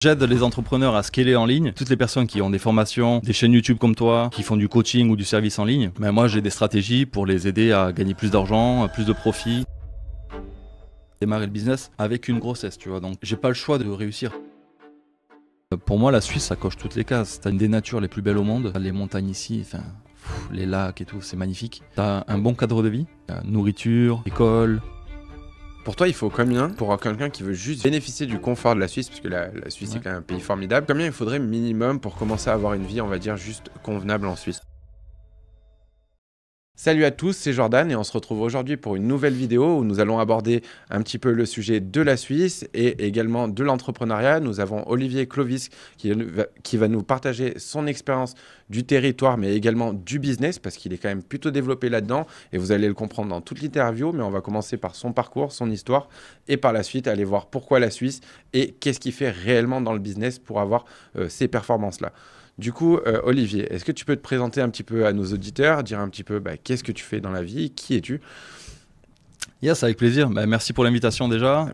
J'aide les entrepreneurs à scaler en ligne. Toutes les personnes qui ont des formations, des chaînes YouTube comme toi, qui font du coaching ou du service en ligne, ben moi j'ai des stratégies pour les aider à gagner plus d'argent, plus de profit. Démarrer le business avec une grossesse, tu vois. Donc j'ai pas le choix de réussir. Pour moi, la Suisse, ça coche toutes les cases. T'as une des natures les plus belles au monde. Les montagnes ici, enfin, les lacs et tout, c'est magnifique. T'as un bon cadre de vie, nourriture, école. Pour toi, il faut combien pour quelqu'un qui veut juste bénéficier du confort de la Suisse, parce que la Suisse est quand même un pays formidable, combien il faudrait minimum pour commencer à avoir une vie, on va dire, juste convenable en Suisse? Salut à tous, c'est Jordan et on se retrouve aujourd'hui pour une nouvelle vidéo où nous allons aborder un petit peu le sujet de la Suisse et également de l'entrepreneuriat. Nous avons Olivier Clovis qui va nous partager son expérience du territoire mais également du business parce qu'il est quand même plutôt développé là-dedans et vous allez le comprendre dans toute l'interview, mais on va commencer par son parcours, son histoire et par la suite aller voir pourquoi la Suisse et qu'est-ce qu'il fait réellement dans le business pour avoir ces performances-là. Du coup, Olivier, est-ce que tu peux te présenter un petit peu à nos auditeurs, dire un petit peu qu'est-ce que tu fais dans la vie, qui es-tu? Yes, avec plaisir. Merci pour l'invitation déjà.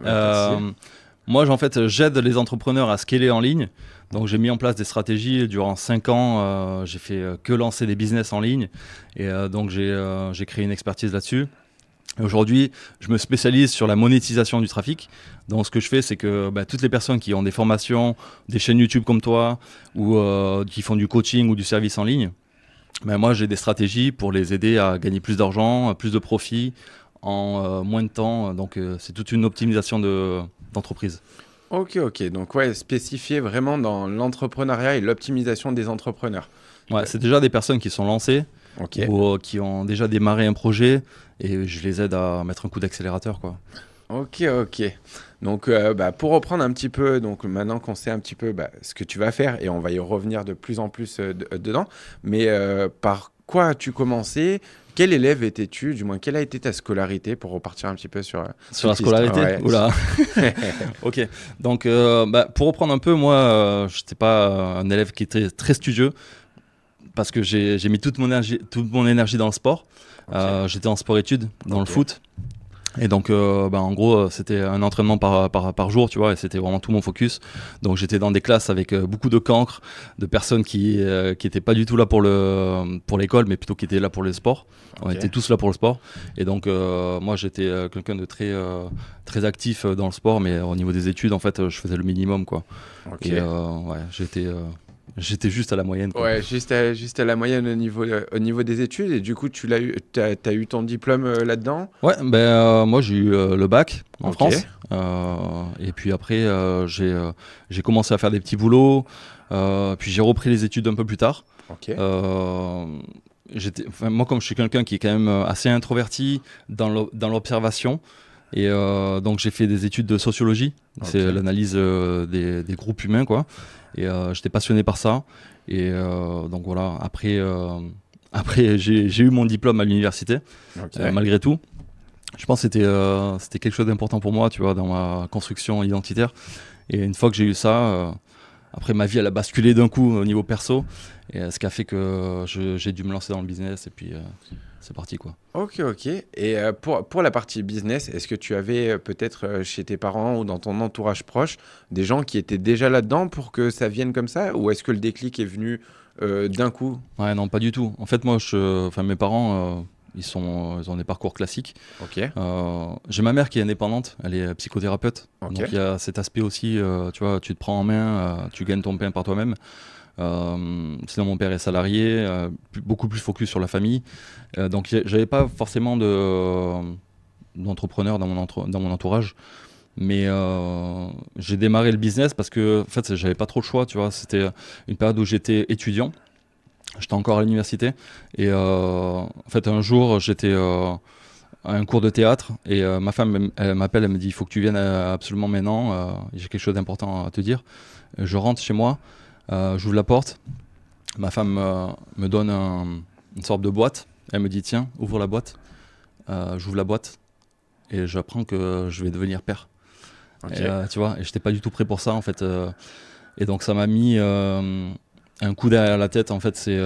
Moi, en fait, j'aide les entrepreneurs à scaler en ligne. Donc, j'ai mis en place des stratégies. Durant 5 ans, j'ai fait que lancer des business en ligne. Et donc, j'ai créé une expertise là-dessus. Aujourd'hui, je me spécialise sur la monétisation du trafic. Donc, ce que je fais, c'est que toutes les personnes qui ont des formations, des chaînes YouTube comme toi, ou qui font du coaching ou du service en ligne, moi, j'ai des stratégies pour les aider à gagner plus d'argent, plus de profit en moins de temps. Donc, c'est toute une optimisation d'entreprise. Ok. Donc, ouais, spécifié vraiment dans l'entrepreneuriat et l'optimisation des entrepreneurs. Ouais, c'est déjà des personnes qui sont lancées ou qui ont déjà démarré un projet et je les aide à mettre un coup d'accélérateur, quoi. Ok. Donc, pour reprendre un petit peu, donc maintenant qu'on sait un petit peu ce que tu vas faire et on va y revenir de plus en plus dedans, mais par quoi as-tu commencé? Quel élève étais-tu? Du moins, quelle a été ta scolarité pour repartir un petit peu sur la scolarité? Ouais. Oula. Ok. Donc, pour reprendre un peu, moi, je n'étais pas un élève qui était très studieux parce que j'ai mis toute mon énergie dans le sport. J'étais en sport-études, dans le foot. Et donc, en gros, c'était un entraînement par jour, tu vois, et c'était vraiment tout mon focus. Donc, j'étais dans des classes avec beaucoup de cancres, de personnes qui étaient pas du tout là pour l'école, mais plutôt qui étaient là pour le sport. On était tous là pour le sport. Et donc, moi, j'étais quelqu'un de très actif dans le sport, mais au niveau des études, en fait, je faisais le minimum, quoi. Et j'étais juste à la moyenne, quoi. Ouais, juste à la moyenne au niveau des études. Et du coup, t'as eu ton diplôme là-dedans? Ouais, moi j'ai eu le bac en France. Et puis après, j'ai commencé à faire des petits boulots. Puis j'ai repris les études un peu plus tard. Moi, comme je suis quelqu'un qui est quand même assez introverti dans l'observation, et donc j'ai fait des études de sociologie. C'est l'analyse des groupes humains, quoi. Et j'étais passionné par ça. Et donc voilà, après j'ai eu mon diplôme à l'université, malgré tout. Je pense que c'était quelque chose d'important pour moi, tu vois, dans ma construction identitaire. Et une fois que j'ai eu ça, après ma vie, elle a basculé d'un coup au niveau perso. Et ce qui a fait que j'ai dû me lancer dans le business. Et puis c'est parti, quoi. Ok. Et pour la partie business, est-ce que tu avais peut-être chez tes parents ou dans ton entourage proche des gens qui étaient déjà là-dedans pour que ça vienne comme ça? Ou est-ce que le déclic est venu d'un coup? Ouais, non, pas du tout. En fait, moi, mes parents, ils ont des parcours classiques. J'ai ma mère qui est indépendante, elle est psychothérapeute. Donc il y a cet aspect aussi, tu vois, tu te prends en main, tu gagnes ton pain par toi-même. Sinon mon père est salarié, beaucoup plus focus sur la famille, donc j'avais pas forcément d'entrepreneur dans mon entourage, mais j'ai démarré le business parce que en fait j'avais pas trop le choix, tu vois. C'était une période où j'étais étudiant, j'étais encore à l'université et en fait un jour j'étais à un cours de théâtre et ma femme elle m'appelle, elle me dit il faut que tu viennes absolument maintenant, j'ai quelque chose d'important à te dire. Je rentre chez moi. J'ouvre la porte, ma femme me donne une sorte de boîte, elle me dit tiens, ouvre la boîte. J'ouvre la boîte et j'apprends que je vais devenir père. Et, tu vois, et j'étais pas du tout prêt pour ça en fait. Et donc ça m'a mis un coup derrière la tête en fait. C'est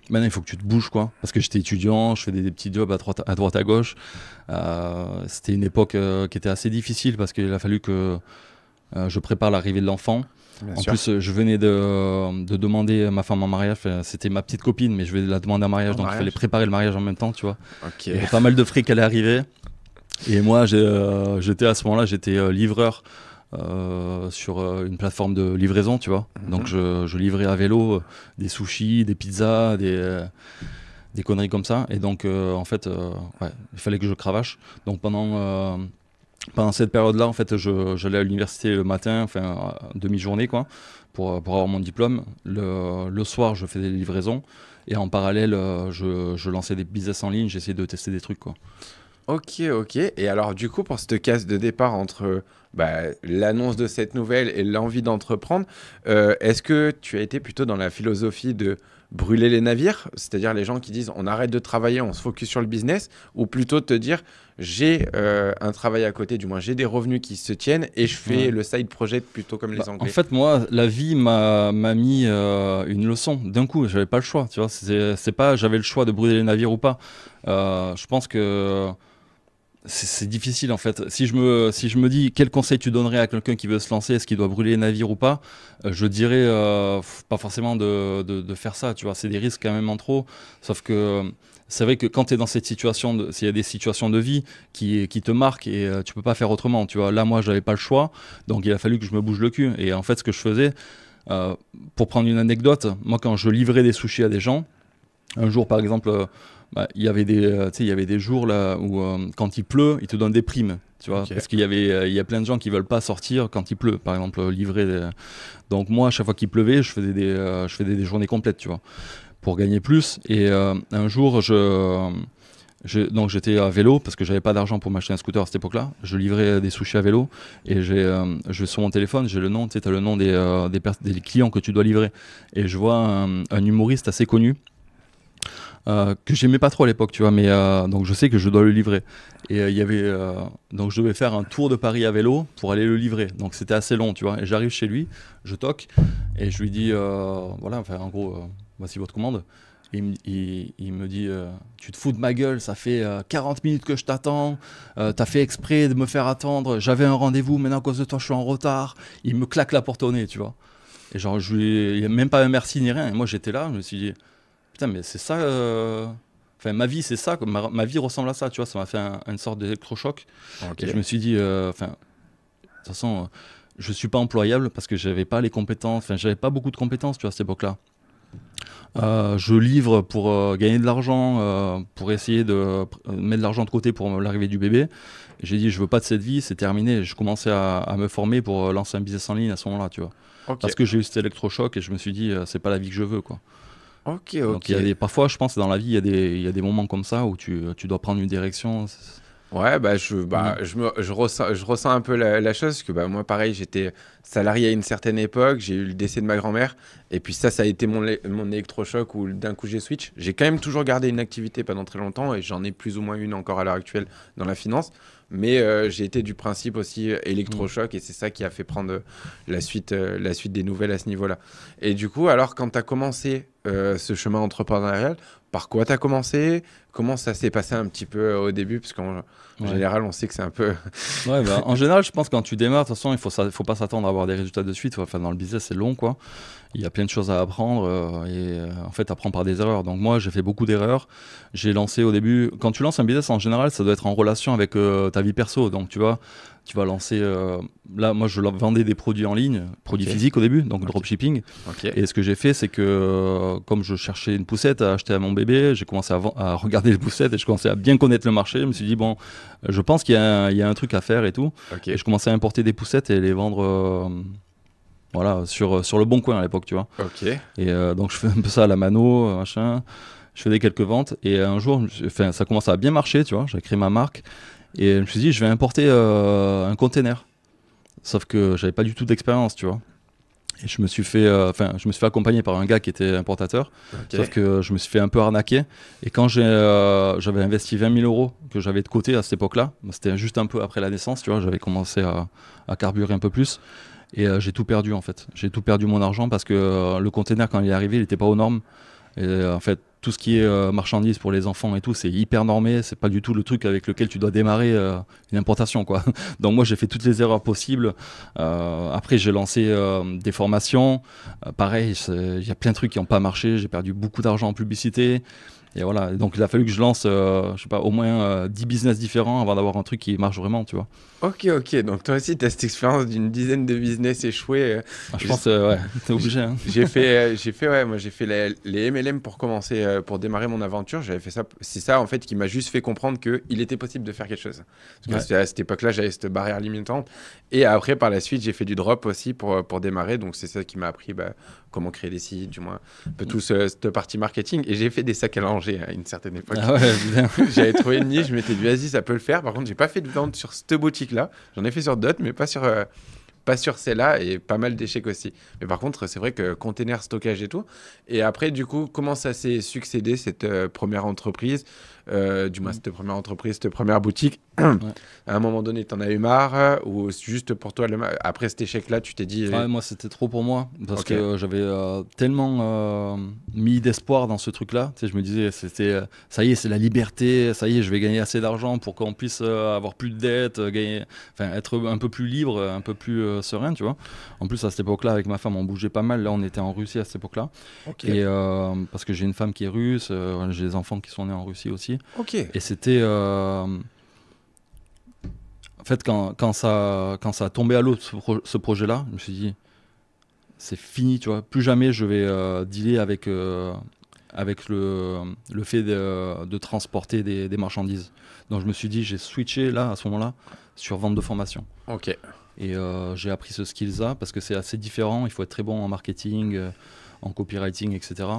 maintenant il faut que tu te bouges, quoi, parce que j'étais étudiant, je faisais des petits jobs à droite à gauche. C'était une époque qui était assez difficile parce qu'il a fallu que Je prépare l'arrivée de l'enfant. Bien En sûr. plus, je venais de demander ma femme en mariage. Enfin, c'était ma petite copine, mais je venais de la demander en mariage, En donc il mariage. fallait préparer le mariage en même temps, tu vois. Ok. Il y avait pas mal de fric qui allait arriver. Et moi, j'étais à ce moment-là, j'étais livreur sur une plateforme de livraison, tu vois. Donc je livrais à vélo des sushis, des pizzas, des conneries comme ça. Et donc, en fait, ouais, il fallait que je cravache. Donc pendant cette période-là, en fait, j'allais à l'université le matin, enfin, demi-journée, quoi, pour avoir mon diplôme. Le soir, je faisais des livraisons. Et en parallèle, je lançais des business en ligne, j'essayais de tester des trucs, quoi. Ok, ok. Et alors, du coup, pour cette case de départ entre l'annonce de cette nouvelle et l'envie d'entreprendre, est-ce que tu as été plutôt dans la philosophie de brûler les navires, c'est-à-dire les gens qui disent on arrête de travailler, on se focus sur le business, ou plutôt de te dire j'ai un travail à côté, du moins j'ai des revenus qui se tiennent et je fais Ouais. le side project plutôt comme les En Anglais. fait, moi, la vie m'a mis une leçon d'un coup. J'avais pas le choix, tu vois. C'est pas, j'avais le choix de brûler les navires ou pas. Je pense que c'est difficile en fait. Si je me dis quel conseil tu donnerais à quelqu'un qui veut se lancer, est-ce qu'il doit brûler les navires ou pas, je dirais pas forcément de faire ça, tu vois. C'est des risques quand même en trop. Sauf que c'est vrai que quand tu es dans cette situation, s'il y a des situations de vie qui te marquent et tu peux pas faire autrement, tu vois. Là, moi, j'avais pas le choix, donc il a fallu que je me bouge le cul. Et en fait, ce que je faisais, pour prendre une anecdote, moi, quand je livrais des sushis à des gens, un jour, par exemple, il y avait tu sais, il y avait des jours là où quand il pleut, ils te donnent des primes, tu vois, Ok. parce il y a plein de gens qui veulent pas sortir quand il pleut, par exemple, livrer. Donc moi, à chaque fois qu'il pleuvait, je faisais des journées complètes, tu vois, pour gagner plus. Et un jour, donc j'étais à vélo parce que j'avais pas d'argent pour m'acheter un scooter à cette époque-là. Je livrais des sushis à vélo et je sur mon téléphone, j'ai le nom, tu sais, t'as le nom des clients que tu dois livrer. Et je vois un humoriste assez connu que j'aimais pas trop à l'époque, tu vois, mais donc je sais que je dois le livrer. Et il y avait donc je devais faire un tour de Paris à vélo pour aller le livrer. Donc c'était assez long, tu vois. Et j'arrive chez lui, je toque et je lui dis voilà, enfin en gros, voici votre commande. Et il me dit tu te fous de ma gueule, ça fait 40 minutes que je t'attends, t'as fait exprès de me faire attendre, j'avais un rendez-vous, maintenant à cause de toi je suis en retard. Il me claque la porte au nez, tu vois. Et genre, il n'y a même pas un merci ni rien. Et moi j'étais là, je me suis dit putain, mais c'est ça. Enfin, ma vie, c'est ça. Ma vie ressemble à ça, tu vois. Ça m'a fait une sorte d'électrochoc. Ok. Et je me suis dit, enfin, de toute façon, je suis pas employable parce que j'avais pas les compétences. Enfin, j'avais pas beaucoup de compétences, tu vois, à cette époque-là. Je livre pour gagner de l'argent, pour essayer de mettre de l'argent de côté pour l'arrivée du bébé. J'ai dit, je veux pas de cette vie, c'est terminé. Je commençais à me former pour lancer un business en ligne à ce moment-là, tu vois. Ok. Parce que j'ai eu cet électrochoc et je me suis dit, c'est pas la vie que je veux, quoi. Ok. Donc Ok. il y a parfois, je pense, dans la vie, il y a des moments comme ça où tu dois prendre une direction. Ouais, je ressens un peu la chose, parce que moi, pareil, j'étais salarié à une certaine époque, j'ai eu le décès de ma grand-mère, et puis ça a été mon électrochoc où d'un coup j'ai switch. J'ai quand même toujours gardé une activité pendant très longtemps, et j'en ai plus ou moins une encore à l'heure actuelle dans la finance, mais j'ai été du principe aussi électrochoc, et c'est ça qui a fait prendre la suite des nouvelles à ce niveau-là. Et du coup, alors quand tu as commencé ce chemin entrepreneurial, par quoi tu as commencé? Comment ça s'est passé un petit peu au début? Parce qu'en Ouais. général, on sait que c'est un peu... Ouais, bah, en général, je pense que quand tu démarres, de toute façon, faut pas s'attendre à avoir des résultats de suite. Enfin, dans le business, c'est long, quoi. Il y a plein de choses à apprendre en fait, apprends par des erreurs. Donc moi, j'ai fait beaucoup d'erreurs. J'ai lancé au début. Quand tu lances un business, en général, ça doit être en relation avec ta vie perso. Donc tu vois, tu vas lancer. Là, moi, je vendais des produits en ligne, produits Ok. physiques au début, donc Ok. dropshipping. Ok. Et ce que j'ai fait, c'est que comme je cherchais une poussette à acheter à mon bébé, j'ai commencé à regarder les poussettes et je commençais à bien connaître le marché. Je me suis dit, bon, je pense il y a un truc à faire et tout. Ok. Et je commençais à importer des poussettes et les vendre voilà, sur le bon coin à l'époque, tu vois. Ok. Et donc je fais un peu ça à la mano, machin. Je faisais quelques ventes et un jour, enfin, ça commençait à bien marcher, tu vois. J'ai créé ma marque et je me suis dit, je vais importer un container. Sauf que j'avais pas du tout d'expérience, tu vois. Et je me suis fait accompagner par un gars qui était importateur. Ok. Sauf que je me suis fait un peu arnaquer. Et quand j'avais investi 20 000 euros que j'avais de côté à cette époque-là, c'était juste un peu après la naissance, tu vois, j'avais commencé à carburer un peu plus. Et j'ai tout perdu en fait. J'ai tout perdu mon argent parce que le container, quand il est arrivé, il n'était pas aux normes. Et en fait, tout ce qui est marchandises pour les enfants et tout, c'est hyper normé. C'est pas du tout le truc avec lequel tu dois démarrer une importation, quoi. Donc moi, j'ai fait toutes les erreurs possibles. Après, j'ai lancé des formations. Pareil, il y a plein de trucs qui n'ont pas marché. J'ai perdu beaucoup d'argent en publicité. Et voilà, donc il a fallu que je lance, je sais pas, au moins 10 business différents avant d'avoir un truc qui marche vraiment, tu vois. Ok, ok. Donc toi aussi, tu as cette expérience d'une dizaine de business échoués. Je pense, ouais, t'es obligé. Hein. Ouais, moi j'ai fait les MLM pour commencer, pour démarrer mon aventure. J'avais fait ça. C'est ça en fait qui m'a juste fait comprendre qu'il était possible de faire quelque chose. Parce que à cette époque-là, j'avais cette barrière limitante. Et après, par la suite, j'ai fait du drop aussi pour démarrer. Donc c'est ça qui m'a appris comment créer des sites, du moins un peu tout cette partie marketing. Et j'ai fait des sacs à langer à une certaine époque. Ah ouais, J'avais trouvé une niche, je m'étais dit vas-y, ça peut le faire. Par contre, j'ai pas fait de vente sur cette boutique-là. J'en ai fait sur d'autres, mais pas sur celle-là, et pas mal d'échecs aussi. Mais par contre, c'est vrai que container, stockage et tout. Et après, du coup, comment ça s'est succédé, cette première entreprise, du moins cette première entreprise, cette première boutique? À un moment donné, tu en as eu marre, ou juste pour toi, après cet échec-là, tu t'es dit... Ouais, moi, c'était trop pour moi, parce que j'avais tellement mis d'espoir dans ce truc-là. Tu sais, je me disais, ça y est, c'est la liberté, ça y est, je vais gagner assez d'argent pour qu'on puisse avoir plus de dettes, être un peu plus libre, un peu plus serein, tu vois. En plus, à cette époque-là, avec ma femme, on bougeait pas mal. Là, on était en Russie à cette époque-là. Et parce que j'ai une femme qui est russe, j'ai des enfants qui sont nés en Russie aussi. Et c'était... En fait, quand ça a tombé à l'eau, ce projet-là, je me suis dit, c'est fini, tu vois. Plus jamais je vais dealer avec le fait de transporter des marchandises. Donc je me suis dit, j'ai switché là, à ce moment-là, sur vente de formation. Et j'ai appris ce skill-là parce que c'est assez différent. Il faut être très bon en marketing, en copywriting, etc.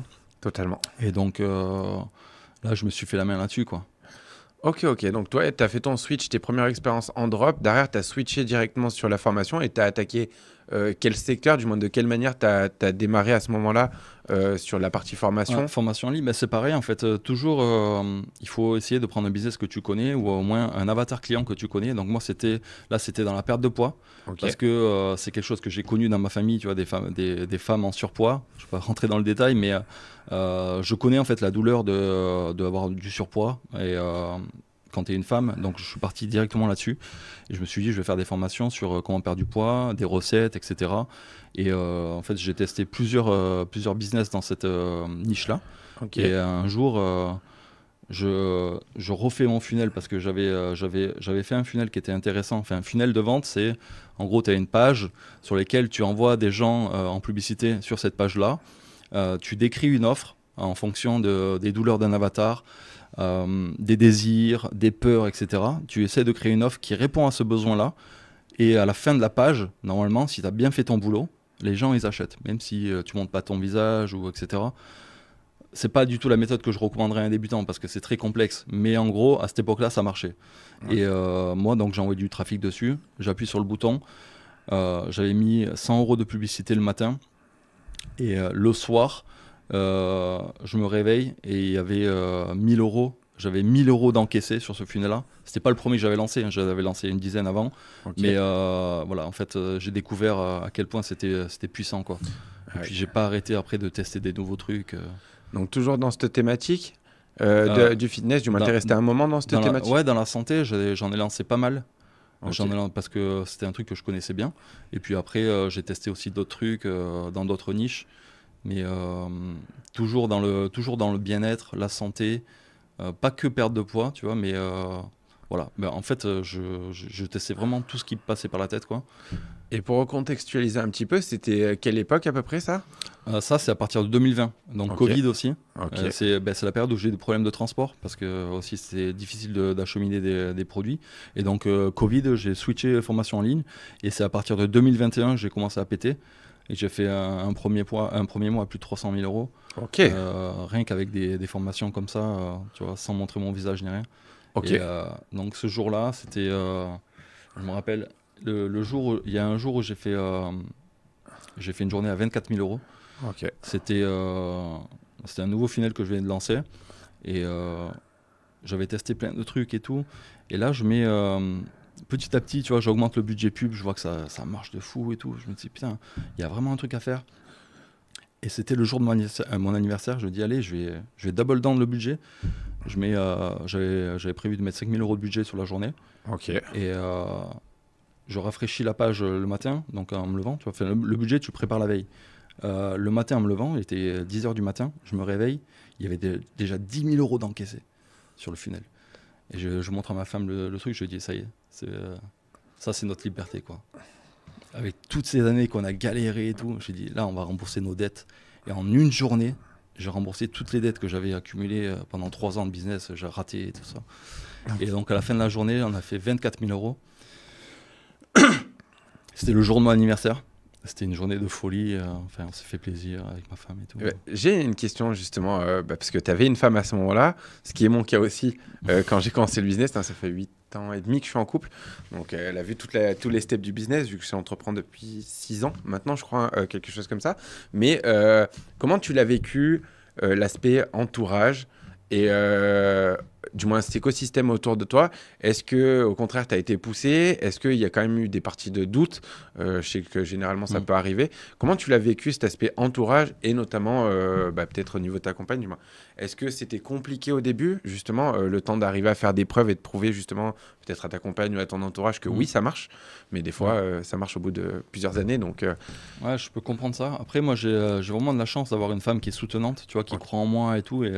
Totalement. Et donc là, je me suis fait la main là-dessus, quoi. Ok. Donc, toi, tu as fait ton switch, tes premières expériences en drop. Derrière, tu as switché directement sur la formation et tu as attaqué quel secteur, du moins de quelle manière tu as démarré à ce moment-là sur la partie formation? Formation en ligne, c'est pareil. En fait, toujours, il faut essayer de prendre un business que tu connais ou au moins un avatar client que tu connais. Donc, moi, c'était dans la perte de poids parce que c'est quelque chose que j'ai connu dans ma famille, tu vois, des femmes en surpoids. Je ne vais pas rentrer dans le détail, mais je connais en fait la douleur d'avoir du surpoids et quand tu es une femme, donc je suis parti directement là-dessus et je me suis dit je vais faire des formations sur comment perdre du poids, des recettes, etc. Et en fait j'ai testé plusieurs business dans cette niche-là. Et un jour je refais mon funnel parce que j'avais fait un funnel qui était intéressant. Enfin, un funnel de vente, c'est en gros tu as une page sur laquelle tu envoies des gens en publicité sur cette page-là. Tu décris une offre en fonction des douleurs d'un avatar, des désirs, des peurs, etc. Tu essaies de créer une offre qui répond à ce besoin-là. Et à la fin de la page, normalement, si tu as bien fait ton boulot, les gens, ils achètent. Même si tu montes pas ton visage, ou etc. C'est pas du tout la méthode que je recommanderais à un débutant parce que c'est très complexe. Mais en gros, à cette époque-là, ça marchait. Et moi, donc, j'ai envoyé du trafic dessus. J'appuie sur le bouton. J'avais mis 100 € de publicité le matin. Et le soir, je me réveille et il y avait 1000 €. J'avais 1000 € d'encaissés sur ce funnel-là. C'était pas le premier que j'avais lancé, hein. J'avais lancé une dizaine avant. Mais voilà, en fait, j'ai découvert à quel point c'était puissant, quoi. Et puis j'ai pas arrêté après de tester des nouveaux trucs. Donc toujours dans cette thématique du fitness, du moins t'es resté un moment dans cette thématique? Ouais, dans la santé, j'en ai lancé pas mal. Parce que c'était un truc que je connaissais bien. Et puis après, j'ai testé aussi d'autres trucs dans d'autres niches. Mais toujours dans le bien-être, la santé, pas que perte de poids, tu vois, mais voilà. Ben, en fait, je testais vraiment tout ce qui me passait par la tête, quoi. Et pour recontextualiser un petit peu, c'était quelle époque à peu près ça? Ça, c'est à partir de 2020, donc Covid aussi. C'est la période où j'ai des problèmes de transport, parce que aussi c'est difficile d'acheminer des produits. Et donc Covid, j'ai switché formation en ligne, et c'est à partir de 2021 que j'ai commencé à péter. Et j'ai fait un premier mois à plus de 300 000 €. Rien qu'avec des formations comme ça, tu vois, sans montrer mon visage ni rien. Et, donc ce jour-là, c'était, je me rappelle, il y a un jour où j'ai fait une journée à 24 000 €. C'était un nouveau funnel que je venais de lancer. Et j'avais testé plein de trucs et tout. Et là, je mets... petit à petit, tu vois, j'augmente le budget pub, je vois que ça marche de fou et tout. Je me dis, putain, il y a vraiment un truc à faire. Et c'était le jour de mon anniversaire. Je dis, allez, je vais double down le budget. J'avais prévu de mettre 5 000 € de budget sur la journée. Ok. Et je rafraîchis la page le matin, donc en me levant. Tu vois, enfin, le budget, tu prépares la veille. Le matin, en me levant, il était 10 h du matin. Je me réveille. Il y avait déjà 10 000 € d'encaissés sur le funnel. Et je montre à ma femme le truc. Je lui dis, ça y est, ça, c'est notre liberté, quoi. Avec toutes ces années qu'on a galéré et tout, j'ai dit, là, on va rembourser nos dettes. Et en une journée, j'ai remboursé toutes les dettes que j'avais accumulées pendant 3 ans de business. J'ai raté et tout ça. Et donc, à la fin de la journée, on a fait 24 000 €. C'était le jour de mon anniversaire. C'était une journée de folie. Enfin, on s'est fait plaisir avec ma femme et tout. J'ai une question justement, parce que tu avais une femme à ce moment-là, ce qui est mon cas aussi. Quand j'ai commencé le business, ça fait 8 ans et demi que je suis en couple. Donc, elle a vu tous les steps du business, vu que je suis entrepreneur depuis 6 ans maintenant, je crois, quelque chose comme ça. Mais comment tu l'as vécu, l'aspect entourage et du moins cet écosystème autour de toi? Est-ce que au contraire tu as été poussé? Est-ce qu'il y a quand même eu des parties de doute? Je sais que généralement ça peut arriver. Comment tu l'as vécu cet aspect entourage et notamment peut-être au niveau de ta compagne, du moins? Est-ce que c'était compliqué au début, justement, le temps d'arriver à faire des preuves et de prouver justement peut-être à ta compagne ou à ton entourage que oui ça marche, mais des fois ça marche au bout de plusieurs années, donc Ouais, je peux comprendre ça. Après, moi j'ai vraiment de la chance d'avoir une femme qui est soutenante, tu vois, qui croit en moi et tout. Et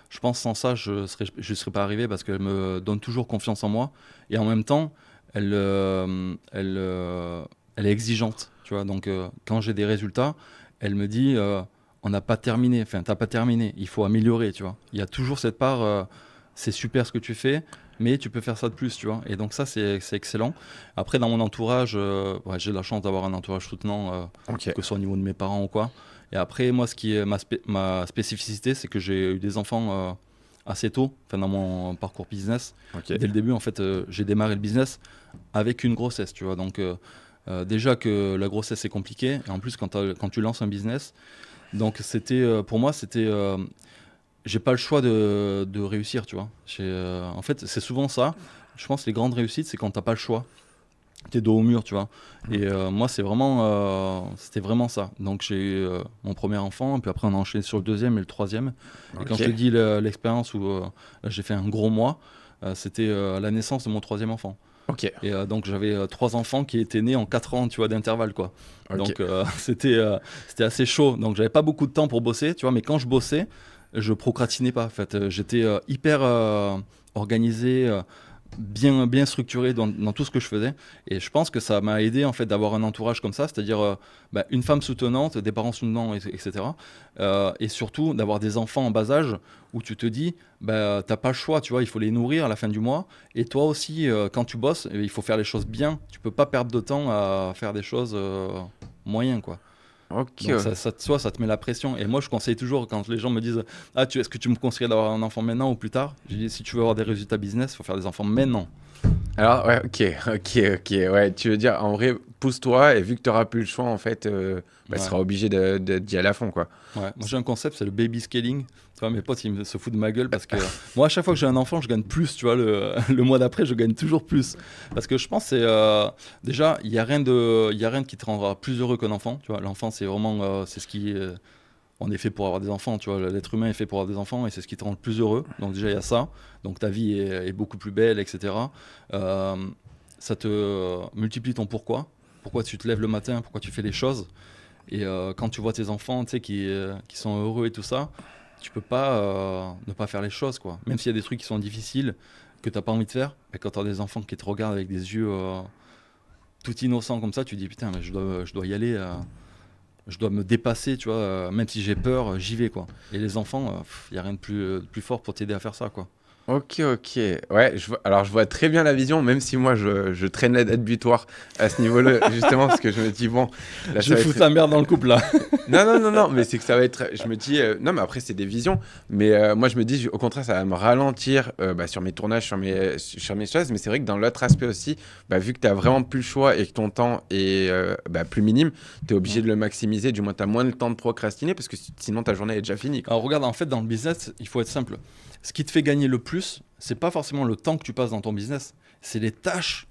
je pense sans ça, je serais pas arrivé parce qu'elle me donne toujours confiance en moi. Et en même temps, elle est exigeante, tu vois. Donc, quand j'ai des résultats, elle me dit on n'a pas terminé, enfin, t'as pas terminé, il faut améliorer, tu vois. Il y a toujours cette part c'est super ce que tu fais, mais tu peux faire ça de plus, tu vois. Et donc, ça, c'est excellent. Après, dans mon entourage, j'ai la chance d'avoir un entourage soutenant, que ce soit au niveau de mes parents ou quoi. Et après, moi, ce qui est ma spécificité, c'est que j'ai eu des enfants assez tôt, enfin, dans mon parcours business. Dès le début, en fait, j'ai démarré le business avec une grossesse, tu vois. Donc, déjà que la grossesse, c'est compliqué. Et en plus, quand tu lances un business, donc pour moi, j'ai pas le choix de réussir, tu vois. En fait, c'est souvent ça. Je pense que les grandes réussites, c'est quand t'as pas le choix. T'es dos au mur, tu vois. Et moi, c'était vraiment ça. Donc, j'ai eu mon premier enfant, puis après, on a enchaîné sur le deuxième et le troisième. Et quand je te dis l'expérience où j'ai fait un gros mois, c'était la naissance de mon troisième enfant. Et donc, j'avais 3 enfants qui étaient nés en 4 ans, tu vois, d'intervalle, quoi. Donc, c'était assez chaud. Donc, j'avais pas beaucoup de temps pour bosser, tu vois. Mais quand je bossais, je procrastinais pas. En fait, j'étais hyper organisé. Bien structuré dans tout ce que je faisais, et je pense que ça m'a aidé en fait d'avoir un entourage comme ça, c'est-à-dire une femme soutenante, des parents soutenants, etc. Et surtout d'avoir des enfants en bas âge où tu te dis t'as pas le choix, tu vois, il faut les nourrir à la fin du mois, et toi aussi quand tu bosses, il faut faire les choses bien, tu peux pas perdre de temps à faire des choses moyennes, quoi. Donc ça te met la pression. Et moi, je conseille toujours, quand les gens me disent est-ce que tu me conseillerais d'avoir un enfant maintenant ou plus tard, je dis, si tu veux avoir des résultats business, il faut faire des enfants maintenant. Alors, ouais, ok. Ouais, tu veux dire, en vrai, pousse-toi, et vu que tu n'auras plus le choix, en fait, tu seras obligé d'y aller à fond, quoi. Ouais, moi, j'ai un concept, c'est le baby scaling. Tu vois, mes potes, ils se foutent de ma gueule parce que moi, à chaque fois que j'ai un enfant, je gagne plus, tu vois. Le mois d'après, je gagne toujours plus. Parce que je pense que déjà, il n'y a rien qui te rendra plus heureux qu'un enfant. Tu vois, l'enfant, c'est vraiment c'est ce qui on est fait pour avoir des enfants, tu vois. L'être humain est fait pour avoir des enfants et c'est ce qui te rend le plus heureux. Donc déjà, il y a ça. Donc ta vie est beaucoup plus belle, etc. Ça te multiplie ton pourquoi. Pourquoi tu te lèves le matin, pourquoi tu fais les choses. Et quand tu vois tes enfants, tu sais, qui sont heureux et tout ça, tu peux pas ne pas faire les choses, quoi. Même s'il y a des trucs qui sont difficiles, que tu n'as pas envie de faire, mais quand tu as des enfants qui te regardent avec des yeux tout innocents comme ça, tu te dis putain, mais je dois y aller, je dois me dépasser, tu vois, même si j'ai peur, j'y vais, quoi. Et les enfants, il n'y a rien de plus fort pour t'aider à faire ça, quoi. Ok. Ouais, alors je vois très bien la vision, même si moi je traîne la date butoir à ce niveau-là, justement, parce que je me dis, bon. Là, je fous ta merde dans le couple, là. Non, mais c'est que ça va être. Je me dis, non, mais après, c'est des visions. Mais moi, je me dis, au contraire, ça va me ralentir sur mes tournages, sur mes choses. Mais c'est vrai que dans l'autre aspect aussi, vu que tu n'as vraiment plus le choix et que ton temps est plus minime, tu es obligé de le maximiser. Du moins, tu as moins le temps de procrastiner parce que sinon, ta journée est déjà finie, quoi. Alors, regarde, en fait, dans le business, il faut être simple. Ce qui te fait gagner le plus, c'est pas forcément le temps que tu passes dans ton business, c'est les tâches.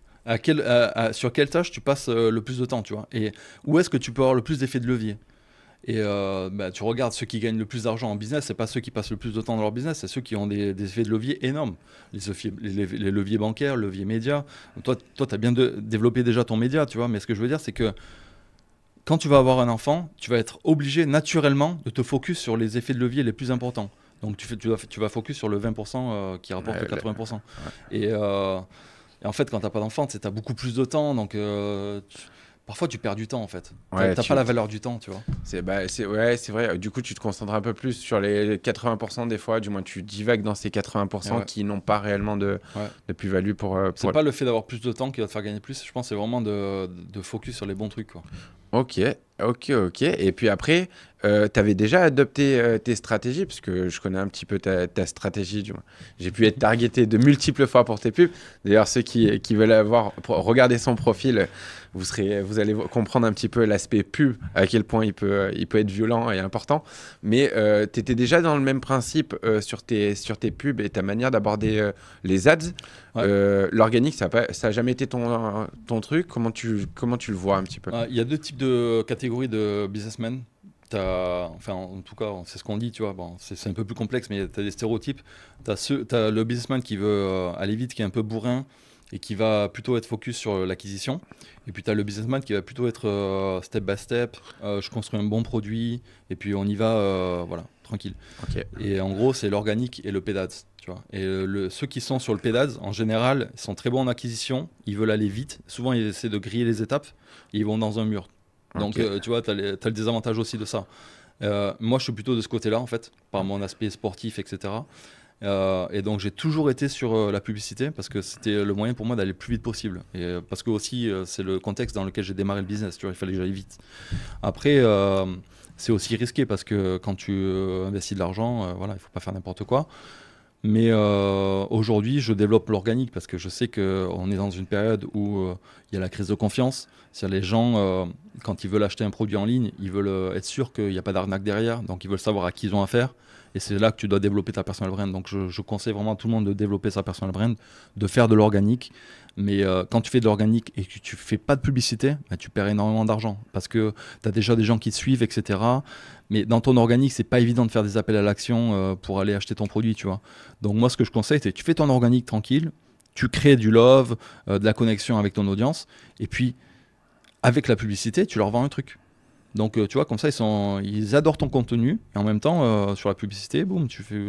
Sur quelles tâches tu passes le plus de temps, tu vois, et où est-ce que tu peux avoir le plus d'effet de levier. Et tu regardes ceux qui gagnent le plus d'argent en business, c'est pas ceux qui passent le plus de temps dans leur business, c'est ceux qui ont des effets de levier énormes. Les leviers bancaires, leviers médias. Toi, tu as bien développé déjà ton média, tu vois. Mais ce que je veux dire, c'est que quand tu vas avoir un enfant, tu vas être obligé naturellement de te focus sur les effets de levier les plus importants. Donc tu vas focus sur le 20% qui rapporte le 80%. Et en fait, quand tu n'as pas d'enfant, tu as beaucoup plus de temps. Donc parfois, tu perds du temps en fait. Tu n'as pas la valeur du temps, tu vois. C'est vrai. Du coup, tu te concentres un peu plus sur les 80% des fois. Du moins, tu divagues dans ces 80% qui n'ont pas réellement de plus-value pour. C'est pas le fait d'avoir plus de temps qui va te faire gagner plus. Je pense que c'est vraiment de focus sur les bons trucs, quoi. Ok. Et puis après, tu avais déjà adopté tes stratégies, parce que je connais un petit peu ta stratégie. Du moins. J'ai pu être targeté de multiples fois pour tes pubs. D'ailleurs, ceux qui veulent regarder son profil, vous allez comprendre un petit peu l'aspect pub, à quel point il peut être violent et important. Mais tu étais déjà dans le même principe sur tes pubs et ta manière d'aborder les ads. L'organique, ça n'a jamais été ton truc. Comment tu le vois un petit peu? Il y a deux types de catégories de businessmen. Enfin, en tout cas, c'est ce qu'on dit, tu vois. Bon, c'est un peu plus complexe, mais tu as des stéréotypes. Tu as le businessman qui veut aller vite, qui est un peu bourrin et qui va plutôt être focus sur l'acquisition. Et puis tu as le businessman qui va plutôt être step by step. Je construis un bon produit et puis on y va, voilà, tranquille. Et en gros, c'est l'organique et le paid ads. Tu vois. Et ceux qui sont sur le paid ads, en général, ils sont très bons en acquisition. Ils veulent aller vite. Souvent, ils essaient de griller les étapes et ils vont dans un mur. Donc, tu vois, tu as le désavantage aussi de ça. Moi, je suis plutôt de ce côté-là, en fait, par mon aspect sportif, etc. Et donc, j'ai toujours été sur la publicité parce que c'était le moyen pour moi d'aller le plus vite possible. Et parce que aussi, c'est le contexte dans lequel j'ai démarré le business. Tu vois, il fallait que j'aille vite. Après, c'est aussi risqué parce que quand tu investis de l'argent, voilà, il ne faut pas faire n'importe quoi. Mais aujourd'hui, je développe l'organique parce que je sais qu'on est dans une période où il y a la crise de confiance. C'est-à-dire les gens, quand ils veulent acheter un produit en ligne, ils veulent être sûrs qu'il n'y a pas d'arnaque derrière. Donc, ils veulent savoir à qui ils ont affaire. Et c'est là que tu dois développer ta personal brand. Donc, je conseille vraiment à tout le monde de développer sa personal brand, de faire de l'organique. Mais quand tu fais de l'organique et que tu ne fais pas de publicité, bah, tu perds énormément d'argent parce que tu as déjà des gens qui te suivent, etc. Mais dans ton organique, c'est pas évident de faire des appels à l'action pour aller acheter ton produit, tu vois. Donc moi, ce que je conseille, c'est que tu fais ton organique tranquille, tu crées du love, de la connexion avec ton audience, et puis avec la publicité, tu leur vends un truc. Donc tu vois, comme ça, ils adorent ton contenu, et en même temps, sur la publicité, boum, tu fais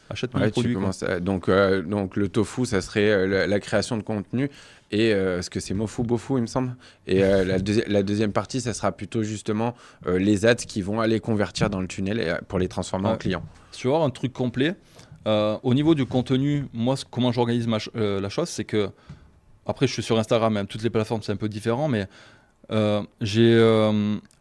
achète mon produit. Donc le tofu, ça serait la création de contenu. Et ce que c'est Mofu Bofu, il me semble. Et la deuxième partie, ça sera plutôt justement les ads qui vont aller convertir dans le tunnel pour les transformer en clients. Tu vois, un truc complet. Au niveau du contenu, moi, comment j'organise la chose, c'est que, après, je suis sur Instagram, même toutes les plateformes, c'est un peu différent, mais j'ai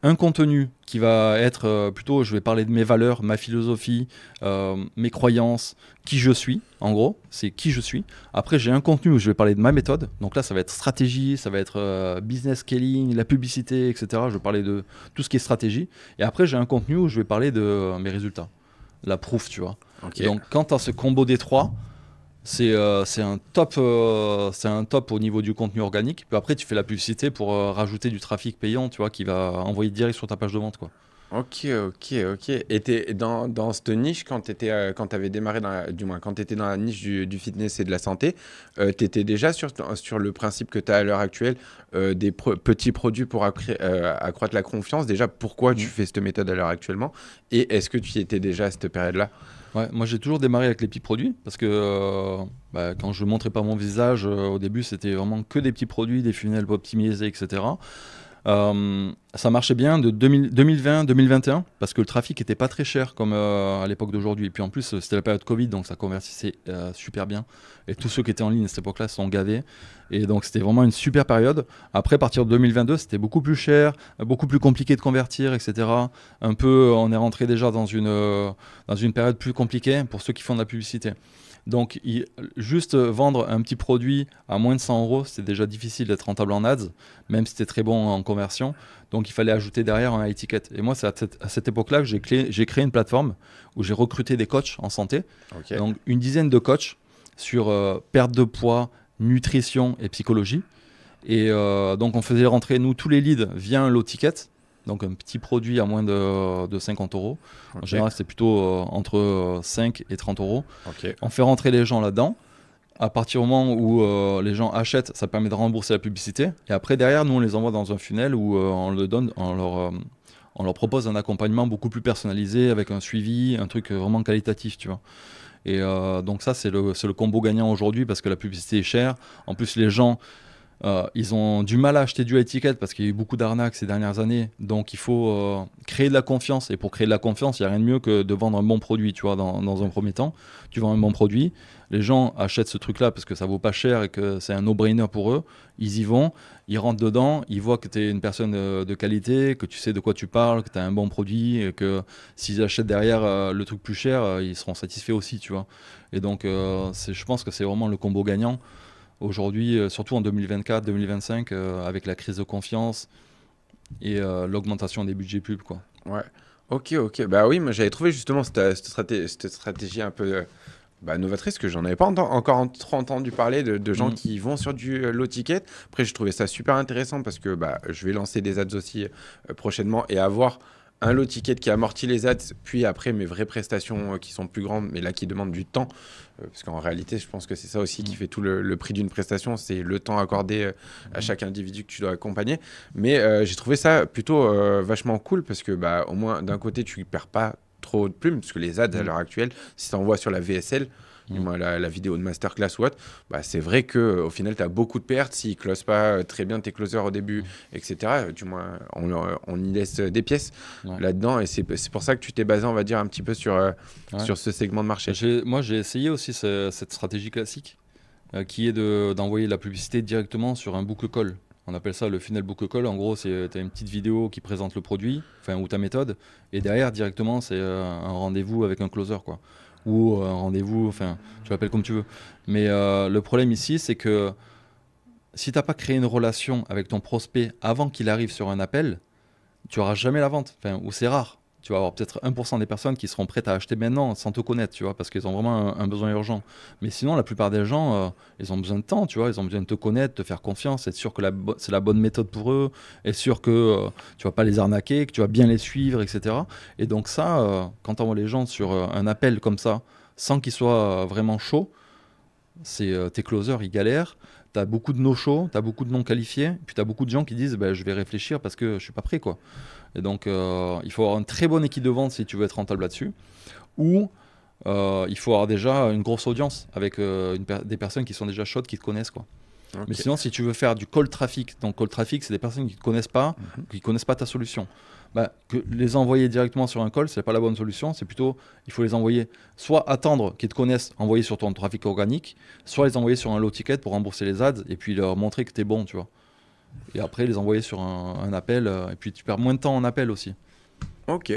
un contenu qui va être plutôt, je vais parler de mes valeurs, ma philosophie, mes croyances, qui je suis, en gros, c'est qui je suis. Après, j'ai un contenu où je vais parler de ma méthode, donc là, ça va être stratégie, ça va être business scaling, la publicité, etc. Je vais parler de tout ce qui est stratégie. Et après, j'ai un contenu où je vais parler de mes résultats, la proof, tu vois. Donc, quand tu as ce combo des trois, c'est un top au niveau du contenu organique. Puis après, tu fais la publicité pour rajouter du trafic payant, tu vois, qui va envoyer direct sur ta page de vente, quoi. Ok. Et t'es dans cette niche, quand tu avais démarré, quand tu étais dans la niche du fitness et de la santé, tu étais déjà sur le principe que tu as à l'heure actuelle, des petits produits pour accroître la confiance. Déjà, pourquoi tu fais cette méthode à l'heure actuellement? Et est-ce que tu y étais déjà à cette période-là? Ouais, moi j'ai toujours démarré avec les petits produits parce que quand je ne montrais pas mon visage, au début c'était vraiment que des petits produits, des funnels optimisés, etc. Ça marchait bien de 2020-2021 parce que le trafic n'était pas très cher comme à l'époque d'aujourd'hui. Et puis en plus, c'était la période Covid, donc ça convertissait super bien. Et tous ceux qui étaient en ligne à cette époque-là se sont gavés. Et donc c'était vraiment une super période. Après, à partir de 2022, c'était beaucoup plus cher, beaucoup plus compliqué de convertir, etc. Un peu, on est rentré déjà dans une période plus compliquée pour ceux qui font de la publicité. Donc, juste vendre un petit produit à moins de 100 €, c'est déjà difficile d'être rentable en ads, même si c'était très bon en conversion. Donc, il fallait ajouter derrière un high ticket. Et moi, c'est à cette époque-là que j'ai créé une plateforme où j'ai recruté des coachs en santé. Donc, une dizaine de coachs sur perte de poids, nutrition et psychologie. Et donc, on faisait rentrer, nous, tous les leads via un low ticket. Donc un petit produit à moins de 50 euros. En Ok. général, c'est plutôt entre 5 et 30 euros. Ok. On fait rentrer les gens là-dedans. À partir du moment où les gens achètent, ça permet de rembourser la publicité. Et après, derrière, nous, on les envoie dans un funnel où on leur propose un accompagnement beaucoup plus personnalisé avec un suivi, un truc vraiment qualitatif, tu vois. Et donc ça, c'est le combo gagnant aujourd'hui parce que la publicité est chère. En plus, les gens, ils ont du mal à acheter du high ticket parce qu'il y a eu beaucoup d'arnaques ces dernières années. Donc il faut créer de la confiance. Et pour créer de la confiance, il n'y a rien de mieux que de vendre un bon produit, tu vois, dans un premier temps. Tu vends un bon produit. Les gens achètent ce truc-là parce que ça vaut pas cher et que c'est un no-brainer pour eux. Ils y vont, ils rentrent dedans, ils voient que tu es une personne de qualité, que tu sais de quoi tu parles, que tu as un bon produit et que s'ils achètent derrière le truc plus cher, ils seront satisfaits aussi, tu vois. Et donc je pense que c'est vraiment le combo gagnant. Aujourd'hui, surtout en 2024-2025, avec la crise de confiance et l'augmentation des budgets pubs, quoi. Ouais. Ok, ok. Bah oui, moi j'avais trouvé justement cette stratégie un peu novatrice que j'en avais pas encore trop entendu parler de gens qui vont sur du low ticket. Après, je trouvais ça super intéressant parce que je vais lancer des ads aussi prochainement et avoir un low ticket qui amortit les ads, puis après mes vraies prestations qui sont plus grandes, mais là qui demandent du temps. Parce qu'en réalité, je pense que c'est ça aussi qui fait tout le prix d'une prestation, c'est le temps accordé à chaque individu que tu dois accompagner. Mais j'ai trouvé ça plutôt vachement cool parce que au moins d'un côté, tu ne perds pas trop de plumes, parce que les ads à l'heure actuelle, si tu envoies sur la VSL, du moins la vidéo de masterclass ou autre, c'est vrai qu'au final, tu as beaucoup de pertes s'ils ne closent pas très bien tes closers au début, etc. Du moins, on y laisse des pièces là-dedans. Et c'est pour ça que tu t'es basé, on va dire, un petit peu sur ce segment de marché. Moi, j'ai essayé aussi cette stratégie classique qui est d'envoyer la publicité directement sur un book call. On appelle ça le funnel book call. En gros, tu as une petite vidéo qui présente le produit ou ta méthode. Et derrière, directement, c'est un rendez-vous avec un closer, quoi. Ou un rendez-vous, tu l'appelles comme tu veux. Mais le problème ici, c'est que si tu n'as pas créé une relation avec ton prospect avant qu'il arrive sur un appel, tu n'auras jamais la vente. Ou c'est rare. Tu vas avoir peut-être 1% des personnes qui seront prêtes à acheter maintenant sans te connaître, tu vois, parce qu'ils ont vraiment un besoin urgent. Mais sinon, la plupart des gens, ils ont besoin de temps, tu vois, ils ont besoin de te connaître, de te faire confiance, être sûr que c'est la bonne méthode pour eux, être sûr que tu vas pas les arnaquer, que tu vas bien les suivre, etc. Et donc ça, quand tu envoies les gens sur un appel comme ça, sans qu'ils soient vraiment chauds, tes closers, ils galèrent. Tu as beaucoup de no-show, tu as beaucoup de non-qualifiés, puis tu as beaucoup de gens qui disent je vais réfléchir parce que je suis pas prêt, quoi. Et donc, il faut avoir une très bonne équipe de vente si tu veux être rentable là-dessus. Ou il faut avoir déjà une grosse audience avec des personnes qui sont déjà chaudes, qui te connaissent, quoi. Okay. Mais sinon, si tu veux faire du cold traffic, donc cold traffic, c'est des personnes qui ne te connaissent pas, qui ne connaissent pas ta solution. Que les envoyer directement sur un call, ce n'est pas la bonne solution. C'est plutôt, il faut les envoyer, soit attendre qu'ils te connaissent, envoyer sur ton trafic organique, soit les envoyer sur un low ticket pour rembourser les ads et puis leur montrer que tu es bon, tu vois. Et après, les envoyer sur un appel, et puis tu perds moins de temps en appel aussi. Ok,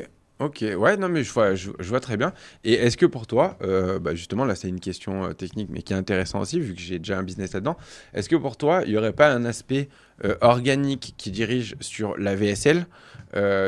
ouais, non, mais je vois très bien. Et est-ce que pour toi, justement, là, c'est une question technique, mais qui est intéressante aussi, vu que j'ai déjà un business là-dedans, est-ce que pour toi, il n'y aurait pas un aspect organique qui dirige sur la VSL,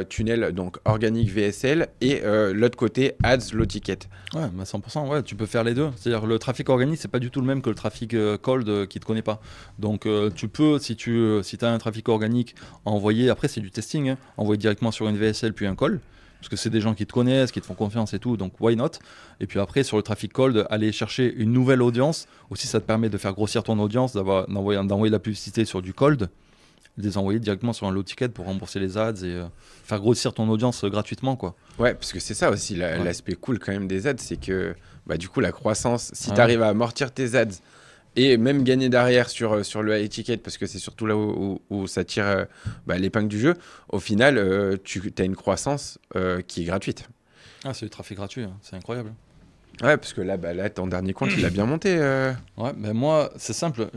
tunnel, donc organique VSL, et l'autre côté, ads, low ticket? Ouais, 100%, ouais, tu peux faire les deux. C'est-à-dire le trafic organique, c'est pas du tout le même que le trafic cold qui te connaît pas. Donc tu peux, si tu as un trafic organique, envoyer, après c'est du testing, hein, envoyer directement sur une VSL puis un call. Parce que c'est des gens qui te connaissent, qui te font confiance et tout, donc why not? Et puis après, sur le trafic cold, aller chercher une nouvelle audience. Aussi, ça te permet de faire grossir ton audience, d'envoyer la publicité sur du cold, les envoyer directement sur un low ticket pour rembourser les ads et faire grossir ton audience gratuitement, quoi. Ouais, parce que c'est ça aussi, l'aspect cool quand même des ads, c'est que du coup, la croissance, si tu arrives à amortir tes ads, et même gagner derrière sur le high ticket, parce que c'est surtout là où ça tire l'épingle du jeu, au final, tu as une croissance qui est gratuite. Ah, c'est du trafic gratuit, hein. C'est incroyable. Ouais, parce que là, ton dernier compte, il a bien monté. Ouais, mais moi, c'est simple.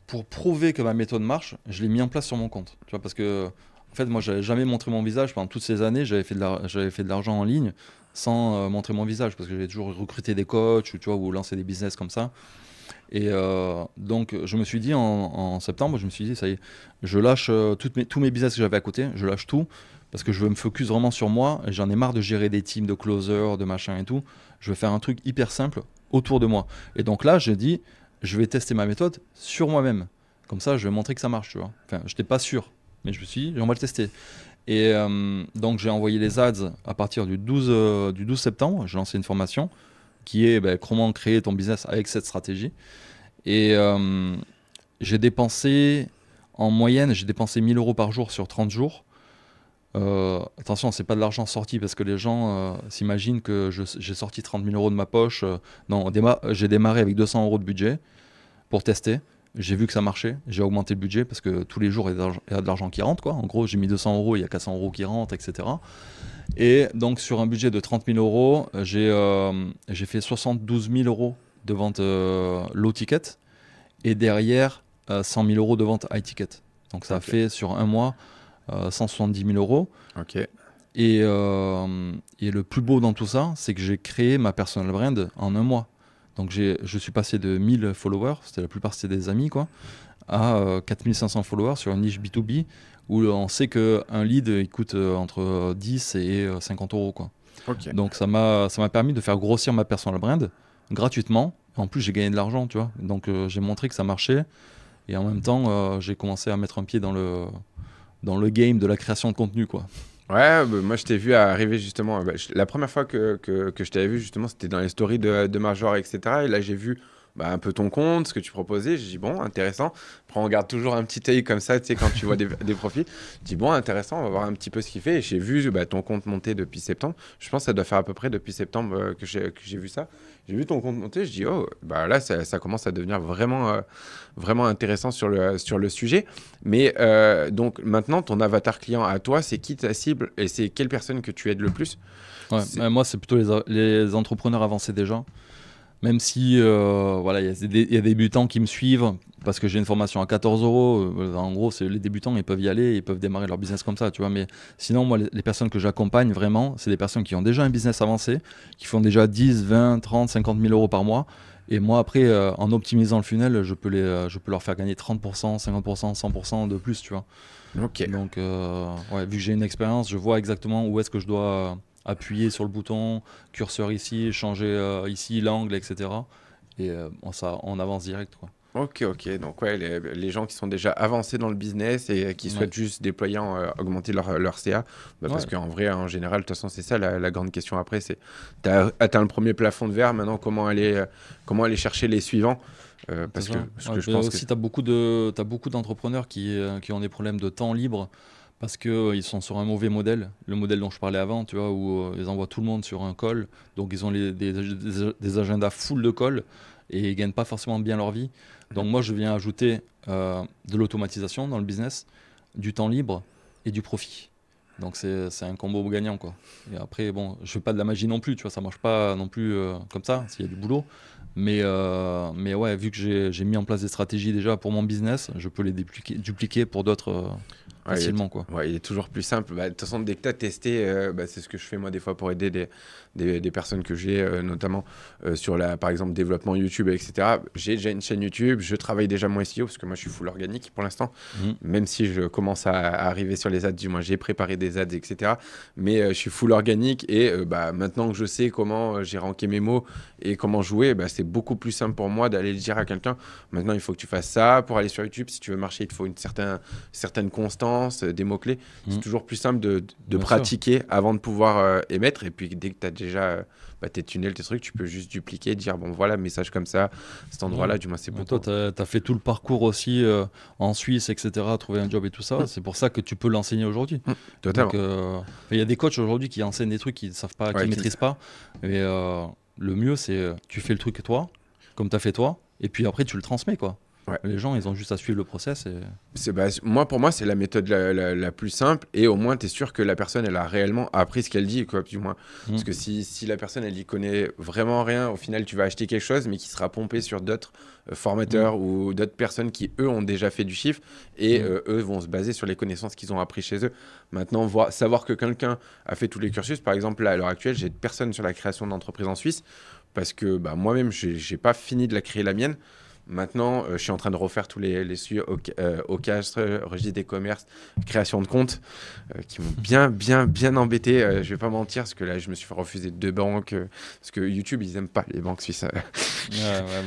Pour prouver que ma méthode marche, je l'ai mis en place sur mon compte. Tu vois, parce que, en fait, moi, j'avais jamais montré mon visage. Pendant toutes ces années, j'avais fait de l'argent en ligne sans montrer mon visage, parce que j'avais toujours recruté des coachs ou lancé des business comme ça. Et donc, je me suis dit en septembre, je me suis dit, ça y est, je lâche tous mes business que j'avais à côté, je lâche tout, parce que je veux me focus vraiment sur moi. Et j'en ai marre de gérer des teams de closers, de machin et tout. Je veux faire un truc hyper simple autour de moi. Et donc là, j'ai dit, je vais tester ma méthode sur moi-même. Comme ça, je vais montrer que ça marche, tu vois. Enfin, je n'étais pas sûr, mais je me suis dit, on va le tester. Et donc j'ai envoyé les ads à partir du 12 septembre. J'ai lancé une formation qui est comment créer ton business avec cette stratégie. Et j'ai dépensé, en moyenne, j'ai dépensé 1 000 € par jour sur 30 jours. Attention, c'est pas de l'argent sorti parce que les gens s'imaginent que j'ai sorti 30 000 € de ma poche. Non, j'ai démarré avec 200 € de budget pour tester. J'ai vu que ça marchait, j'ai augmenté le budget parce que tous les jours il y a de l'argent qui rentre, quoi. En gros, j'ai mis 200 €, il y a 400 € qui rentrent, etc. Et donc sur un budget de 30 000 €, j'ai fait 72 000 € de vente low ticket et derrière 100 000 € de vente high ticket. Donc ça a fait sur un mois 170 000 €. Ok. Et le plus beau dans tout ça, c'est que j'ai créé ma personal brand en un mois. Donc je suis passé de 1000 followers, la plupart c'était des amis, quoi, à 4500 followers sur une niche B2B où on sait qu'un lead il coûte entre 10 et 50 €, quoi. Ok. Donc ça m'a permis de faire grossir ma personal brand gratuitement. En plus j'ai gagné de l'argent, tu vois. Donc j'ai montré que ça marchait et en même temps j'ai commencé à mettre un pied dans le game de la création de contenu, quoi. Ouais, moi je t'ai vu arriver justement. La première fois que je t'avais vu justement, c'était dans les stories de Major, etc. Et là j'ai vu un peu ton compte, ce que tu proposais. J'ai dit bon, intéressant. Après on garde toujours un petit œil comme ça, tu sais, quand tu vois des profils. Je dis bon, intéressant, on va voir un petit peu ce qu'il fait. Et j'ai vu ton compte monter depuis septembre. Je pense que ça doit faire à peu près depuis septembre que j'ai vu ça. J'ai vu ton compte monter, je dis oh, là ça commence à devenir vraiment, vraiment intéressant sur le sujet. Mais donc maintenant, ton avatar client à toi, c'est qui ta cible et c'est quelle personne que tu aides le plus? Ouais, moi, c'est plutôt les entrepreneurs avancés déjà. Même si voilà, il y a des débutants qui me suivent parce que j'ai une formation à 14 €. En gros, les débutants, ils peuvent y aller, ils peuvent démarrer leur business comme ça, tu vois. Mais sinon, moi, les personnes que j'accompagne vraiment, c'est des personnes qui ont déjà un business avancé, qui font déjà 10, 20, 30, 50 000 € par mois. Et moi, après, en optimisant le funnel, je peux leur faire gagner 30%, 50%, 100% de plus, tu vois. Ok. Donc, ouais, vu que j'ai une expérience, je vois exactement où est-ce que je dois appuyer sur le bouton, curseur ici, changer ici l'angle, etc. Et on avance direct, quoi. Ok. Donc, ouais, les gens qui sont déjà avancés dans le business et qui souhaitent juste déployer, augmenter leur CA. Parce qu'en vrai, en général, de toute façon, c'est ça la grande question après. C'est tu as atteint le premier plafond de verre, maintenant, comment aller chercher les suivants parce que je pense aussi, tu as beaucoup d'entrepreneurs qui ont des problèmes de temps libre parce qu'ils sont sur un mauvais modèle, le modèle dont je parlais avant, tu vois, où ils envoient tout le monde sur un call, donc ils ont des agendas full de call et ils gagnent pas forcément bien leur vie. Donc moi, je viens ajouter de l'automatisation dans le business, du temps libre et du profit. Donc c'est un combo gagnant, quoi. Et après, bon, je fais pas de la magie non plus, tu vois, ça marche pas non plus comme ça, s'il y a du boulot. Mais ouais, vu que j'ai mis en place des stratégies déjà pour mon business, je peux les dupliquer pour d'autres facilement, quoi. Ouais, il est toujours plus simple. De toute façon, dès que tu as testé, c'est ce que je fais moi des fois pour aider des personnes que j'ai, notamment sur par exemple, développement YouTube, etc. J'ai déjà une chaîne YouTube, je travaille déjà mon SEO parce que moi je suis full organique pour l'instant, même si je commence à arriver sur les ads, du moins j'ai préparé des ads, etc. Mais je suis full organique et maintenant que je sais comment j'ai ranké mes mots et comment jouer, c'est beaucoup plus simple pour moi d'aller le dire à quelqu'un. Maintenant, il faut que tu fasses ça pour aller sur YouTube. Si tu veux marcher, il te faut une certaine constance, des mots-clés. C'est toujours plus simple de pratiquer avant de pouvoir émettre. Et puis, dès que tu as déjà tes tunnels, tes trucs, tu peux juste dupliquer, dire bon, voilà, message comme ça, cet endroit-là, du moins, c'est bon. Toi, tu as fait tout le parcours aussi en Suisse, etc., trouver un job et tout ça. C'est pour ça que tu peux l'enseigner aujourd'hui. Totalement. Il y a des coachs aujourd'hui qui enseignent des trucs qu'ils ne savent pas, qu'ils ne maîtrisent pas. Mais le mieux, c'est tu fais le truc toi, comme tu as fait toi, et puis après, tu le transmets, quoi. Ouais. Les gens, ils ont juste à suivre le process. Pour moi, c'est la méthode la plus simple. Et au moins, tu es sûr que la personne, elle a réellement appris ce qu'elle dit, quoi, du moins. Parce que si la personne, elle y connaît vraiment rien, au final, tu vas acheter quelque chose, mais qui sera pompé sur d'autres formateurs ou d'autres personnes qui, eux, ont déjà fait du chiffre. Et eux vont se baser sur les connaissances qu'ils ont appris chez eux. Maintenant, savoir que quelqu'un a fait tous les cursus. Par exemple, là, à l'heure actuelle, j'ai personne sur la création d'entreprise en Suisse. Parce que moi-même, je n'ai pas fini de la créer la mienne. Maintenant, je suis en train de refaire tous les sujets au cadastre, registre des commerces, création de compte, qui m'ont bien embêté. Je vais pas mentir, parce que là, je me suis fait refuser de 2 banques, parce que YouTube, ils aiment pas les banques suisses.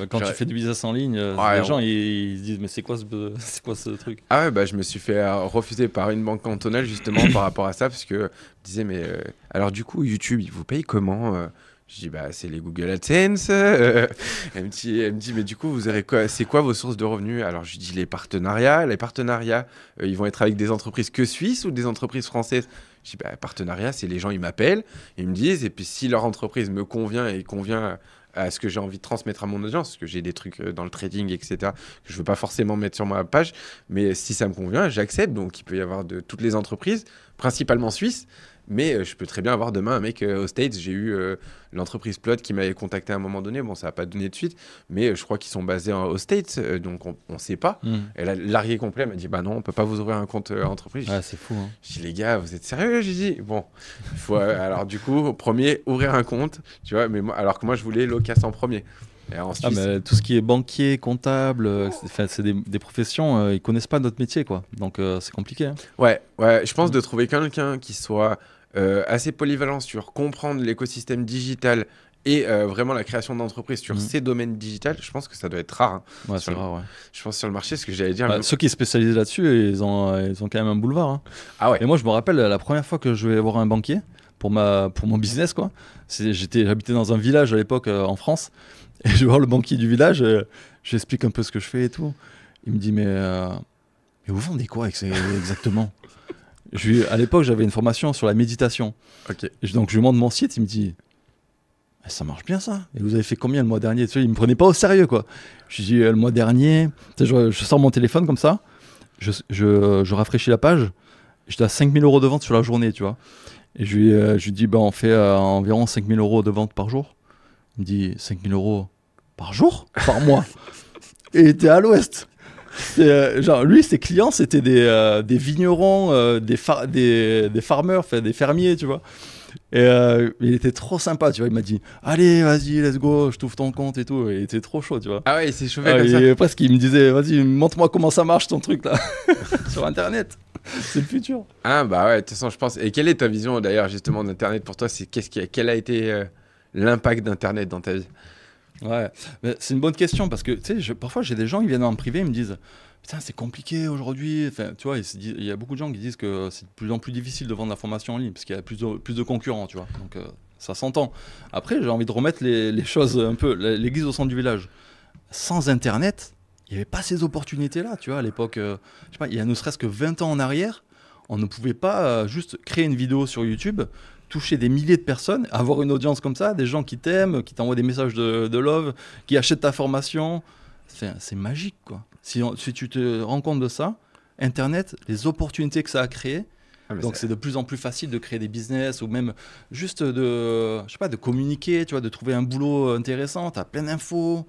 Quand tu fais du business en ligne, les gens ils se disent mais c'est quoi ce truc? Ah ouais, bah, je me suis fait refuser par une banque cantonale justement par rapport à ça, parce que je me disais mais alors du coup YouTube, ils vous payent comment? Je dis bah c'est les Google AdSense. Elle me dit mais du coup vous aurez quoi, c'est quoi vos sources de revenus? Alors je lui dis les partenariats. Les partenariats, ils vont être avec des entreprises que suisses ou des entreprises françaises? Je dis bah partenariat, c'est les gens ils m'appellent, ils me disent et puis si leur entreprise me convient et convient à ce que j'ai envie de transmettre à mon audience, parce que j'ai des trucs dans le trading, etc., que je veux pas forcément mettre sur ma page, mais si ça me convient, j'accepte. Donc il peut y avoir de toutes les entreprises, principalement suisses, mais je peux très bien avoir demain un mec aux States. J'ai eu l'entreprise Plot qui m'avait contacté à un moment donné. Bon, ça n'a pas donné de suite, mais je crois qu'ils sont basés aux States, donc on ne sait pas. Et là, l'arrière complet m'a dit bah non, on ne peut pas vous ouvrir un compte entreprise. Ouais, c'est fou. Hein. J'ai dit les gars, vous êtes sérieux? J'ai dit bon, il faut alors du coup, premier, ouvrir un compte, tu vois, mais moi, alors que moi je voulais Locas en premier. Et en Suisse, mais tout ce qui est banquier, comptable, c'est des professions, ils connaissent pas notre métier, quoi. Donc c'est compliqué. Hein. Ouais, je pense de trouver quelqu'un qui soit assez polyvalent sur comprendre l'écosystème digital et vraiment la création d'entreprises sur ces domaines digitales, je pense que ça doit être rare. Hein, ouais, c'est rare, ouais. Je pense sur le marché, ce que j'allais dire. Bah, ceux qui sont spécialisés là-dessus, ils ont quand même un boulevard. Hein. Ah ouais. Et moi, je me rappelle la première fois que je vais voir un banquier pour mon business, quoi. J'habitais dans un village à l'époque en France. Et je vais voir le banquier du village, j'explique un peu ce que je fais et tout. Il me dit mais vous vendez quoi exactement? À l'époque, j'avais une formation sur la méditation. Okay. Donc je lui montre mon site, il me dit ça marche bien ça. Et vous avez fait combien le mois dernier? Tu vois, il me prenait pas au sérieux, quoi. Je lui dis le mois dernier, je sors mon téléphone comme ça, je rafraîchis la page, j'étais à 5 000 € de vente sur la journée, tu vois. Et je lui dis on fait environ 5 000 € de vente par jour. Il me dit 5 000 € par jour? Par mois? Et il était à l'ouest. Genre, lui, ses clients, c'était des vignerons, des farmers, des fermiers, tu vois. Et il était trop sympa, tu vois. Il m'a dit allez, vas-y, let's go, je t'ouvre ton compte et tout. Et il était trop chaud, tu vois. Ah ouais, il s'est chauffé comme ça. Presque, il me disait vas-y, montre-moi comment ça marche ton truc là, sur Internet. C'est le futur. Ah bah ouais, de toute façon, je pense. Et quelle est ta vision d'ailleurs, justement, d'Internet pour toi? Quel a été l'impact d'Internet dans ta vie? Ouais, c'est une bonne question parce que tu sais, parfois j'ai des gens qui viennent en privé, ils me disent putain, c'est compliqué aujourd'hui. Enfin, tu vois, il y a beaucoup de gens qui disent que c'est de plus en plus difficile de vendre la formation en ligne parce qu'il y a plus de concurrents, tu vois. Donc ça s'entend. Après, j'ai envie de remettre les choses un peu, l'église au centre du village. Sans Internet, il n'y avait pas ces opportunités-là, tu vois. À l'époque, je sais pas, il y a ne serait-ce que 20 ans en arrière, on ne pouvait pas juste créer une vidéo sur YouTube, toucher des milliers de personnes, avoir une audience comme ça, des gens qui t'aiment, qui t'envoient des messages de love, qui achètent ta formation. C'est magique, quoi. Si tu te rends compte de ça, Internet, les opportunités que ça a créées, donc c'est de plus en plus facile de créer des business ou même juste je sais pas, de communiquer, tu vois, de trouver un boulot intéressant, tu as plein d'infos.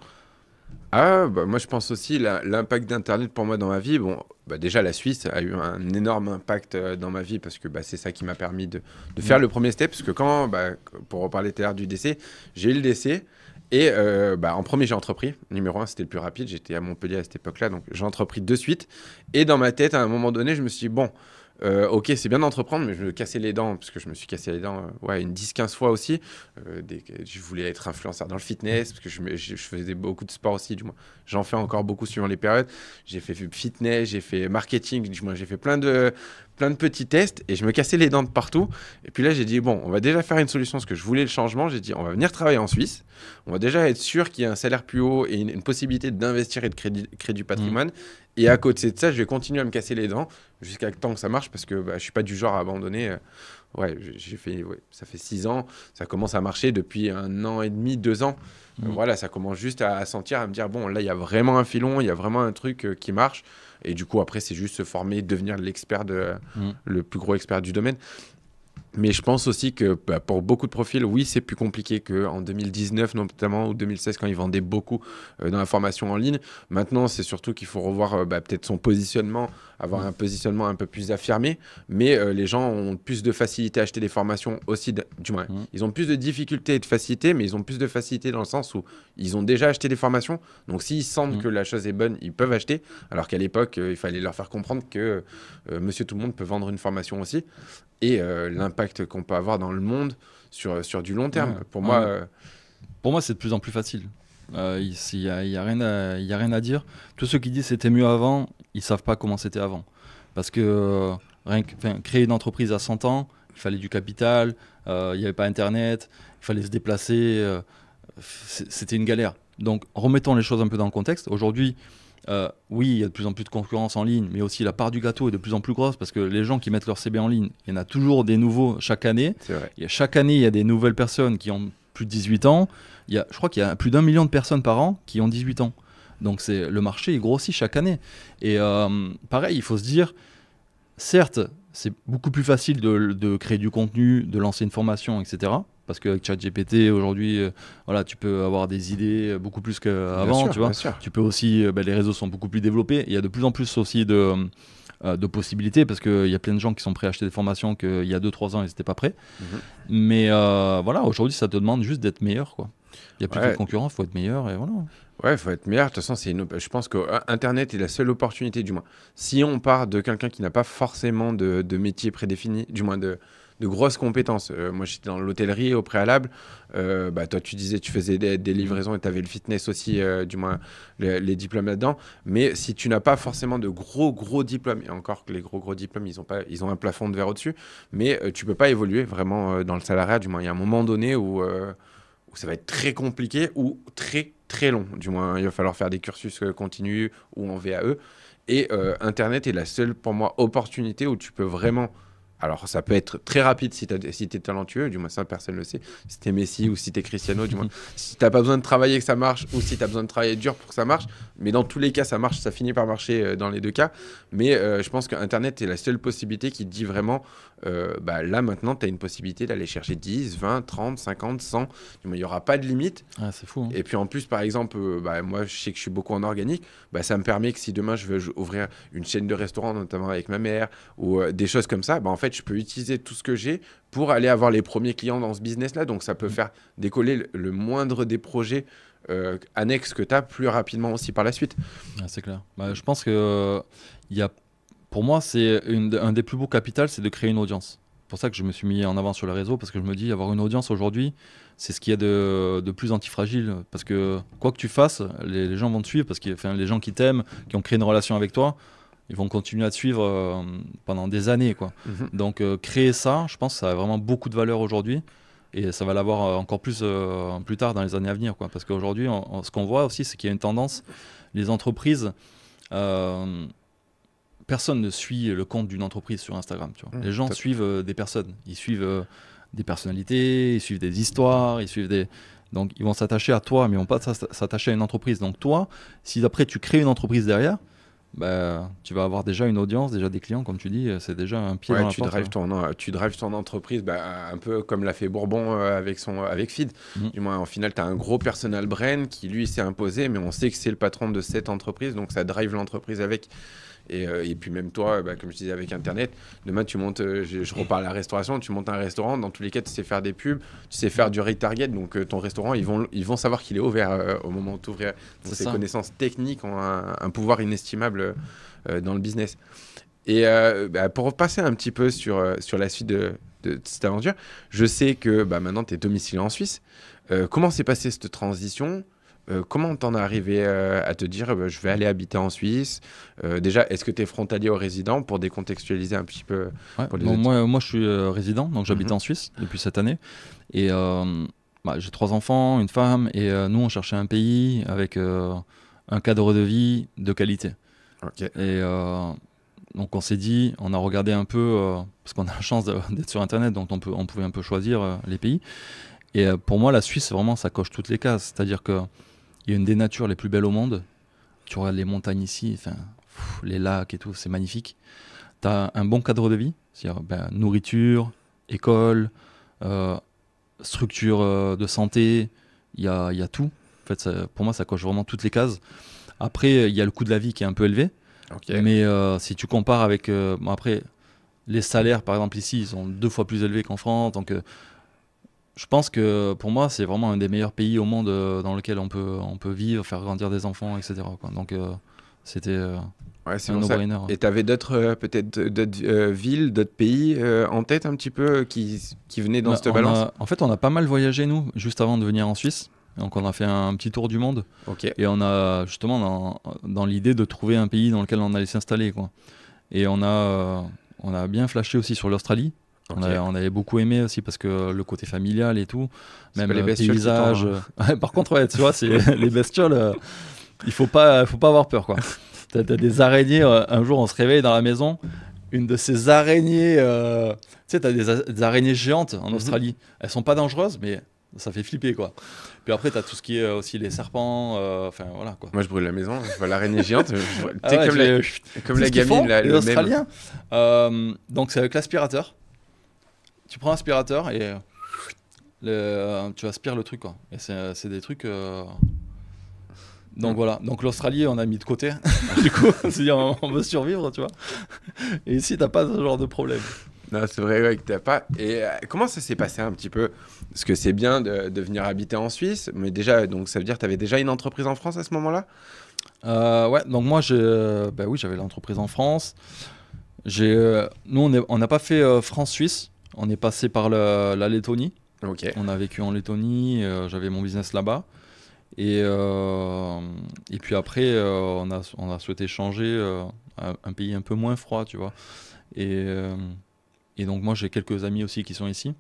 Ah, bah, moi je pense aussi l'impact d'Internet pour moi dans ma vie. Bon, bah, déjà la Suisse a eu un énorme impact dans ma vie parce que bah, c'est ça qui m'a permis de faire le premier step. Parce que pour reparler tout à l'heure du décès, j'ai eu le décès et en premier j'ai entrepris. Numéro 1, c'était le plus rapide. J'étais à Montpellier à cette époque-là, donc j'ai entrepris de suite. Et dans ma tête, à un moment donné, je me suis dit, bon, ok, c'est bien d'entreprendre, mais je me cassais les dents, parce que je me suis cassé les dents une 10-15 fois aussi. Je voulais être influenceur dans le fitness, parce que je faisais beaucoup de sport aussi, du moins. J'en fais encore beaucoup suivant les périodes. J'ai fait fitness, j'ai fait marketing, du moins j'ai fait plein de petits tests, et je me cassais les dents de partout. Et puis là, j'ai dit, bon, on va déjà faire une solution, parce que je voulais le changement. J'ai dit, on va venir travailler en Suisse. On va déjà être sûr qu'il y a un salaire plus haut et une possibilité d'investir et de créer du patrimoine. Et à côté de ça, je vais continuer à me casser les dents jusqu'à temps que ça marche parce que je ne suis pas du genre à abandonner. Ça fait 6 ans. Ça commence à marcher depuis 1 an et demi, 2 ans. Voilà, ça commence juste à sentir, à me dire, bon, là, il y a vraiment un filon, il y a vraiment un truc qui marche. Et du coup, après, c'est juste se former, devenir l'expert le plus gros expert du domaine. Mais je pense aussi que bah, pour beaucoup de profils, oui, c'est plus compliqué qu'en 2019 notamment ou 2016 quand ils vendaient beaucoup dans la formation en ligne. Maintenant, c'est surtout qu'il faut revoir bah, peut-être son positionnement, avoir un positionnement un peu plus affirmé. Mais les gens ont plus de facilité à acheter des formations aussi, du moins, ils ont plus de difficultés et de facilité, mais ils ont plus de facilité dans le sens où ils ont déjà acheté des formations. Donc s'ils sentent que la chose est bonne, ils peuvent acheter. Alors qu'à l'époque, il fallait leur faire comprendre que Monsieur Tout le Monde peut vendre une formation aussi. Et l'impact qu'on peut avoir dans le monde sur du long terme. Pour moi, c'est de plus en plus facile. Il y a rien à dire. Tous ceux qui disent c'était mieux avant, ils savent pas comment c'était avant. Parce que créer une entreprise à 100 ans, il fallait du capital, il n'y avait pas Internet, il fallait se déplacer. C'était une galère. Donc, remettons les choses un peu dans le contexte. Aujourd'hui, oui, il y a de plus en plus de concurrence en ligne, mais aussi la part du gâteau est de plus en plus grosse parce que les gens qui mettent leur CB en ligne, il y en a toujours des nouveaux chaque année. C'est vrai. Chaque année, il y a des nouvelles personnes qui ont plus de 18 ans. Je crois qu'il y a plus d'1 million de personnes par an qui ont 18 ans. Donc le marché il grossit chaque année. Et pareil, il faut se dire, certes, c'est beaucoup plus facile de créer du contenu, de lancer une formation, etc. Parce qu'avec ChatGPT, aujourd'hui, voilà, tu peux avoir des idées beaucoup plus qu'avant. Tu vois. Tu peux aussi, les réseaux sont beaucoup plus développés. Il y a de plus en plus aussi de possibilités parce qu'il y a plein de gens qui sont prêts à acheter des formations qu'il y a 2-3 ans, ils n'étaient pas prêts. Mais voilà, aujourd'hui, ça te demande juste d'être meilleur, quoi. Il n'y a plus de concurrence, il faut être meilleur et voilà. Ouais, il faut être meilleur. De toute façon, je pense que Internet est la seule opportunité, du moins. Si on part de quelqu'un qui n'a pas forcément de métier prédéfini, du moins de grosses compétences. Moi, j'étais dans l'hôtellerie au préalable. Toi, tu disais tu faisais des livraisons et tu avais le fitness aussi, du moins les diplômes là-dedans. Mais si tu n'as pas forcément de gros diplômes, et encore que les gros diplômes, ils ont un plafond de verre au-dessus, mais tu peux pas évoluer vraiment dans le salariat. Du moins, il y a un moment donné où ça va être très compliqué ou très long. Du moins, il va falloir faire des cursus continus ou en VAE. Et Internet est la seule, pour moi, opportunité où tu peux vraiment... Alors, ça peut être très rapide si tu es talentueux, du moins ça, personne ne le sait. Si tu es Messi ou si tu es Cristiano, du moins. Si tu n'as pas besoin de travailler que ça marche ou si tu as besoin de travailler dur pour que ça marche. Mais dans tous les cas, ça marche, ça finit par marcher dans les deux cas. Mais je pense qu'Internet est la seule possibilité qui te dit vraiment, là, maintenant, tu as une possibilité d'aller chercher 10, 20, 30, 50, 100. Il n'y aura pas de limite. Ah, c'est fou. Hein. Et puis en plus, par exemple, moi, je sais que je suis beaucoup en organique. Ça me permet que si demain, je veux ouvrir une chaîne de restaurant, notamment avec ma mère, ou des choses comme ça, en fait, je peux utiliser tout ce que j'ai pour aller avoir les premiers clients dans ce business-là. Donc, ça peut faire décoller le moindre des projets annexes que tu as plus rapidement aussi par la suite. Ah, c'est clair. Je pense que pour moi, c'est un des plus beaux capitaux, c'est de créer une audience. C'est pour ça que je me suis mis en avant sur les réseaux, parce que je me dis, avoir une audience aujourd'hui, c'est ce qu'il y a de plus antifragile. Parce que quoi que tu fasses, les gens vont te suivre, parce que les gens qui t'aiment, qui ont créé une relation avec toi, ils vont continuer à te suivre pendant des années, quoi. Donc créer ça, je pense que ça a vraiment beaucoup de valeur aujourd'hui et ça va l'avoir encore plus tard dans les années à venir, quoi. Parce qu'aujourd'hui, ce qu'on voit aussi, c'est qu'il y a une tendance, les entreprises, personne ne suit le compte d'une entreprise sur Instagram, tu vois. Les gens suivent des personnes, ils suivent des personnalités, ils suivent des histoires, ils suivent des... Donc ils vont s'attacher à toi, mais ils vont pas s'attacher à une entreprise. Donc toi, si après tu crées une entreprise derrière, tu vas avoir déjà une audience, déjà des clients, comme tu dis, c'est déjà un pied dans la porte. Tu drives ton entreprise un peu comme l'a fait Bourbon avec Feed. Du moins, en final, tu as un gros personal brand qui, lui, s'est imposé, mais on sait que c'est le patron de cette entreprise, donc ça drive l'entreprise avec. Et puis même toi, comme je disais avec Internet, demain tu montes, je reparle à la restauration, tu montes un restaurant, dans tous les cas tu sais faire des pubs, tu sais faire du retarget, donc ton restaurant ils vont savoir qu'il est ouvert au moment où tu ouvres. Donc ces connaissances techniques ont un pouvoir inestimable dans le business. Et pour passer un petit peu sur la suite de cette aventure, je sais que maintenant tu es domicilié en Suisse. Comment s'est passée cette transition ? Comment t'en es arrivé à te dire je vais aller habiter en Suisse déjà, est-ce que tu es frontalier aux résidents pour décontextualiser un petit peu moi je suis résident, donc j'habite en Suisse depuis cette année. Et j'ai 3 enfants, une femme, et nous on cherchait un pays avec un cadre de vie de qualité. Et donc on s'est dit, on a regardé un peu, parce qu'on a la chance d'être sur Internet, donc on pouvait un peu choisir les pays. Et pour moi la Suisse, vraiment ça coche toutes les cases, c'est-à-dire que il y a une des natures les plus belles au monde. Tu regardes les montagnes ici, les lacs et tout, c'est magnifique. Tu as un bon cadre de vie, c'est-à-dire nourriture, école, euh, structure de santé, il y a tout. En fait, pour moi, ça coche vraiment toutes les cases. Après, il y a le coût de la vie qui est un peu élevé. Ok. Mais si tu compares avec... bon, après, les salaires, par exemple, ici, ils sont 2 fois plus élevés qu'en France. Donc, je pense que pour moi, c'est vraiment un des meilleurs pays au monde dans lequel on peut vivre, faire grandir des enfants, etc., quoi. Donc, c'était Ouais, c'est un pour ça. no-brainer. Et tu avais d'autres, peut-être d'autres villes, d'autres pays en tête un petit peu qui venaient dans cette balance? En fait, on a pas mal voyagé, nous, juste avant de venir en Suisse. Donc, on a fait un petit tour du monde. Ok. Et on a justement dans l'idée de trouver un pays dans lequel on allait s'installer, quoi. Et on a bien flashé aussi sur l'Australie. Ok. On avait beaucoup aimé aussi parce que le côté familial et tout, C'est même pas les bestioles qui paysage. t'en- Ouais, par contre, ouais, tu vois, c'est les bestioles. Il faut pas avoir peur, quoi. T'as des araignées. Un jour, on se réveille dans la maison. Une de ces araignées, tu sais, t'as des araignées géantes en Australie. Elles sont pas dangereuses, mais ça fait flipper, quoi. Puis après, t'as tout ce qui est aussi les serpents. Enfin, voilà, quoi. Moi, je brûle la maison. Je vois l'araignée géante. Tu Ah sais, ouais, comme c'est la ce qu'ils font, gamine, là, les le mème. Australiens. Donc c'est avec l'aspirateur. Tu prends l'aspirateur et tu aspires le truc, quoi. Et c'est des trucs. Donc voilà. Donc l'Australie, on a mis de côté. Du coup, on s'est dit, on veut survivre, tu vois. Et ici, t'as pas ce genre de problème. Non, c'est vrai ouais, que t'as pas. Et comment ça s'est passé un petit peu? Parce que c'est bien de venir habiter en Suisse, mais déjà, donc ça veut dire que tu avais déjà une entreprise en France à ce moment-là? Ouais. Donc moi, bah oui, j'avais l'entreprise en France. Nous, on n'a pas fait France-Suisse. On est passé par la Lettonie. Ok. On a vécu en Lettonie. J'avais mon business là-bas. Et puis après, on a souhaité changer à un pays un peu moins froid, tu vois. Et donc moi, j'ai quelques amis aussi qui sont ici.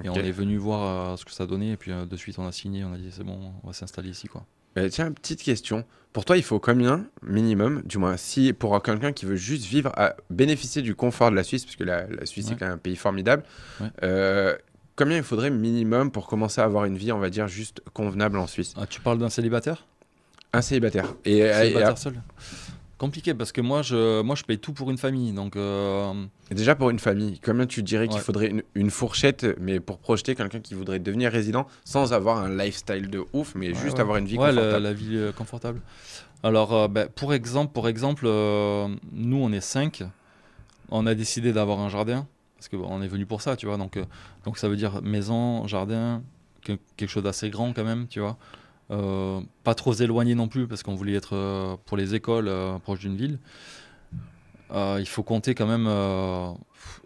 Et Ok. on est venu voir ce que ça donnait. Et puis de suite, on a signé. On a dit, c'est bon, on va s'installer ici, quoi. Tiens, petite question. Pour toi, il faut combien minimum, du moins, si pour quelqu'un qui veut juste vivre, à bénéficier du confort de la Suisse, parce que la Suisse Ouais. est quand même un pays formidable, Ouais. combien il faudrait minimum pour commencer à avoir une vie, on va dire, juste convenable en Suisse? Ah, tu parles d'un célibataire? Un célibataire. Célibataire seul? Compliqué parce que moi, je paye tout pour une famille. Donc, Et déjà pour une famille, combien tu dirais qu'il Ouais. faudrait une fourchette, mais pour projeter quelqu'un qui voudrait devenir résident sans avoir un lifestyle de ouf, mais juste ouais. avoir une vie Ouais, confortable? la vie confortable. Alors, bah, pour exemple nous, on est 5. On a décidé d'avoir un jardin parce qu'on est venu pour ça, tu vois. Donc ça veut dire maison, jardin, quelque chose d'assez grand quand même, tu vois. Pas trop éloigné non plus parce qu'on voulait être pour les écoles proche d'une ville. Il faut compter quand même,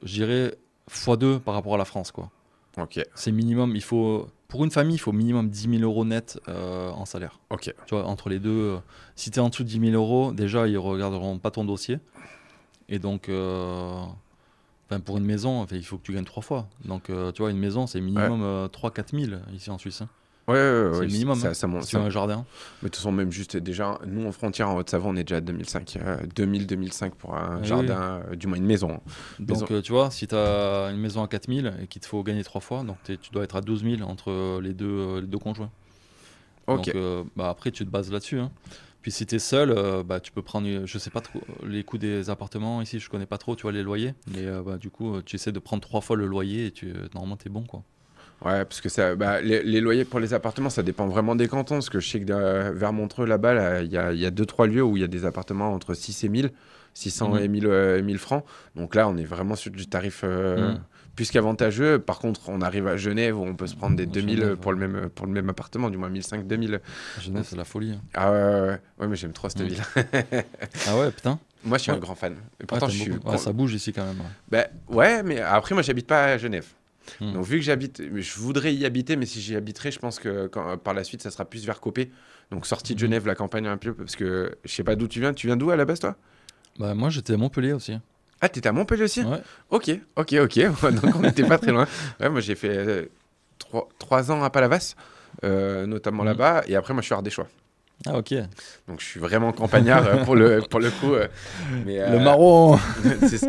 je dirais, x2 par rapport à la France, quoi. Ok, C'est minimum, pour une famille, il faut minimum 10 000 euros net en salaire. ok. Tu vois, entre les deux, si tu es en dessous de 10 000 euros, déjà, ils regarderont pas ton dossier. Et donc, pour une maison, il faut que tu gagnes 3 fois. Donc, tu vois, une maison, c'est minimum 3-4 000 ici en Suisse, hein. Ouais, C'est le minimum, hein, ça monte. si tu as un jardin. Mais de toute façon, même juste déjà, nous en frontière en Haute-Savoie, on est déjà à 2005, 2000-2005 pour un Oui, jardin, du moins une maison. Donc, tu vois, si tu as une maison à 4 000 et qu'il te faut gagner 3 fois, donc tu dois être à 12 000 entre les deux conjoints. Ok. Donc, après, tu te bases là-dessus, hein. Puis si tu es seul, tu peux prendre, je sais pas trop, les coûts des appartements ici, je connais pas trop, tu vois, les loyers. Mais du coup, tu essaies de prendre 3 fois le loyer et normalement, tu es bon, quoi. Ouais, parce que ça, les loyers pour les appartements, ça dépend vraiment des cantons. Parce que je sais que vers Montreux, là-bas, là, il y a 2-3 lieux où il y a des appartements entre 6 et 1000, 600 et 1000 francs. Donc là, on est vraiment sur du tarif plus qu'avantageux. Par contre, on arrive à Genève où on peut se prendre des 2000 Genève, pour le même appartement, du moins 1500-2000. Genève, c'est la folie, hein. Ah ouais, mais j'aime trop cette ville. Ah ouais, putain. Moi, je suis un Ouais. grand fan. Et Ouais, pourtant, t'aimes je suis. beaucoup. Ouais, ça bouge ici quand même, ouais. Ouais, mais après, moi, j'habite pas à Genève. Hmm. Donc, vu que je voudrais y habiter, mais si j'y habiterais, je pense que par la suite, ça sera plus vers Copé. Donc, sortie de Genève, la campagne un peu, parce que je sais pas d'où tu viens. Tu viens d'où à la base, toi? Bah, moi, j'étais à Montpellier aussi. Ah, t'étais à Montpellier aussi? Ouais. Ok. Donc, on n'était pas très loin. Ouais, moi, j'ai fait 3 ans à Palavas, notamment là-bas. Et après, moi, je suis ardéchois. Ah, ok. Donc je suis vraiment campagnard pour le coup. Mais, Le marron.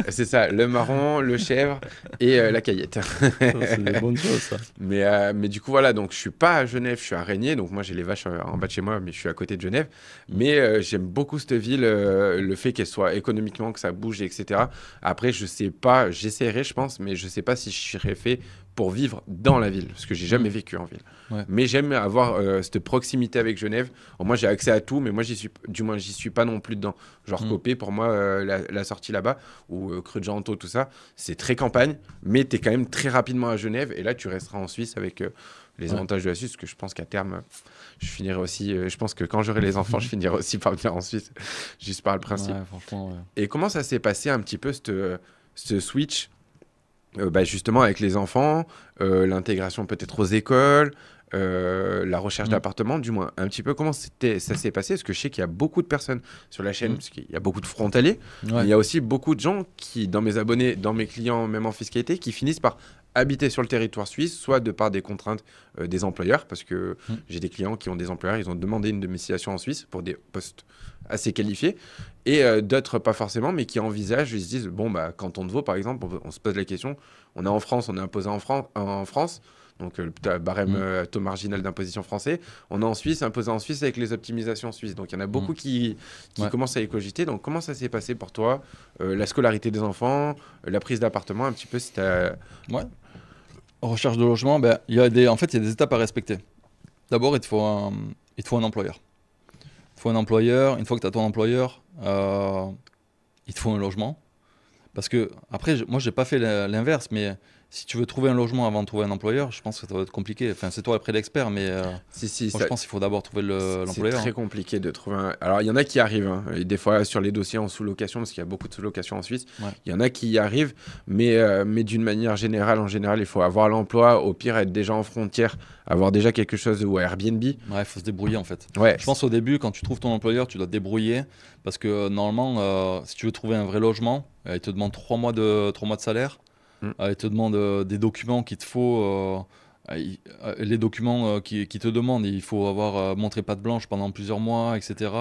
c'est ça, le marron, le chèvre et la caillette. C'est des bonnes choses, ça. Mais du coup, voilà, donc je suis pas à Genève, je suis à Régnier. Donc moi, j'ai les vaches en bas de chez moi, mais je suis à côté de Genève. Mais j'aime beaucoup cette ville, le fait qu'elle soit économiquement, que ça bouge, etc. Après, je sais pas, j'essaierai, je pense, mais je sais pas si je serais fait pour vivre dans la ville, parce que j'ai jamais vécu en ville. Ouais. Mais j'aime avoir cette proximité avec Genève. Alors, moi, j'ai accès à tout, mais moi, j'y suis pas non plus dedans. Genre Copé, pour moi, la sortie là-bas, ou Creux de Gento, tout ça, c'est très campagne, mais tu es quand même très rapidement à Genève, et là, tu resteras en Suisse avec les avantages de la Suisse, parce que je pense qu'à terme, je finirai aussi, je pense que quand j'aurai les enfants, je finirai aussi par venir en Suisse, juste par le principe. Ouais, franchement, ouais. Et comment ça s'est passé un petit peu, ce switch justement avec les enfants, l'intégration peut-être aux écoles, la recherche d'appartements, du moins un petit peu comment ça s'est passé, parce que je sais qu'il y a beaucoup de personnes sur la chaîne, parce qu'il y a beaucoup de frontaliers, mais il y a aussi beaucoup de gens qui, dans mes abonnés, dans mes clients, même en fiscalité, qui finissent par habiter sur le territoire suisse, soit de par des contraintes des employeurs, parce que j'ai des clients qui ont des employeurs, ils ont demandé une domiciliation en Suisse pour des postes assez qualifiés, et d'autres pas forcément, mais qui envisagent, ils se disent, bon, bah, canton de Vaud, par exemple, on se pose la question, on est en France, on est imposé en France, donc le barème taux marginal d'imposition français, on est en Suisse, imposé en Suisse avec les optimisations suisses. Donc il y en a beaucoup qui commencent à y cogiter. Donc comment ça s'est passé pour toi, la scolarité des enfants, la prise d'appartement, un petit peu si tu as... Ouais. Recherche de logement, en fait, il y a des étapes à respecter. D'abord, il te faut un employeur. Il te faut un employeur. Une fois que tu as ton employeur, il te faut un logement. Parce que, après, moi, j'ai pas fait l'inverse, mais si tu veux trouver un logement avant de trouver un employeur, je pense que ça va être compliqué. Enfin, c'est toi après l'expert, mais moi, je pense qu'il faut d'abord trouver l'employeur. C'est très compliqué de trouver un... Alors, il y en a qui arrivent, hein, et des fois sur les dossiers en sous-location, parce qu'il y a beaucoup de sous-location en Suisse, il y en a qui y arrivent, mais d'une manière générale, en général, il faut avoir l'emploi, au pire, être déjà en frontière, avoir déjà quelque chose, ou à Airbnb. Ouais, il faut se débrouiller, en fait. Ouais. Je pense au début, quand tu trouves ton employeur, tu dois te débrouiller, parce que normalement, si tu veux trouver un vrai logement, il te demande 3 mois de salaire. Il te demande des documents qu'il te faut, les documents qui te demandent, il faut avoir montré patte blanche pendant plusieurs mois, etc.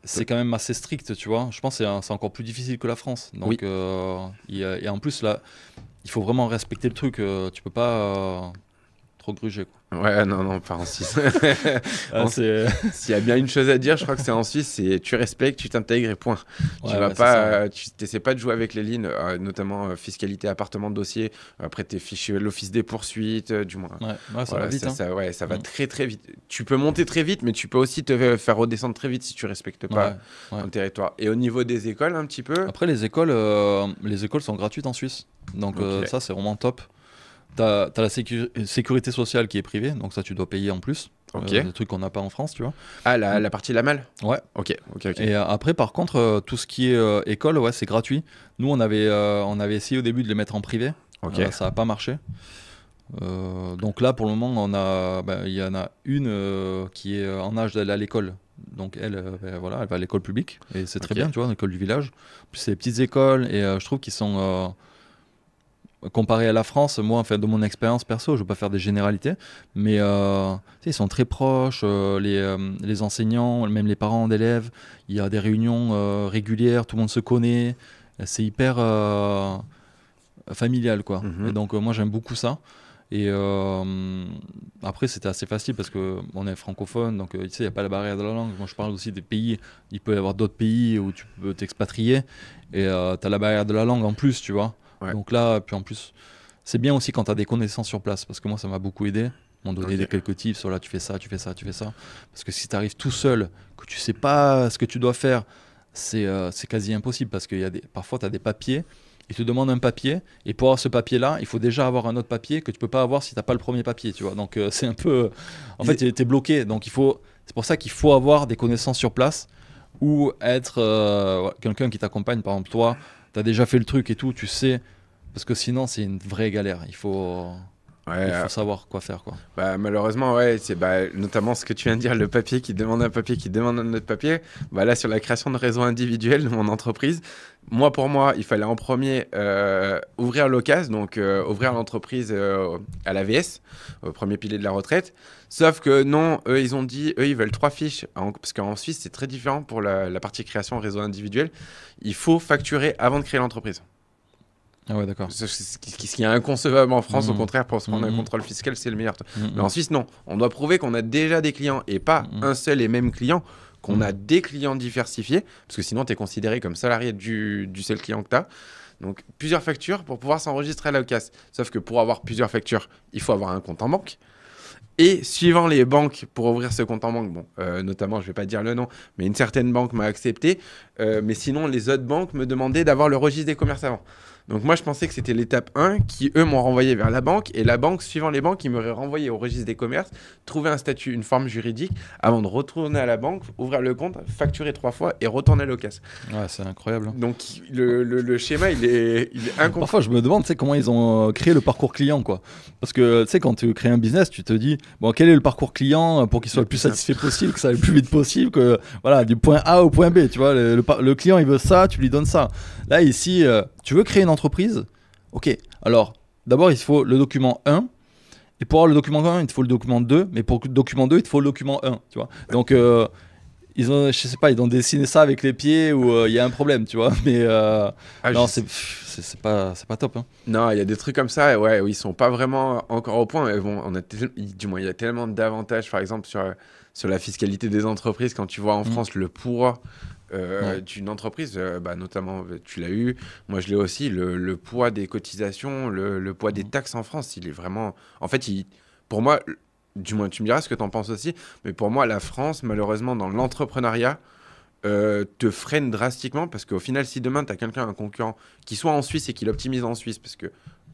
C'est quand même assez strict, tu vois. Je pense que c'est encore plus difficile que la France. Donc, et en plus, là, il faut vraiment respecter le truc. Tu peux pas trop gruger, quoi. Ouais, non, pas en Suisse. S'il y a bien une chose à dire, je crois que c'est en Suisse, c'est tu respectes, tu t'intègres et point. Tu vas pas, tu n'essaies pas de jouer avec les lignes, notamment fiscalité, appartement, dossier. Après, tu es fiché l'office des poursuites, du moins. Ça va vite. Ça va très très vite. Tu peux monter très vite, mais tu peux aussi te faire redescendre très vite si tu respectes pas ton territoire. Et au niveau des écoles, un petit peu. Après, les écoles sont gratuites en Suisse. Donc ça, c'est vraiment top. T'as la sécurité sociale qui est privée, donc ça tu dois payer en plus. Des trucs qu'on n'a pas en France, tu vois. Ah, la partie Lamal. Ouais. Ok. Et après, par contre, tout ce qui est école, c'est gratuit. Nous, on avait essayé au début de les mettre en privé. Ça n'a pas marché. Donc là, pour le moment, il y en a une qui est en âge d'aller à l'école. Donc elle va à l'école publique et c'est très bien, tu vois, l'école du village. Puis c'est des petites écoles et je trouve qu'ils sont comparé à la France, moi, en fait, de mon expérience perso, je ne veux pas faire des généralités, mais ils sont très proches, les enseignants, même les parents d'élèves, il y a des réunions régulières, tout le monde se connaît, c'est hyper familial, quoi. Et donc, moi, j'aime beaucoup ça. Et après, c'était assez facile parce qu'on est francophone, donc il n'y a pas la barrière de la langue. Moi, je parle aussi des pays, il peut y avoir d'autres pays où tu peux t'expatrier, et tu as la barrière de la langue en plus, tu vois. Ouais. Donc là, puis en plus, c'est bien aussi quand tu as des connaissances sur place, parce que moi, ça m'a beaucoup aidé. Ils m'ont donné quelques tips sur là, tu fais ça. Parce que si tu arrives tout seul, que tu sais pas ce que tu dois faire, c'est quasi impossible, parce que parfois, tu as des papiers, ils te demandent un papier, et pour avoir ce papier-là, il faut déjà avoir un autre papier que tu peux pas avoir si tu n'as pas le premier papier, tu vois. Donc c'est un peu... En fait, tu es bloqué. Donc c'est pour ça qu'il faut avoir des connaissances sur place, ou être quelqu'un qui t'accompagne, par exemple, toi. Tu as déjà fait le truc et tout, tu sais, parce que sinon c'est une vraie galère. Il faut... Ouais, Il faut savoir quoi faire, quoi. bah, malheureusement, ouais, c'est notamment ce que tu viens de dire, le papier qui demande un papier qui demande un autre papier. Bah, là, sur la création de réseau individuel de mon entreprise, pour moi, il fallait en premier ouvrir l'OCAS, donc ouvrir l'entreprise à l'AVS, au premier pilier de la retraite. Sauf que non, eux, ils ont dit, eux, ils veulent 3 fiches, parce qu'en Suisse, c'est très différent pour la partie création réseau individuel. Il faut facturer avant de créer l'entreprise. Ah ouais, d'accord. Ce qui est inconcevable en France, au Mhm. contraire, pour se prendre un Mhm. contrôle fiscal, c'est le meilleur. Mhm. Mais en Suisse, non. On doit prouver qu'on a déjà des clients et pas Mhm. un seul et même client, qu'on Mhm. a des clients diversifiés, parce que sinon, tu es considéré comme salarié du seul client que tu as. Donc, plusieurs factures pour pouvoir s'enregistrer à la OCAS. Sauf que pour avoir plusieurs factures, il faut avoir un compte en banque. Et suivant les banques pour ouvrir ce compte en banque, bon, notamment, je ne vais pas dire le nom, mais une certaine banque m'a accepté. Mais sinon, les autres banques me demandaient d'avoir le registre des commerces avant. Donc moi, je pensais que c'était l'étape 1 qui, eux, m'ont renvoyé vers la banque. Et la banque, suivant les banques, ils m'auraient renvoyé au registre des commerces, trouver un statut, une forme juridique, avant de retourner à la banque, ouvrir le compte, facturer 3 fois et retourner à l'OCAS. Ouais, c'est incroyable. Donc le schéma, il est incompréhensible. Parfois, je me demande, tu sais, comment ils ont créé le parcours client, quoi. Parce que, tu sais, quand tu crées un business, tu te dis, bon, quel est le parcours client pour qu'il soit le plus satisfait possible, que ça aille le plus vite possible, que, voilà, du point A au point B, tu vois. Le client, il veut ça, tu lui donnes ça. Là, ici, tu veux créer une entreprise, ok. Alors, d'abord, il faut le document 1. Et pour avoir le document 1, il te faut le document 2. Mais pour le document 2, il te faut le document 1, tu vois. Donc, ils ont, je sais pas, ils ont dessiné ça avec les pieds ou il y a un problème, tu vois. Mais non, c'est pas top. Hein. Non, il y a des trucs comme ça, ouais, où ils sont pas vraiment encore au point. Mais bon, du moins, il y a tellement d'avantages, par exemple, sur la fiscalité des entreprises, quand tu vois en France le poids d'une entreprise, notamment, tu l'as eu, moi je l'ai aussi, le poids des cotisations, le poids des taxes en France, il est vraiment... En fait, pour moi, du moins tu me diras ce que tu en penses aussi, mais pour moi, la France, malheureusement, dans l'entrepreneuriat, te freine drastiquement parce qu'au final, si demain tu as quelqu'un, un concurrent qui soit en Suisse et qui l'optimise en Suisse, parce que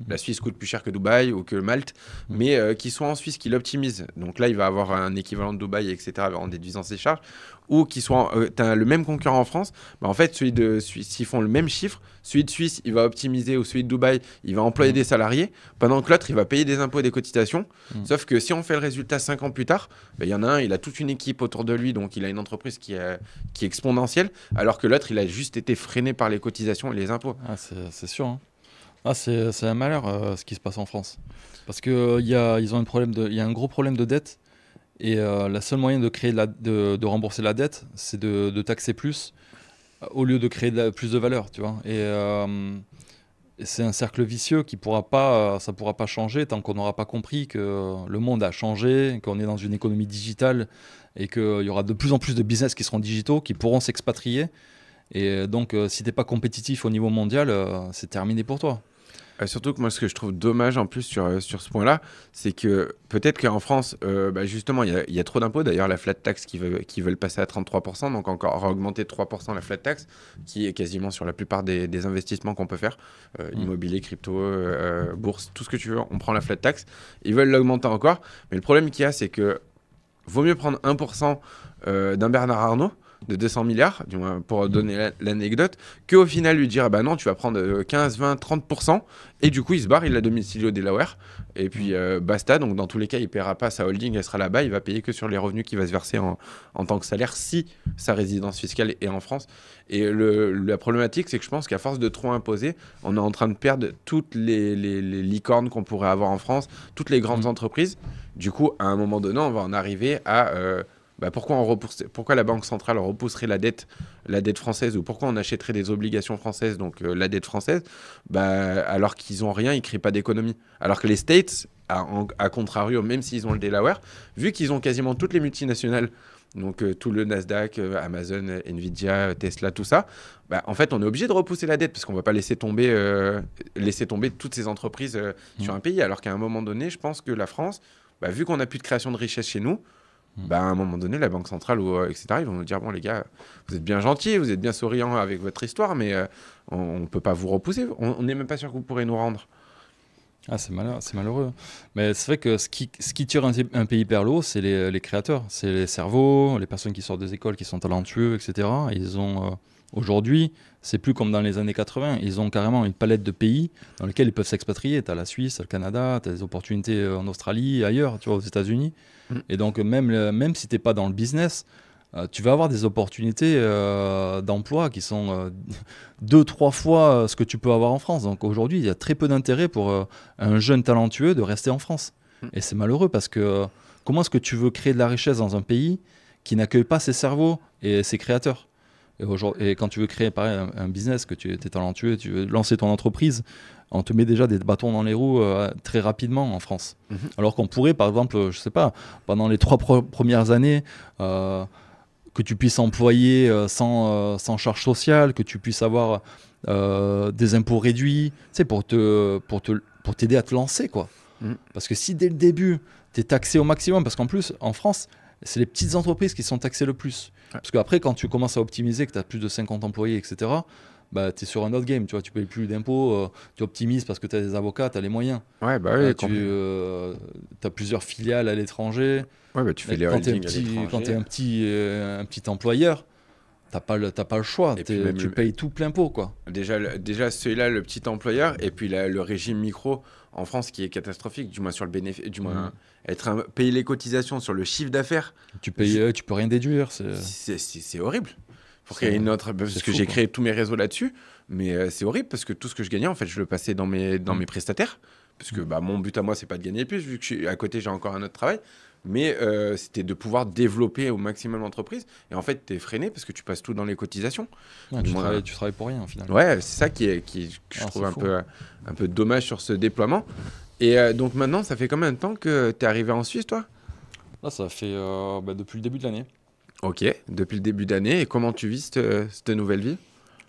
la Suisse coûte plus cher que Dubaï ou que Malte, mais qui soit en Suisse, qui l'optimise, donc là il va avoir un équivalent de Dubaï, etc., en déduisant ses charges, ou qui soit, tu as le même concurrent en France, en fait, celui de Suisse, s'ils font le même chiffre, celui de Suisse, il va optimiser, ou celui de Dubaï, il va employer des salariés, pendant que l'autre, il va payer des impôts et des cotisations. Sauf que si on fait le résultat 5 ans plus tard, il y en a un, il a toute une équipe autour de lui, donc il a une entreprise qui est exponentielle, alors que l'autre, il a juste été freiné par les cotisations et les impôts. Ah, c'est sûr. Hein. Ah, c'est un malheur ce qui se passe en France. Parce qu'il y a un gros problème de dette. Et la seule moyen de rembourser la dette, c'est de taxer plus au lieu de créer plus de valeur, tu vois. Et c'est un cercle vicieux qui ça pourra pas changer tant qu'on n'aura pas compris que le monde a changé, qu'on est dans une économie digitale et qu'il y aura de plus en plus de business qui seront digitaux, qui pourront s'expatrier. Et donc, si t'es pas compétitif au niveau mondial, c'est terminé pour toi. Surtout que moi, ce que je trouve dommage en plus sur ce point-là, c'est que peut-être qu'en France, justement, il y a trop d'impôts. D'ailleurs, la flat tax qui veulent passer à 33%, donc encore augmenter de 3% la flat tax, qui est quasiment sur la plupart des investissements qu'on peut faire, immobilier, crypto, bourse, tout ce que tu veux, on prend la flat tax. Ils veulent l'augmenter encore. Mais le problème qu'il y a, c'est que vaut mieux prendre 1% d'un Bernard Arnault, de 200 milliards, du moins pour donner l'anecdote, qu'au final lui dire, ah bah non, tu vas prendre 15, 20, 30%, et du coup il se barre, il l'a domicilié au Delaware, et puis basta, donc dans tous les cas, il ne paiera pas sa holding, elle sera là-bas, il va payer que sur les revenus qu'il va se verser en tant que salaire, si sa résidence fiscale est en France. Et la problématique, c'est que je pense qu'à force de trop imposer, on est en train de perdre toutes les licornes qu'on pourrait avoir en France, toutes les grandes entreprises. Du coup, à un moment donné, on va en arriver à... pourquoi la Banque centrale repousserait la dette française, ou pourquoi on achèterait des obligations françaises, donc la dette française, alors qu'ils n'ont rien, ils ne créent pas d'économie. Alors que les States, à contrario, même s'ils ont le Delaware, vu qu'ils ont quasiment toutes les multinationales, donc tout le Nasdaq, Amazon, Nvidia, Tesla, tout ça, en fait on est obligé de repousser la dette parce qu'on ne va pas laisser tomber toutes ces entreprises sur un pays, alors qu'à un moment donné, je pense que la France, vu qu'on n'a plus de création de richesse chez nous, à un moment donné, la Banque centrale, etc., ils vont nous dire, bon les gars, vous êtes bien gentils, vous êtes bien souriants avec votre histoire, mais on ne peut pas vous repousser, on n'est même pas sûr que vous pourrez nous rendre. Ah, c'est malheureux. Mais c'est vrai que ce qui tire un pays vers l'eau, c'est les créateurs, c'est les cerveaux, les personnes qui sortent des écoles, qui sont talentueux, etc. Ils ont Aujourd'hui, c'est plus comme dans les années 80. Ils ont carrément une palette de pays dans lesquels ils peuvent s'expatrier. Tu as la Suisse, le Canada, tu as des opportunités en Australie, ailleurs, tu vois, aux États-Unis. Et donc, même si tu n'es pas dans le business, tu vas avoir des opportunités d'emploi qui sont 2-3 fois ce que tu peux avoir en France. Donc aujourd'hui, il y a très peu d'intérêt pour un jeune talentueux de rester en France. Et c'est malheureux parce que comment est-ce que tu veux créer de la richesse dans un pays qui n'accueille pas ses cerveaux et ses créateurs? Et quand tu veux créer pareil, un business, que tu es talentueux, tu veux lancer ton entreprise, on te met déjà des bâtons dans les roues très rapidement en France. Alors qu'on pourrait, par exemple, je sais pas, pendant les 3 premières années, que tu puisses employer sans charge sociale, que tu puisses avoir des impôts réduits, tu sais, pour t'aider à te lancer, quoi. Parce que si dès le début, tu es taxé au maximum, parce qu'en plus, en France, c'est les petites entreprises qui sont taxées le plus. Parce qu'après, quand tu commences à optimiser, que tu as plus de 50 employés, etc., bah, tu es sur un autre game, tu vois, tu payes plus d'impôts, tu optimises parce que tu as des avocats, tu as les moyens. Ouais, bah oui, tu as plusieurs filiales à l'étranger. Ouais, bah, tu fais les holdings à l'étranger. Quand tu es un petit employeur, t'as pas le choix, tu payes tout plein pot, quoi. Déjà celui-là, le petit employeur, et puis le régime micro en France qui est catastrophique, du moins sur le bénéfice, du moins payer les cotisations sur le chiffre d'affaires. Tu peux rien déduire. C'est horrible. Faut créer une autre, parce que j'ai créé tous mes réseaux là-dessus, mais c'est horrible parce que tout ce que je gagnais, en fait, je le passais dans mes prestataires, parce que bah, mon but à moi, c'est pas de gagner plus, vu que à côté, j'ai encore un autre travail. Mais c'était de pouvoir développer au maximum l'entreprise. Et en fait, tu es freiné parce que tu passes tout dans les cotisations. Ouais, tu travailles pour rien, finalement. Ouais, c'est ça que je trouve un peu dommage sur ce déploiement. Et donc maintenant, ça fait combien de temps que tu es arrivé en Suisse, toi? Là, ça fait depuis le début de l'année. Ok, depuis le début d'année. Et comment tu vis cette nouvelle vie?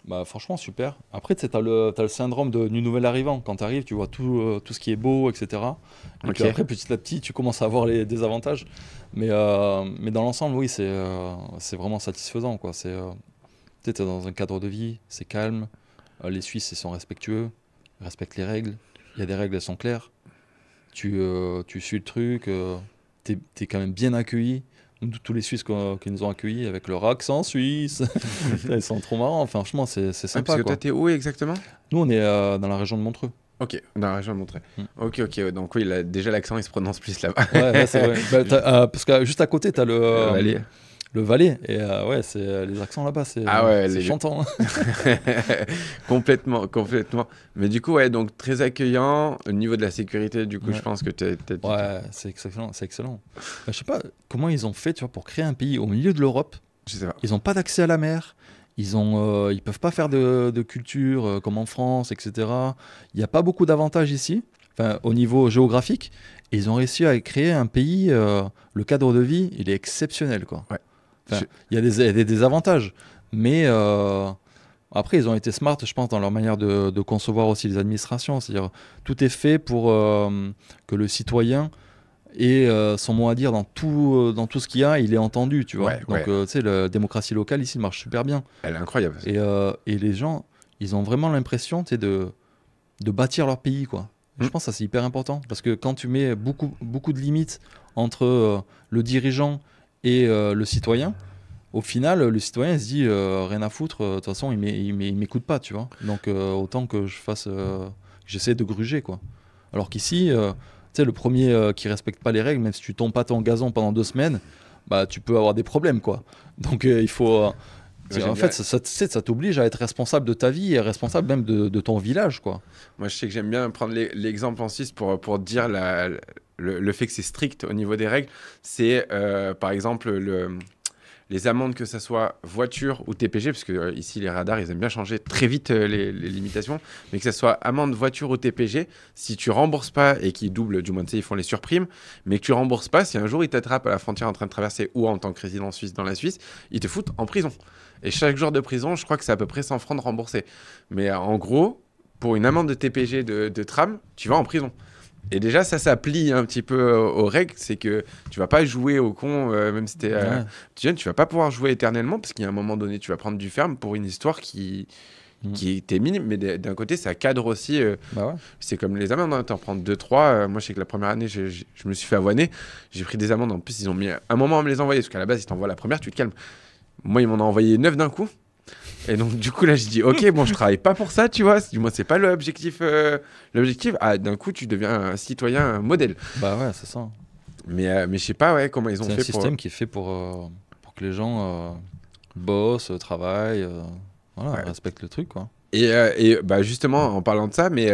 Bah, franchement, super. Après, tu as le syndrome du nouvel arrivant. Quand tu arrives, tu vois tout ce qui est beau, etc. Et puis après, petit à petit, tu commences à avoir des avantages. Mais dans l'ensemble, oui, c'est vraiment satisfaisant, quoi. Tu es dans un cadre de vie, c'est calme. Les Suisses, ils sont respectueux, ils respectent les règles. Il y a des règles, elles sont claires. Tu suis le truc, tu es quand même bien accueilli. Tous les Suisses qui nous ont accueillis avec leur accent suisse, ils sont trop marrants. Enfin, franchement, c'est sympa. Parce que toi, t'es où exactement? Nous, on est dans la région de Montreux. Ok, dans la région de Montreux. Ok. Donc oui, déjà l'accent, il se prononce plus là-bas. Ouais, c'est vrai. Parce que juste à côté, tu as le Valais. Et les accents là-bas, c'est chantant. Complètement. Mais du coup, ouais, donc très accueillant. Au niveau de la sécurité, du coup, je pense que ouais, c'est excellent. Je sais pas comment ils ont fait, tu vois, pour créer un pays au milieu de l'Europe. Je sais pas. Ils n'ont pas d'accès à la mer. Ils peuvent pas faire de culture comme en France, etc. Il n'y a pas beaucoup d'avantages ici, au niveau géographique. Et ils ont réussi à créer un pays. Le cadre de vie, il est exceptionnel, quoi. Ouais. Il y a des avantages, mais après, ils ont été smart, je pense, dans leur manière de concevoir aussi les administrations. C'est-à-dire, tout est fait pour que le citoyen ait son mot à dire dans tout ce qu'il y a, il est entendu, tu vois. Donc, tu sais, la démocratie locale, ici, marche super bien. Elle est incroyable. Et les gens, ils ont vraiment l'impression, tu sais, de bâtir leur pays, quoi. Je pense que ça, c'est hyper important, parce que quand tu mets beaucoup de limites entre le dirigeant et le citoyen, au final, le citoyen se dit rien à foutre, de toute façon, il m'écoute pas, tu vois. Donc, autant que j'essaie de gruger, quoi. Alors qu'ici, tu sais, le premier qui respecte pas les règles, même si tu tombes pas ton gazon pendant 2 semaines, bah, tu peux avoir des problèmes, quoi. Donc, il faut. En fait, ça t'oblige à être responsable de ta vie et responsable même de ton village, quoi. Moi, je sais que j'aime bien prendre l'exemple en Suisse pour dire le fait que c'est strict au niveau des règles. C'est, par exemple, les amendes, que ça soit voiture ou TPG, parce que ici, les radars, ils aiment bien changer très vite les limitations, mais que ça soit amende, voiture ou TPG, si tu rembourses pas et qu'ils doublent, du moins, tu sais, ils font les surprimes, mais que tu rembourses pas, si un jour ils t'attrapent à la frontière en train de traverser ou en tant que résident suisse dans la Suisse, ils te foutent en prison. Et chaque jour de prison, je crois que c'est à peu près 100 francs de rembourser. Mais en gros, pour une amende de TPG de tram, tu vas en prison. Et déjà, ça plie un petit peu aux règles. C'est que tu vas pas jouer au con, même si t'es jeune, tu vas pas pouvoir jouer éternellement, parce qu'il y a un moment donné, tu vas prendre du ferme pour une histoire qui était minime. Mais d'un côté, ça cadre aussi. C'est comme les amendes, hein, tu en prends 2-3. Moi, je sais que la première année, je me suis fait avoiner. J'ai pris des amendes. En plus, ils ont mis un moment à me les envoyer, parce qu'à la base, ils t'envoient la première, tu te calmes. Moi, ils m'en ont envoyé 9 d'un coup. Et donc, du coup, là, je dis, ok, bon, je travaille pas pour ça, tu vois. Du moins, c'est pas l'objectif. L'objectif, d'un coup, tu deviens un citoyen un modèle. Bah ouais, c'est ça. Mais je sais pas, ouais, comment ils ont C'est un fait système qui est fait pour que les gens bossent, travaillent, voilà, Ouais. respectent le truc, quoi. Et bah, justement, en parlant de ça, mais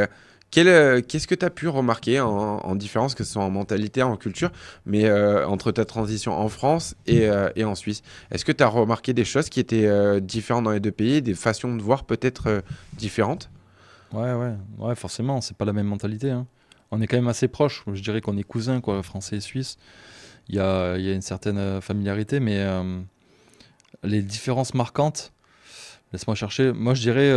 qu'est-ce que tu as pu remarquer en différence, que ce soit en mentalité, en culture, mais entre ta transition en France et en Suisse? Est-ce que tu as remarqué des choses qui étaient différentes dans les deux pays, des façons de voir peut-être différentes? Ouais, forcément, c'est pas la même mentalité, hein. On est quand même assez proches. Je dirais qu'on est cousins, quoi, français et suisse. Il y a une certaine familiarité, mais les différences marquantes, laisse-moi chercher. Moi, je dirais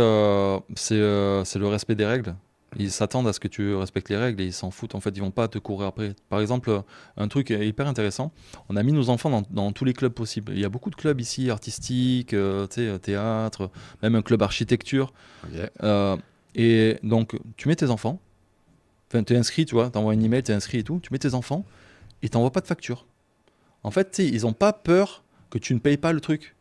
c'est le respect des règles. Ils s'attendent à ce que tu respectes les règles et ils s'en foutent. En fait, ils vont pas te courir après. Par exemple, un truc hyper intéressant, on a mis nos enfants dans tous les clubs possibles. Il y a beaucoup de clubs ici, artistiques, tu sais, théâtre, même un club architecture. Ok. Et donc, tu mets tes enfants, enfin, tu es inscrit, tu vois, tu envoies un email, tu es inscrit et tout, tu mets tes enfants et tu n'envoies pas de facture. En fait, tu sais, ils n'ont pas peur que tu ne payes pas le truc.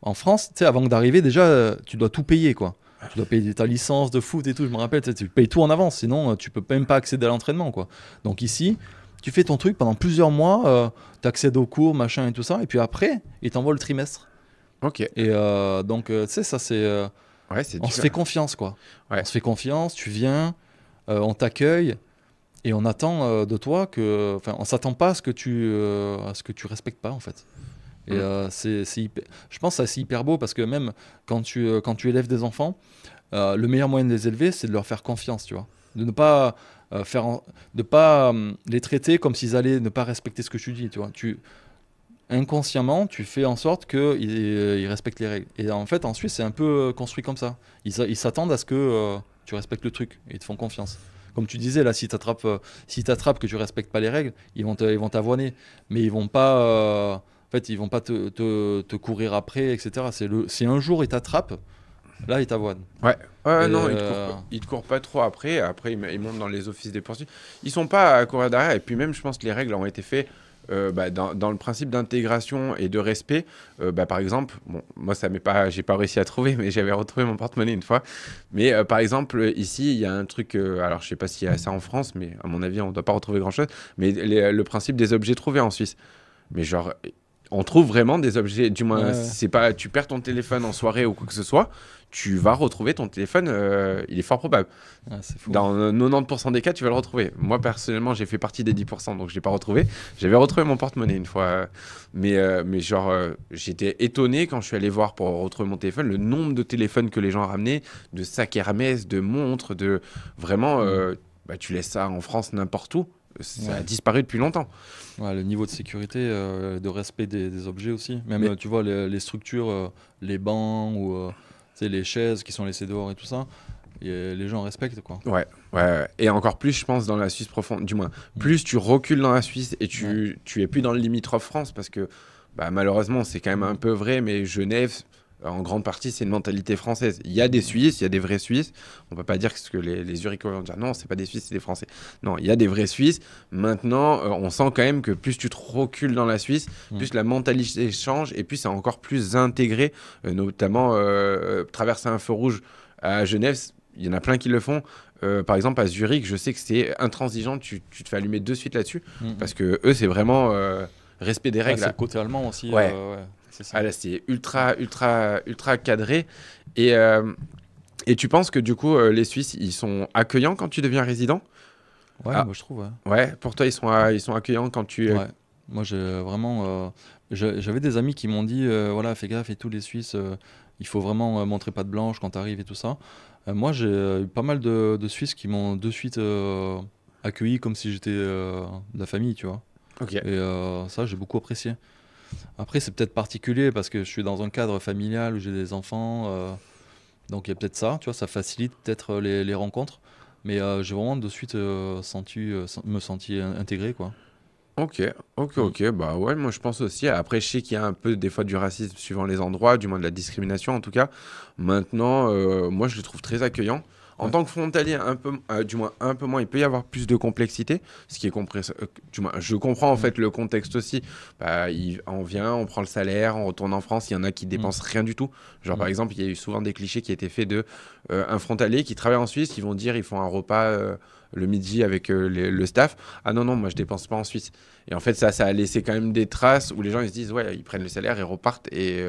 En France, tu sais, avant d'arriver, déjà, tu dois tout payer, quoi. Tu dois payer ta licence de foot et tout, je me rappelle, tu sais, tu payes tout en avance, sinon tu peux même pas accéder à l'entraînement, quoi. Donc ici, tu fais ton truc pendant plusieurs mois, tu accèdes aux cours, machin et tout ça, et puis après, ils t'envoient le trimestre. Ok. Et donc, tu sais, ça, c'est... Ouais, c'est on se différent. fait confiance, quoi. Ouais. On se fait confiance, tu viens, on t'accueille, et on attend de toi que... Enfin, on s'attend pas à ce que tu respectes pas, en fait. Et je pense que c'est hyper beau parce que même quand tu élèves des enfants, le meilleur moyen de les élever, c'est de leur faire confiance, tu vois. De ne pas, les traiter comme s'ils allaient ne pas respecter ce que tu dis, tu vois. Inconsciemment, tu fais en sorte qu'ils respectent les règles. Et en fait, en Suisse, c'est un peu construit comme ça. Ils s'attendent à ce que tu respectes le truc et ils te font confiance. Comme tu disais, là, si tu attrapes que tu respectes pas les règles, ils vont t'avoiner. Mais ils vont pas... en fait, ils vont pas te courir après, etc. C'est un jour, ils t'attrapent, là, ils t'avoinent. Ouais, ouais, Et, non, ils te courent pas trop après. Après, ils montent dans les offices des poursuites. Ils sont pas à courir derrière. Et puis même, je pense que les règles ont été faites dans le principe d'intégration et de respect. Par exemple, bon, moi, j'ai pas réussi à trouver, mais j'avais retrouvé mon porte-monnaie une fois. Mais par exemple, ici, il y a un truc. Alors, je sais pas s'il y a ça en France, mais à mon avis, on doit pas retrouver grand-chose. Mais le principe des objets trouvés en Suisse. Mais genre, on trouve vraiment des objets, du moins, Ouais. c'est pas, tu perds ton téléphone en soirée ou quoi que ce soit, tu vas retrouver ton téléphone, il est fort probable. c'est fou. Dans 90% des cas, tu vas le retrouver. Moi, personnellement, j'ai fait partie des 10%, donc je l'ai pas retrouvé. J'avais retrouvé mon porte-monnaie une fois, mais genre, j'étais étonné quand je suis allé voir pour retrouver mon téléphone, le nombre de téléphones que les gens ramenaient, de sacs Hermès, de montres, de vraiment, tu laisses ça en France n'importe où. Ça a disparu depuis longtemps. Ouais, le niveau de sécurité, de respect des objets aussi. Même, Mais- tu vois, les structures, les bancs ou tu sais, les chaises qui sont laissées dehors et tout ça, les gens respectent, quoi. Ouais. Et encore plus, je pense, dans la Suisse profonde. Du moins, plus tu recules dans la Suisse et tu es plus dans le limitrophe France parce que malheureusement, c'est quand même un peu vrai, mais Genève, en grande partie, c'est une mentalité française. Il y a des Suisses, il y a des vrais Suisses. On peut pas dire que les Zurichois vont dire non, c'est pas des Suisses, c'est des Français. Non, il y a des vrais Suisses. Maintenant, on sent quand même que plus tu te recules dans la Suisse, plus la mentalité change et plus c'est encore plus intégré, notamment traverser un feu rouge à Genève. Il y en a plein qui le font. Par exemple, à Zurich, je sais que c'est intransigeant. Tu te fais allumer de suite là-dessus parce que eux, c'est vraiment respect des règles. C'est le côté allemand aussi. Ouais. C'est ça. Là, c'est ultra cadré. Et tu penses que du coup, les Suisses, ils sont accueillants quand tu deviens résident? Ouais, moi je trouve, ouais. Ouais, pour toi, ils sont accueillants quand tu... Ouais. Moi, j'ai vraiment. J'avais des amis qui m'ont dit voilà, fais gaffe et tous les Suisses, il faut vraiment montrer patte blanche quand tu arrives et tout ça. Moi, j'ai eu pas mal de Suisses qui m'ont de suite accueilli comme si j'étais de la famille, tu vois. Ok. Et ça, j'ai beaucoup apprécié. Après, c'est peut-être particulier parce que je suis dans un cadre familial où j'ai des enfants. Donc, il y a peut-être ça, tu vois, ça facilite peut-être les rencontres. Mais j'ai vraiment de suite me senti intégré, quoi. Ok. Bah ouais, moi je pense aussi. Après, je sais qu'il y a un peu des fois du racisme suivant les endroits, du moins de la discrimination en tout cas. Maintenant, moi je le trouve très accueillant. En tant que frontalier, du moins un peu moins, il peut y avoir plus de complexité, ce qui est compris. Du moins, je comprends en fait le contexte aussi. Bah, on vient, on prend le salaire, on retourne en France. Il y en a qui dépensent rien du tout. Genre par exemple, il y a eu souvent des clichés qui étaient faits de un frontalier qui travaille en Suisse, qui vont dire ils font un repas le midi avec le staff. Ah non, moi je dépense pas en Suisse. Et en fait, ça a laissé quand même des traces où les gens ils se disent ouais, ils prennent le salaire et repartent et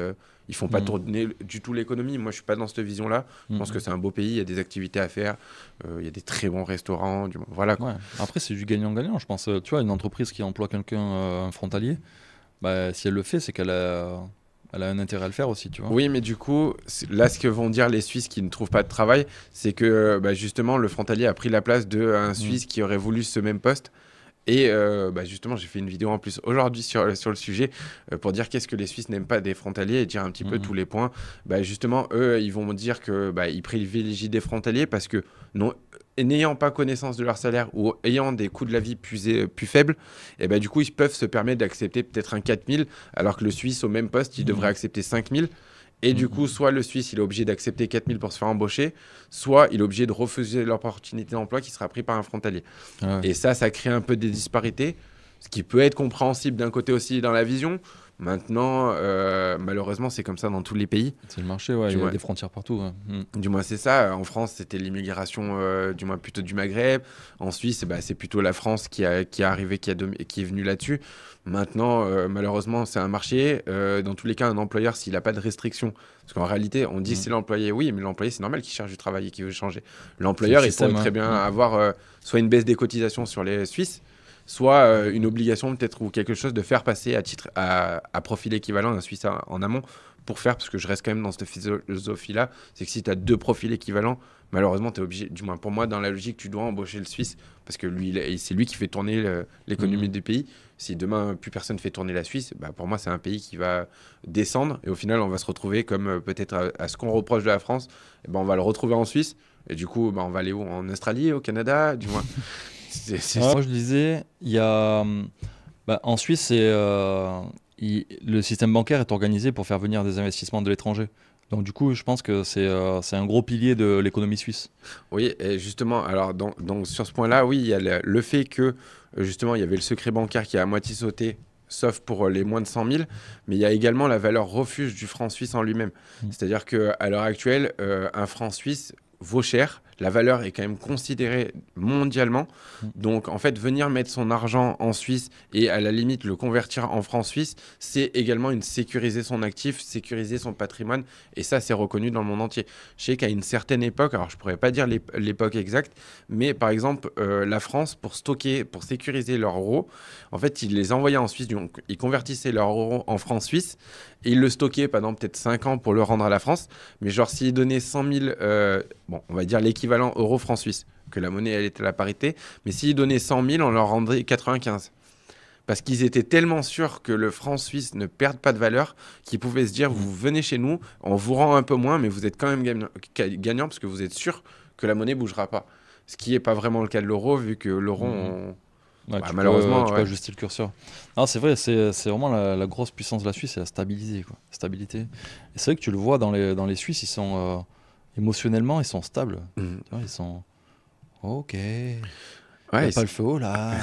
ils font pas tourner du tout l'économie. Moi, je suis pas dans cette vision-là. Je pense que c'est un beau pays, il y a des activités à faire, il y a des très bons restaurants. Voilà. Quoi. Ouais. Après, c'est du gagnant-gagnant, je pense. Tu vois, une entreprise qui emploie quelqu'un, un frontalier, bah, si elle le fait, c'est qu'elle a un intérêt à le faire aussi, tu vois. Oui, mais du coup, là, ce que vont dire les Suisses qui ne trouvent pas de travail, c'est que justement, le frontalier a pris la place d'un Suisse qui aurait voulu ce même poste. Et justement, j'ai fait une vidéo en plus aujourd'hui sur le sujet pour dire qu'est-ce que les Suisses n'aiment pas des frontaliers et dire un petit peu tous les points. Justement, eux, ils vont me dire que ils privilégient des frontaliers parce que n'ayant pas connaissance de leur salaire ou ayant des coûts de la vie plus faibles, et du coup, ils peuvent se permettre d'accepter peut-être un 4 000 alors que le Suisse, au même poste, il devrait accepter 5 000. Et du coup, soit le Suisse, il est obligé d'accepter 4 000 pour se faire embaucher, soit il est obligé de refuser l'opportunité d'emploi qui sera prise par un frontalier. Ah ouais. Et ça crée un peu des disparités, ce qui peut être compréhensible d'un côté aussi dans la vision. Maintenant, malheureusement, c'est comme ça dans tous les pays. C'est le marché, ouais, il y a des frontières partout. Ouais. Du moins, c'est ça. En France, c'était l'immigration, du moins plutôt du Maghreb. En Suisse, c'est plutôt la France qui est arrivée, qui est venue là-dessus. Maintenant, malheureusement, c'est un marché. Dans tous les cas, un employeur, s'il n'a pas de restrictions, parce qu'en réalité, on dit c'est l'employé, oui, mais l'employé, c'est normal qu'il cherche du travail et qu'il veut changer. L'employeur, il pourrait très bien avoir soit une baisse des cotisations sur les Suisses, soit une obligation peut-être ou quelque chose de faire passer à profil équivalent un Suisse en amont pour faire, parce que je reste quand même dans cette philosophie-là, c'est que si tu as 2 profils équivalents, malheureusement, tu es obligé, du moins pour moi, dans la logique, tu dois embaucher le Suisse, parce que c'est lui qui fait tourner l'économie du pays. Si demain, plus personne fait tourner la Suisse, pour moi, c'est un pays qui va descendre, et au final, on va se retrouver comme peut-être à ce qu'on reproche de la France, on va le retrouver en Suisse, et du coup, on va aller où? En Australie, au Canada, du moins. Moi, je disais, il y a, en Suisse, le système bancaire est organisé pour faire venir des investissements de l'étranger. Donc du coup, je pense que c'est un gros pilier de l'économie suisse. Oui, et justement, alors donc sur ce point-là, oui, il y a le fait que justement, il y avait le secret bancaire qui a à moitié sauté, sauf pour les moins de 100 000, mais il y a également la valeur refuge du franc suisse en lui-même. C'est-à-dire qu'à l'heure actuelle, un franc suisse vaut cher. La valeur est quand même considérée mondialement. Donc, en fait, venir mettre son argent en Suisse et à la limite le convertir en francs suisses, c'est également sécuriser son actif, sécuriser son patrimoine. Et ça, c'est reconnu dans le monde entier. Je sais qu'à une certaine époque, alors je ne pourrais pas dire l'époque exacte, mais par exemple, la France, pour sécuriser leurs euros, en fait, ils les envoyaient en Suisse. Donc, ils convertissaient leurs euros en francs suisses et ils le stockaient pendant peut-être 5 ans pour le rendre à la France. Mais genre, s'ils donnaient 100 000, on va dire l'équivalent euro-franc suisse, que la monnaie elle était à la parité, mais s'ils donnaient 100 000, on leur rendrait 95. Parce qu'ils étaient tellement sûrs que le franc suisse ne perde pas de valeur qu'ils pouvaient se dire, vous venez chez nous, on vous rend un peu moins, mais vous êtes quand même gagnant parce que vous êtes sûr que la monnaie ne bougera pas. Ce qui n'est pas vraiment le cas de l'euro, vu que l'euro, malheureusement... Tu peux ajuster le curseur. Non, c'est vrai, c'est vraiment la grosse puissance de la Suisse, c'est la stabilité. Et c'est vrai que tu le vois dans les Suisses, ils sont... émotionnellement, ils sont stables. Tu vois, ils sont... Ok. Ouais, pas le feu là.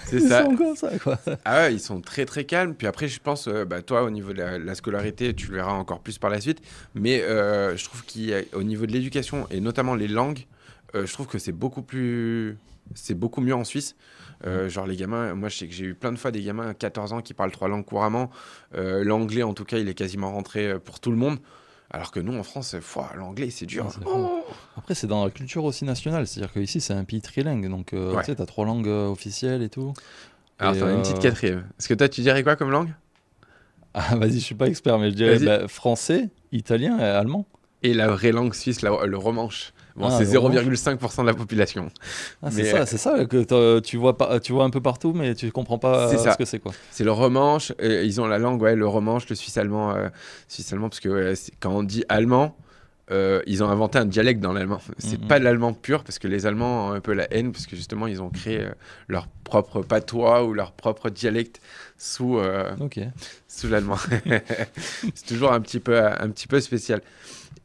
C'est ça. Ils sont comme ça, quoi. Ah ouais, ils sont très très calmes. Puis après, je pense, toi, au niveau de la scolarité, tu le verras encore plus par la suite. Mais je trouve qu'au niveau de l'éducation et notamment les langues, je trouve que c'est beaucoup mieux en Suisse. Genre les gamins, moi je sais que j'ai eu plein de fois des gamins à 14 ans qui parlent 3 langues couramment. L'anglais, en tout cas, il est quasiment rentré pour tout le monde. Alors que nous, en France, l'anglais, c'est dur. Après, c'est dans la culture aussi nationale. C'est-à-dire qu'ici, c'est un pays trilingue. Donc, tu sais, t'as 3 langues officielles et tout. Alors, t'en as une petite 4e. Est-ce que toi, tu dirais quoi comme langue? Ah, vas-y, je suis pas expert, mais je dirais français, italien et allemand. Et la vraie langue suisse, le romanche. Bon, c'est 0,5% de la population. Ah, c'est ça que tu vois un peu partout, mais tu comprends pas ce que c'est, quoi. C'est le romanche. Ils ont la langue, le romanche, le suisse-allemand. Parce que quand on dit allemand, ils ont inventé un dialecte dans l'allemand. C'est pas de l'allemand pur, parce que les Allemands ont un peu la haine, parce que justement, ils ont créé leur propre patois ou leur propre dialecte sous l'allemand. C'est toujours un petit peu spécial.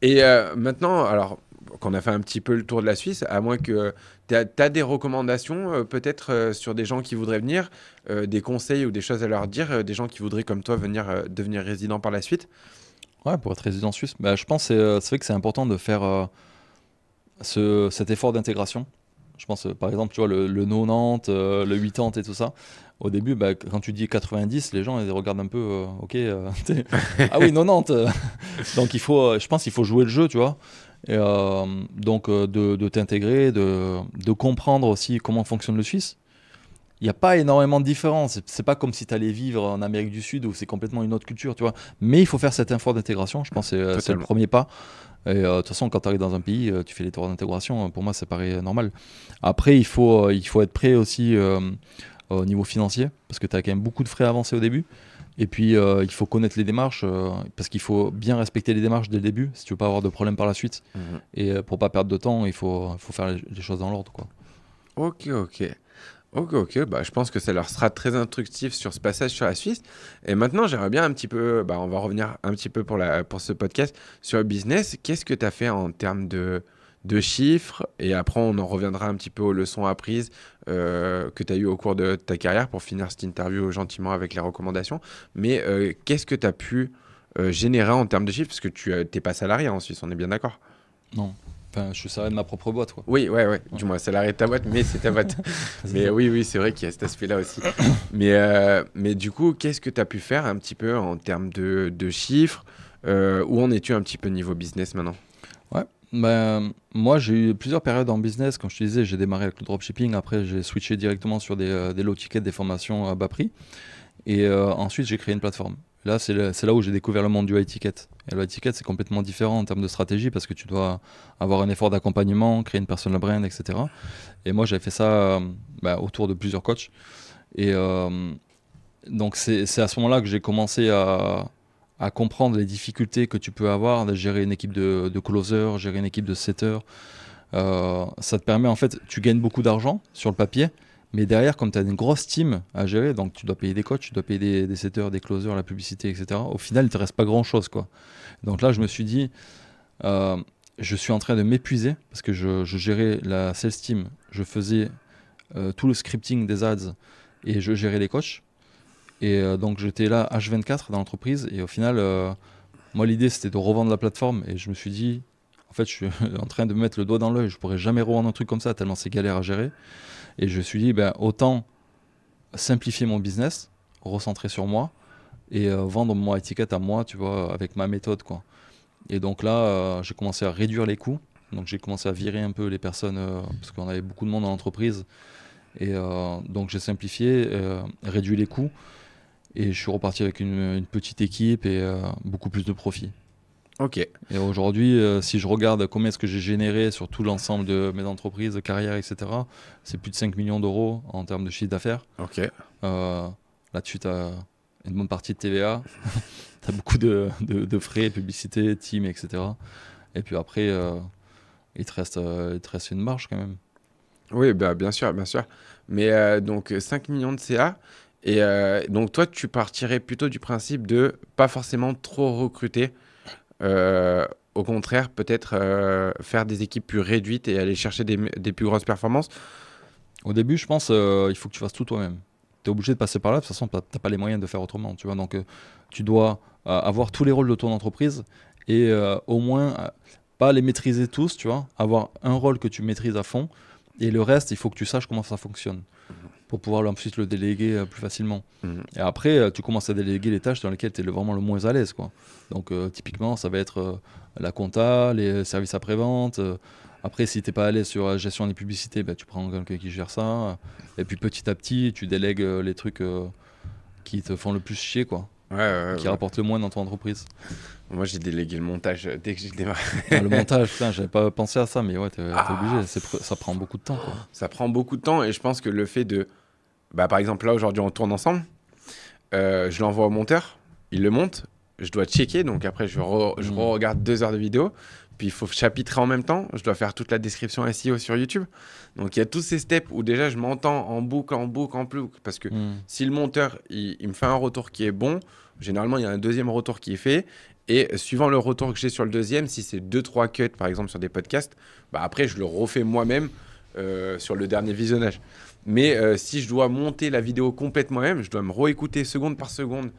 Et maintenant, alors... qu'on a fait un petit peu le tour de la Suisse, à moins que tu as des recommandations peut-être sur des gens qui voudraient venir, des conseils ou des choses à leur dire, des gens qui voudraient comme toi venir devenir résident par la suite. Ouais, pour être résident suisse, bah, je pense que c'est vrai que c'est important de faire cet effort d'intégration. Je pense, par exemple, tu vois, le 90, le 80 et tout ça. Au début, bah, quand tu dis 90, les gens ils regardent un peu, ok, ah oui, 90. Donc, je pense qu'il faut jouer le jeu, tu vois. Et, donc, de t'intégrer, de comprendre aussi comment fonctionne le Suisse. Il n'y a pas énormément de différence. C'est pas comme si tu allais vivre en Amérique du Sud où c'est complètement une autre culture, tu vois. Mais il faut faire cet effort d'intégration. Je pense que c'est le Totalement. premier pas. Et de toute façon, quand tu arrives dans un pays, tu fais l'effort d'intégration. Pour moi, ça paraît normal. Après, il faut être prêt aussi au niveau financier parce que tu as quand même beaucoup de frais avancés au début. Et puis, il faut connaître les démarches parce qu'il faut bien respecter les démarches dès le début si tu veux pas avoir de problème par la suite. Mhm. Et pour pas perdre de temps, il faut faire les choses dans l'ordre, quoi. Ok, ok. Ok, ok. Bah, je pense que ça leur sera très instructif sur ce passage sur la Suisse. Et maintenant, j'aimerais bien un petit peu, bah, on va revenir un petit peu pour ce podcast sur le business. Qu'est-ce que tu as fait en termes de chiffres? Et après, on en reviendra un petit peu aux leçons apprises que tu as eues au cours de ta carrière pour finir cette interview gentiment avec les recommandations. Mais qu'est-ce que tu as pu générer en termes de chiffres? Parce que tu n'es pas salarié en Suisse, on est bien d'accord. Non. Enfin, je suis salarié de ma propre boîte, quoi. Oui, ouais, ouais. Ouais. Du moins, salarié de ta boîte, mais c'est ta boîte. C'est Mais ça. oui, oui, c'est vrai qu'il y a cet aspect-là aussi. Mais du coup, qu'est-ce que tu as pu faire un petit peu en termes de chiffres? Où en es-tu un petit peu niveau business maintenant? Ouais. Ben, moi, j'ai eu plusieurs périodes en business. Comme je te disais, j'ai démarré avec le dropshipping. Après, j'ai switché directement sur des low tickets, des formations à bas prix. Et ensuite, j'ai créé une plateforme. Là, c'est là où j'ai découvert le monde du high ticket. Et le high ticket, c'est complètement différent en termes de stratégie parce que tu dois avoir un effort d'accompagnement, créer une personal brand, etc. Et moi, j'avais fait ça autour de plusieurs coachs. Et donc, c'est à ce moment-là que j'ai commencé à comprendre les difficultés que tu peux avoir de gérer une équipe de closers, gérer une équipe de setters. Ça te permet, en fait, tu gagnes beaucoup d'argent sur le papier, mais derrière, comme tu as une grosse team à gérer, donc tu dois payer des coachs, tu dois payer des setters, des closers, la publicité, etc. Au final, il ne te reste pas grand-chose, quoi. Donc là, je me suis dit, euh, je suis en train de m'épuiser parce que je gérais la sales team, je faisais tout le scripting des ads et je gérais les coachs. Et donc j'étais là H24 dans l'entreprise et au final, moi l'idée c'était de revendre la plateforme et je me suis dit, en fait je suis en train de me mettre le doigt dans l'œil, je pourrais jamais revendre un truc comme ça tellement c'est galère à gérer. Et je me suis dit, ben, autant simplifier mon business, recentrer sur moi et vendre mon étiquette à moi, tu vois, avec ma méthode, quoi. Et donc là, j'ai commencé à réduire les coûts. Donc j'ai commencé à virer un peu les personnes parce qu'on avait beaucoup de monde dans l'entreprise. Et donc j'ai simplifié, réduit les coûts. Et je suis reparti avec une petite équipe et beaucoup plus de profit. Ok, Et aujourd'hui, si je regarde combien est-ce que j'ai généré sur tout l'ensemble de mes entreprises, de carrière, etc., c'est plus de 5 millions d'euros en termes de chiffre d'affaires. ok. Là-dessus, tu as une bonne partie de TVA, tu as beaucoup de frais, publicité, team, etc. Et puis après, il te reste une marge quand même. Oui, bah, bien sûr, bien sûr. Mais donc 5 millions de CA. Et donc toi, tu partirais plutôt du principe de pas forcément trop recruter. Euh, Au contraire, peut-être faire des équipes plus réduites et aller chercher des plus grosses performances. Au début, je pense il faut que tu fasses tout toi-même. Tu es obligé de passer par là, de toute façon, tu n'as pas les moyens de faire autrement. Tu vois, donc, tu dois avoir tous les rôles de ton entreprise et au moins pas les maîtriser tous, tu vois, avoir un rôle que tu maîtrises à fond et le reste, il faut que tu saches comment ça fonctionne pour pouvoir ensuite le déléguer plus facilement. Mhm. Et après, tu commences à déléguer les tâches dans lesquelles tu es vraiment le moins à l'aise, quoi. Donc, typiquement, ça va être la compta, les services après-vente. Après, si tu n'es pas à l'aise sur la gestion des publicités, bah, tu prends quelqu'un qui gère ça. Et puis, petit à petit, tu délègues les trucs qui te font le plus chier, quoi, Ouais, ouais, qui ouais. rapportent le moins dans ton entreprise. Moi, j'ai délégué le montage dès que j'ai démarré. Ah, le montage, putain, j'avais pas pensé à ça, mais ouais, t'es Ah, obligé. Ça prend beaucoup de temps, quoi. ça prend beaucoup de temps et je pense que le fait de... Bah, par exemple, là, aujourd'hui, on tourne ensemble. Je l'envoie au monteur. Il le monte. Je dois checker. Donc après, je Mm. regarde 2 heures de vidéo. Puis il faut chapitrer en même temps. Je dois faire toute la description SEO sur YouTube. Donc il y a tous ces steps où déjà je m'entends en boucle, en boucle, en boucle. Parce que Mm. si le monteur, il me fait un retour qui est bon, généralement, il y a un deuxième retour qui est fait. Et suivant le retour que j'ai sur le deuxième, si c'est 2-3 cuts, par exemple, sur des podcasts, bah après, je le refais moi-même sur le dernier visionnage. Mais si je dois monter la vidéo complètement moi-même, je dois me réécouter seconde par seconde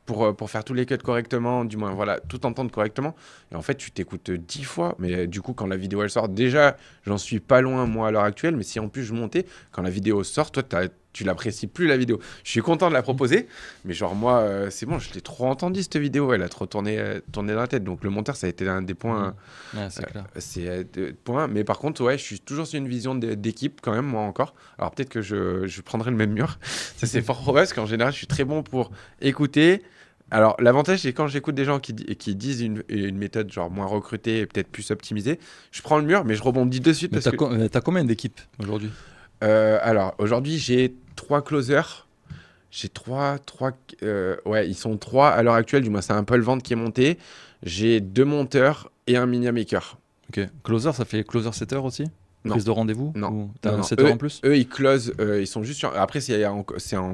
pour faire tous les cuts correctement, du moins, voilà, tout entendre correctement. Et en fait, tu t'écoutes 10 fois. Mais du coup, quand la vidéo, elle sort, déjà, j'en suis pas loin, moi, à l'heure actuelle. Mais si en plus je montais, quand la vidéo sort, toi, tu l'apprécies plus, la vidéo. Je suis content de la proposer. Mais genre, moi, c'est bon, je l'ai trop entendu, cette vidéo. Elle a trop tourné dans la tête. Donc, le monteur, ça a été un des points. Ouais, c'est clair. C'est point. Mais par contre, ouais, je suis toujours sur une vision d'équipe quand même, moi encore. Alors peut-être que je prendrai le même mur. Ça, c'est fort probable parce qu'en général, je suis très bon pour écouter. Alors l'avantage, c'est quand j'écoute des gens qui disent une méthode genre moins recrutée et peut-être plus optimisée, je prends le mur, mais je rebondis de suite. Mais t'as combien d'équipes aujourd'hui? Alors aujourd'hui, j'ai 3 closers. J'ai ouais, ils sont 3 à l'heure actuelle, du moins c'est un peu le vente qui est monté. J'ai 2 monteurs et un media maker. Ok. Closer, ça fait closer setter aussi? Non. Prise de rendez-vous? Non. Ou t'as Non, un non. setter en plus? Eux, ils closent, ils sont juste sur... Après, c'est en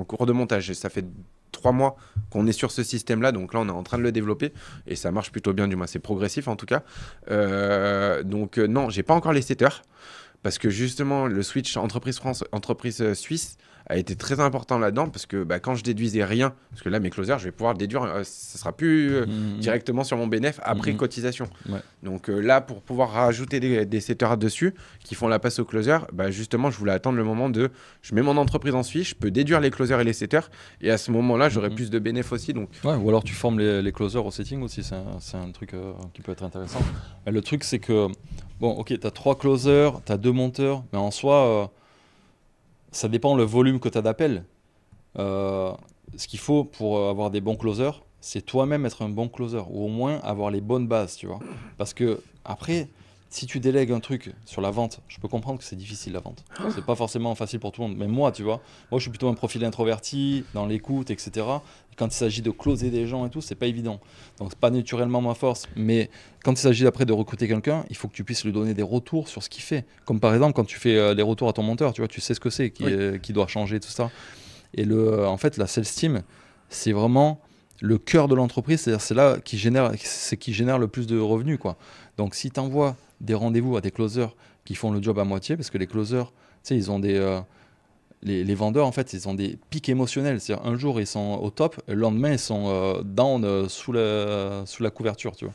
cours de montage. Et ça fait 3 mois qu'on est sur ce système-là. Donc là, on est en train de le développer. Et ça marche plutôt bien, du moins, c'est progressif en tout cas. Donc non, j'ai pas encore les setters. Parce que justement, le switch entreprise France, entreprise suisse a été très important là-dedans. Parce que bah, quand je déduisais rien, parce que là, mes closers, je vais pouvoir le déduire, ça sera plus directement sur mon bénéf après cotisation. Ouais. Donc là, pour pouvoir rajouter des setters dessus qui font la passe au closer, bah, justement, je voulais attendre le moment de je mets mon entreprise en Suisse, je peux déduire les closers et les setters. Et à ce moment-là, j'aurai plus de bénéfices aussi. Donc... Ouais, ou alors tu formes les closers au setting aussi, c'est un truc qui peut être intéressant. Mais le truc, c'est que, bon, ok, tu as 3 closers, tu as 2 monteurs, mais en soi, ça dépend le volume que tu as d'appels. Ce qu'il faut pour avoir des bons closers, c'est toi-même être un bon closer, ou au moins avoir les bonnes bases, tu vois. Parce que après, si tu délègues un truc sur la vente, je peux comprendre que c'est difficile la vente. C'est pas forcément facile pour tout le monde. Même moi, tu vois, moi je suis plutôt un profil introverti, dans l'écoute, etc. Et quand il s'agit de closer des gens et tout, c'est pas évident. Donc c'est pas naturellement ma force. Mais quand il s'agit après de recruter quelqu'un, il faut que tu puisses lui donner des retours sur ce qu'il fait. Comme par exemple quand tu fais des retours à ton monteur, tu vois, tu sais ce que c'est, qui doit changer, tout ça. Et en fait, la sales team, c'est vraiment le cœur de l'entreprise, c'est-à-dire c'est là qui génère le plus de revenus, quoi. Donc si tu envoies des rendez-vous à des closers qui font le job à moitié, parce que les closers, tu sais, ils ont les vendeurs, en fait, ils ont des pics émotionnels. C'est-à-dire un jour, ils sont au top, le lendemain, ils sont down sous la couverture, tu vois.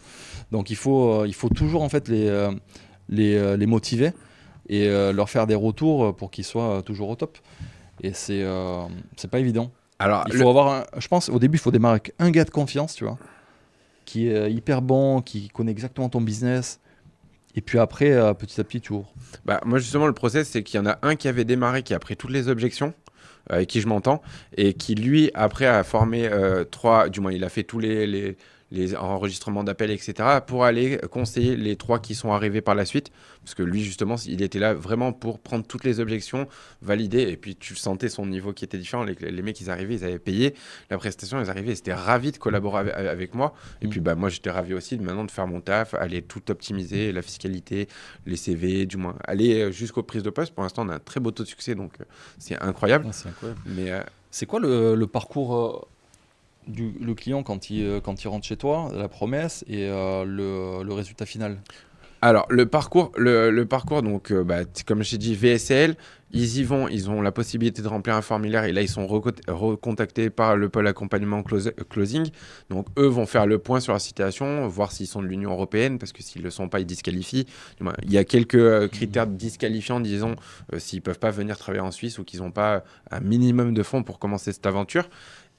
Donc il faut toujours, en fait, les motiver et leur faire des retours pour qu'ils soient toujours au top. Et c'est pas évident. Alors, Il faut avoir je pense au début il faut démarrer avec un gars de confiance, tu vois, qui est hyper bon, qui connaît exactement ton business, et puis après petit à petit tu ouvres. Bah, moi justement le process c'est qu'il y en a un qui avait démarré, qui a pris toutes les objections, avec qui je m'entends, et qui lui après a formé 3, du moins il a fait tous les enregistrements d'appels, etc., pour aller conseiller les 3 qui sont arrivés par la suite. Parce que lui, justement, il était là vraiment pour prendre toutes les objections, valider. Et puis, tu sentais son niveau qui était différent. Les mecs, ils arrivaient, ils avaient payé la prestation, ils arrivaient, ils étaient ravis de collaborer avec moi. Et puis, bah, moi, j'étais ravi aussi maintenant de faire mon taf, aller tout optimiser, la fiscalité, les CV, du moins, aller jusqu'aux prises de poste. Pour l'instant, on a un très beau taux de succès, donc c'est incroyable. Ah, c'est incroyable. Mais c'est quoi le parcours le client quand il rentre chez toi, la promesse et le résultat final? Alors, le parcours, donc, bah, comme je t'ai dit, VSL, ils y vont, ils ont la possibilité de remplir un formulaire et là, ils sont recontactés par le pôle accompagnement closing. Donc, eux vont faire le point sur la situation, voir s'ils sont de l'Union européenne, parce que s'ils ne le sont pas, ils disqualifient. Il y a quelques critères disqualifiants, disons, s'ils ne peuvent pas venir travailler en Suisse ou qu'ils n'ont pas un minimum de fonds pour commencer cette aventure.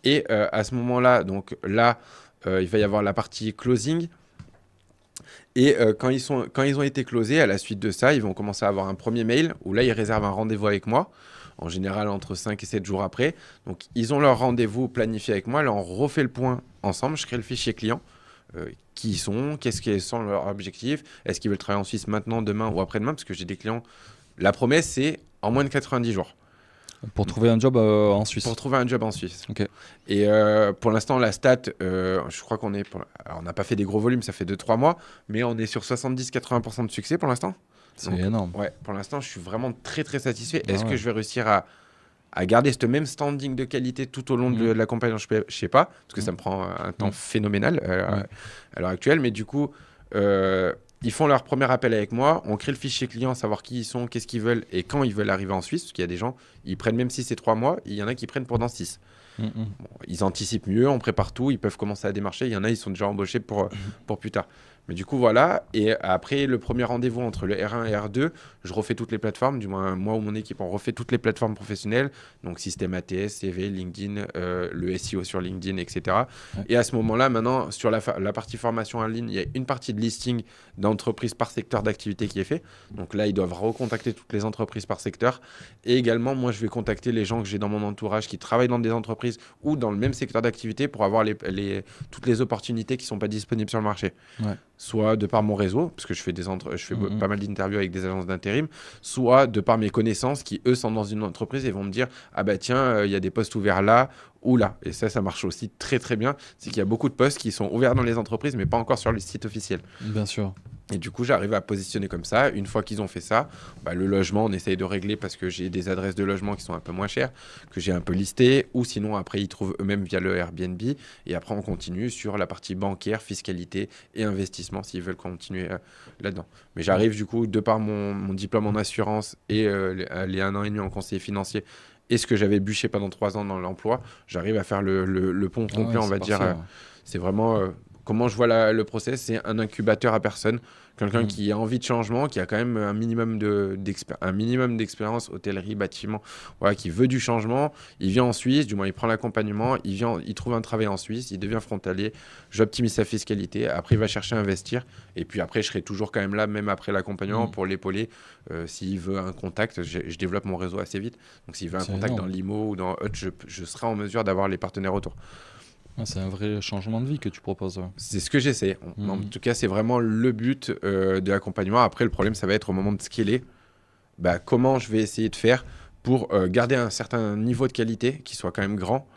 Et à ce moment-là, donc là, il va y avoir la partie closing. Et quand ils ont été closés, à la suite de ça, ils vont commencer à avoir un premier mail où là, ils réservent un rendez-vous avec moi, en général entre 5 et 7 jours après. Donc, ils ont leur rendez-vous planifié avec moi. Là, on refait le point ensemble. Je crée le fichier client. Qui ils sont, qu'est-ce qu'ils sont leurs objectifs, est-ce qu'ils veulent travailler en Suisse maintenant, demain ou après-demain, parce que j'ai des clients. La promesse, c'est en moins de 90 jours. Pour trouver un job en Suisse. Pour trouver un job en Suisse. Ok. Et pour l'instant, la stat, je crois qu'on est... Alors, on n'a pas fait des gros volumes, ça fait 2-3 mois, mais on est sur 70-80% de succès pour l'instant. C'est énorme. Ouais, pour l'instant, je suis vraiment très, très satisfait. Est-ce que je vais réussir à à garder ce même standing de qualité tout au long de l'accompagnement, je sais pas, parce que ça me prend un temps phénoménal à l'heure actuelle, mais du coup, ils font leur premier appel avec moi, on crée le fichier client, savoir qui ils sont, qu'est-ce qu'ils veulent et quand ils veulent arriver en Suisse, parce qu'il y a des gens, ils prennent même si c'est 3 mois, il y en a qui prennent pendant 6. Bon, ils anticipent mieux, on prépare tout, ils peuvent commencer à démarcher. Il y en a, ils sont déjà embauchés pour plus tard. Mais du coup, voilà. Et après le premier rendez-vous entre le R1 et R2, je refais toutes les plateformes. Du moins, moi ou mon équipe, on refait toutes les plateformes professionnelles. Donc, système ATS, CV, LinkedIn, le SEO sur LinkedIn, etc. Ouais. Et à ce moment-là, maintenant, sur la partie formation en ligne, il y a une partie de listing d'entreprises par secteur d'activité qui est fait. Donc là, ils doivent recontacter toutes les entreprises par secteur. Et également, moi, je vais contacter les gens que j'ai dans mon entourage qui travaillent dans des entreprises ou dans le même secteur d'activité pour avoir toutes les opportunités qui ne sont pas disponibles sur le marché. Ouais. Soit de par mon réseau, parce que je fais, pas mal d'interviews avec des agences d'intérim, soit de par mes connaissances qui, eux, sont dans une entreprise et vont me dire « Ah bah tiens, il y a des postes ouverts là ou là ». Et ça marche aussi très très bien. C'est qu'il y a beaucoup de postes qui sont ouverts dans les entreprises, mais pas encore sur le site officiel. Bien sûr. Et du coup, j'arrive à positionner comme ça. Une fois qu'ils ont fait ça, le logement, on essaye de régler parce que j'ai des adresses de logement qui sont un peu moins chères, que j'ai un peu listées, ou sinon, après, ils trouvent eux-mêmes via le Airbnb. Et après, on continue sur la partie bancaire, fiscalité et investissement s'ils veulent continuer là-dedans. Mais j'arrive, du coup, de par mon diplôme en assurance et les 1 an et demi en conseiller financier, et ce que j'avais bûché pendant 3 ans dans l'emploi, j'arrive à faire le pont complet, on va dire. C'est vraiment... Comment je vois le process, c'est un incubateur à personne, quelqu'un qui a envie de changement, qui a quand même un minimum d'expérience, hôtellerie, bâtiment, voilà, qui veut du changement. Il vient en Suisse, du moins il prend l'accompagnement, il trouve un travail en Suisse, il devient frontalier, j'optimise sa fiscalité, après il va chercher à investir, et puis après je serai toujours quand même là, même après l'accompagnement, pour l'épauler. S'il veut un contact, je développe mon réseau assez vite, donc s'il veut un contact dans l'IMO ou dans Hut, je serai en mesure d'avoir les partenaires autour. C'est un vrai changement de vie que tu proposes. Ouais. C'est ce que j'essaie. En tout cas, c'est vraiment le but de l'accompagnement. Après, le problème, ça va être au moment de scaler. Comment je vais essayer de faire pour garder un certain niveau de qualité qui soit quand même grand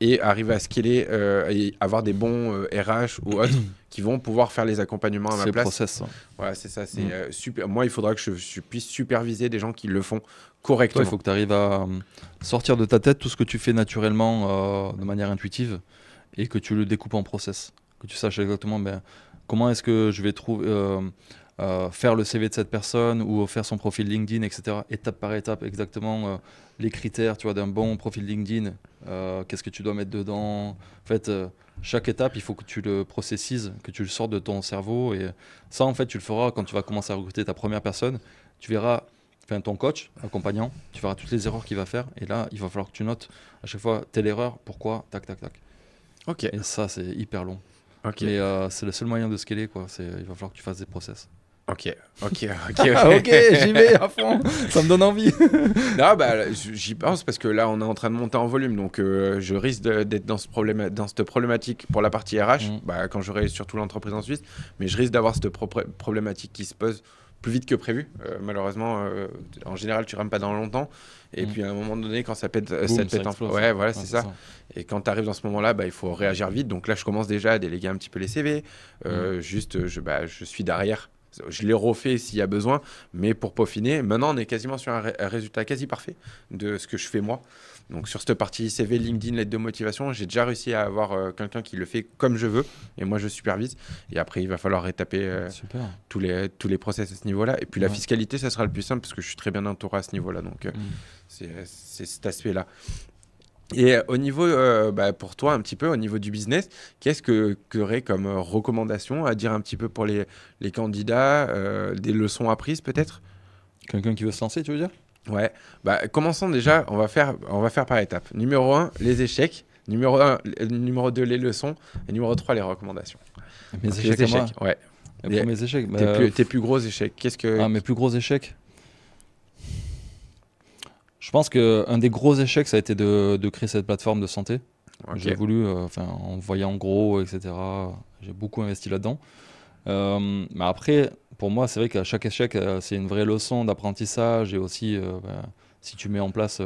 et arriver à scaler et avoir des bons RH ou autres qui vont pouvoir faire les accompagnements à ma place. C'est le process. Voilà, c'est ça. C'est super. Moi, il faudra que je puisse superviser des gens qui le font correctement. Toi, il faut que tu arrives à sortir de ta tête tout ce que tu fais naturellement de manière intuitive. Et que tu le découpes en process, que tu saches exactement comment est-ce que je vais faire le CV de cette personne ou faire son profil LinkedIn, etc. Étape par étape, exactement les critères, tu vois, d'un bon profil LinkedIn. Qu'est-ce que tu dois mettre dedans? En fait, chaque étape, il faut que tu le processises, que tu le sortes de ton cerveau. Et ça, en fait, tu le feras quand tu vas commencer à recruter ta première personne. Tu verras ton coach, accompagnant, tu verras toutes les erreurs qu'il va faire. Et là, il va falloir que tu notes à chaque fois telle erreur, pourquoi, tac, tac, tac. Ok. Et ça, c'est hyper long. Okay. Mais c'est le seul moyen de scaler, quoi. Il va falloir que tu fasses des process. Ok, j'y vais à fond. Ça me donne envie. Non, j'y pense parce que là, on est en train de monter en volume. Donc, je risque d'être dans cette problématique pour la partie RH, quand j'aurai surtout l'entreprise en Suisse. Mais je risque d'avoir cette problématique qui se pose plus vite que prévu. Malheureusement, en général, tu rames pas dans longtemps. Et puis à un moment donné, quand ça pète, ça pète en flot. Ouais, voilà, c'est ça. Et quand tu arrives dans ce moment-là, il faut réagir vite. Donc là, je commence déjà à déléguer un petit peu les CV. Je suis derrière. Je les refais s'il y a besoin, mais pour peaufiner. Maintenant, on est quasiment sur un résultat quasi parfait de ce que je fais moi. Donc sur cette partie CV, LinkedIn, lettre de motivation, j'ai déjà réussi à avoir quelqu'un qui le fait comme je veux et moi je supervise. Et après, il va falloir rétaper tous les process à ce niveau-là. Et puis la fiscalité, ça sera le plus simple parce que je suis très bien entouré à ce niveau-là. Donc c'est cet aspect-là. Et au niveau, pour toi, un petit peu, au niveau du business, qu'est-ce que tu aurais comme recommandation à dire un petit peu pour les candidats, des leçons apprises peut-être? Quelqu'un qui veut se lancer, tu veux dire? Ouais. Commençons déjà, on va faire par étapes. Numéro 1, les échecs. Numéro 2, les leçons. Et numéro 3, les recommandations. Les échecs, ouais. Les premiers échecs. Tes plus gros échecs. Mes plus gros échecs. Je pense qu'un des gros échecs, ça a été de créer cette plateforme de santé. Okay. J'ai voulu, en voyant gros, etc. J'ai beaucoup investi là-dedans. Mais après, pour moi, c'est vrai qu'à chaque échec, c'est une vraie leçon d'apprentissage. Et aussi, si tu mets en place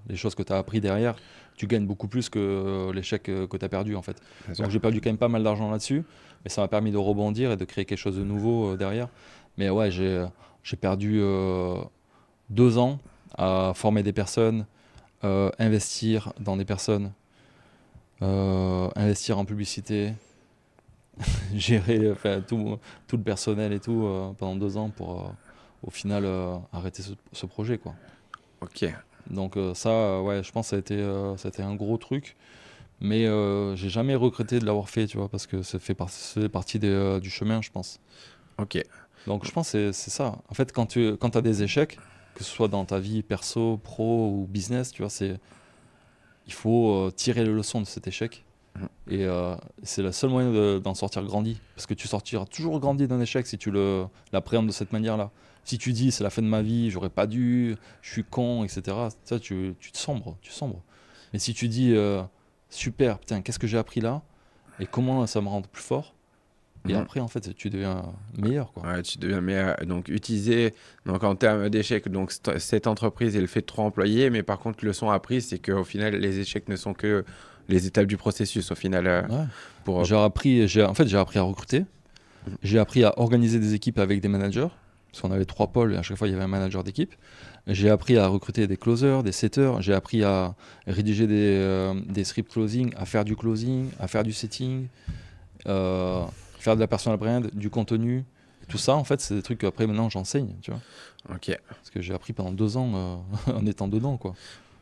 les choses que tu as appris derrière, tu gagnes beaucoup plus que l'échec que tu as perdu, en fait. Donc j'ai perdu quand même pas mal d'argent là-dessus. Mais ça m'a permis de rebondir et de créer quelque chose de nouveau derrière. Mais ouais, j'ai perdu 2 ans à former des personnes, investir dans des personnes, investir en publicité, gérer tout le personnel et tout pendant 2 ans pour au final arrêter ce projet, quoi. Ok. Donc ça, ouais, je pense que ça a été un gros truc. Mais j'ai jamais regretté de l'avoir fait, tu vois, parce que ça fait partie du chemin, je pense. Ok. Donc je pense que c'est ça. En fait, quand tu as des échecs, que ce soit dans ta vie perso, pro ou business, tu vois, il faut tirer les leçons de cet échec. Mhm. Et c'est le seul moyen d'en sortir grandi. Parce que tu sortiras toujours grandi d'un échec si tu l'appréhendes de cette manière-là. Si tu dis c'est la fin de ma vie, j'aurais pas dû, je suis con, etc. Ça, tu te sombres, tu sombres. Mais si tu dis super, putain, qu'est-ce que j'ai appris là et comment ça me rend plus fort. Et Mhm. après, en fait, tu deviens meilleur, quoi. Ouais, tu deviens meilleur. Donc, utiliser, donc, en termes d'échecs, donc, cette entreprise, elle fait 3 employés, mais par contre, leçon apprise, c'est qu'au final, les échecs ne sont que les étapes du processus, au final, Ouais. pour... En fait, j'ai appris à recruter. J'ai appris à organiser des équipes avec des managers. Parce qu'on avait 3 pôles et à chaque fois, il y avait un manager d'équipe. J'ai appris à recruter des closers, des setters. J'ai appris à rédiger des scripts closing, à faire du closing, à faire du setting, faire de la personal brand, du contenu. Tout ça, en fait, c'est des trucs qu'après, maintenant, j'enseigne, tu vois. Ok. Parce que j'ai appris pendant 2 ans en étant dedans, quoi.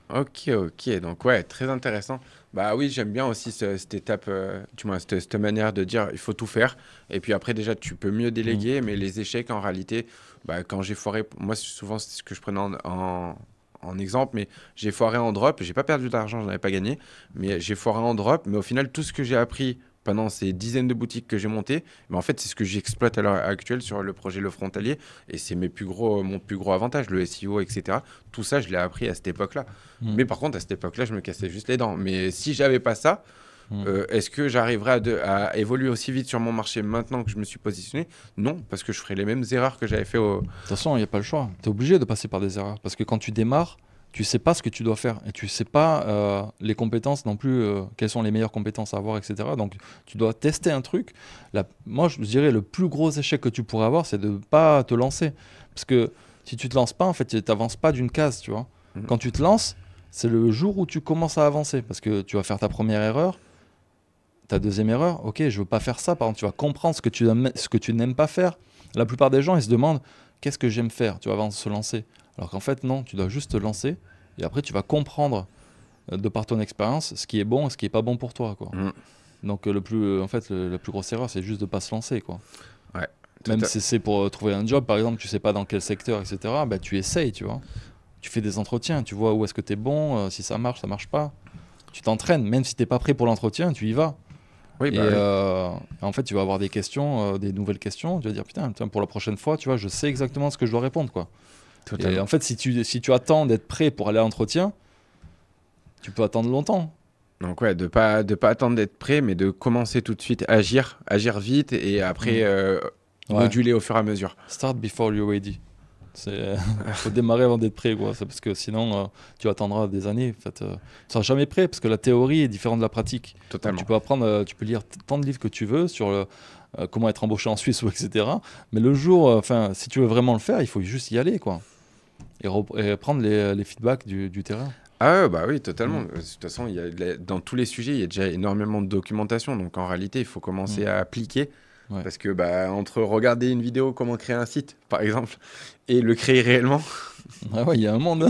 Ok, ok. Donc, ouais, très intéressant. Bah oui, j'aime bien aussi cette étape, du moins, cette manière de dire il faut tout faire. Et puis après, déjà, tu peux mieux déléguer, mais les échecs, en réalité, bah, quand j'ai foiré, moi, souvent, c'est ce que je prenais en exemple, mais j'ai foiré en drop. J'ai pas perdu d'argent, je n'avais pas gagné, mais j'ai foiré en drop. Mais au final, tout ce que j'ai appris pendant ces dizaines de boutiques que j'ai montées, en fait, c'est ce que j'exploite à l'heure actuelle sur le projet Le Frontalier. Et c'est mon plus gros avantage, le SEO, etc. Tout ça, je l'ai appris à cette époque-là. Mm. Mais par contre, à cette époque-là, je me cassais juste les dents. Mais si j'avais pas ça, Mm. est-ce que j'arriverais à évoluer aussi vite sur mon marché maintenant que je me suis positionné? Non, parce que je ferais les mêmes erreurs que j'avais fait au... De toute façon, il n'y a pas le choix. Tu es obligé de passer par des erreurs. Parce que quand tu démarres, tu sais pas ce que tu dois faire. Et tu sais pas les compétences non plus, quelles sont les meilleures compétences à avoir, etc. Donc, tu dois tester un truc. Moi, je dirais le plus gros échec que tu pourrais avoir, c'est de ne pas te lancer. Parce que si tu te lances pas, en fait, tu n'avances pas d'une case, tu vois. Mhm. Quand tu te lances, c'est le jour où tu commences à avancer. Parce que tu vas faire ta première erreur, ta deuxième erreur. Ok, je veux pas faire ça. Par exemple, tu vas comprendre ce que tu n'aimes pas faire. La plupart des gens, ils se demandent qu'est-ce que j'aime faire, tu vois, avant de se lancer. Alors qu'en fait, non, tu dois juste te lancer et après, tu vas comprendre de par ton expérience ce qui est bon et ce qui est pas bon pour toi, quoi. Mhm. Donc, la plus grosse erreur, c'est juste de pas se lancer, quoi. Ouais, Même si c'est pour trouver un job, par exemple, tu sais pas dans quel secteur, etc., bah, tu essayes, tu vois. Tu fais des entretiens, tu vois où est-ce que tu es bon, si ça marche pas. Tu t'entraînes, même si tu n'es pas prêt pour l'entretien, tu y vas. Oui, Et bah oui, en fait, tu vas avoir des questions, des nouvelles questions. Tu vas dire, putain, pour la prochaine fois, tu vois, je sais exactement ce que je dois répondre, quoi. Et totalement. en fait, si tu attends d'être prêt pour aller à l'entretien, tu peux attendre longtemps. Donc ouais, de pas attendre d'être prêt, mais de commencer tout de suite, agir vite et après Ouais. moduler au fur et à mesure. Start before you're ready. Faut démarrer avant d'être prêt, quoi. C'est parce que sinon, tu attendras des années. En fait, tu seras jamais prêt parce que la théorie est différente de la pratique. Donc, Totalement. tu peux apprendre, tu peux lire tant de livres que tu veux sur comment être embauché en Suisse ou etc. Mais le jour, si tu veux vraiment le faire, il faut juste y aller, quoi. Et prendre les feedbacks du terrain. Ah ouais, bah oui, totalement. Mm. De toute façon, dans tous les sujets, il y a déjà énormément de documentation. Donc en réalité, il faut commencer à appliquer. Ouais. Parce que bah, entre regarder une vidéo comment créer un site, par exemple, et le créer réellement, Ah ouais, il y a un monde.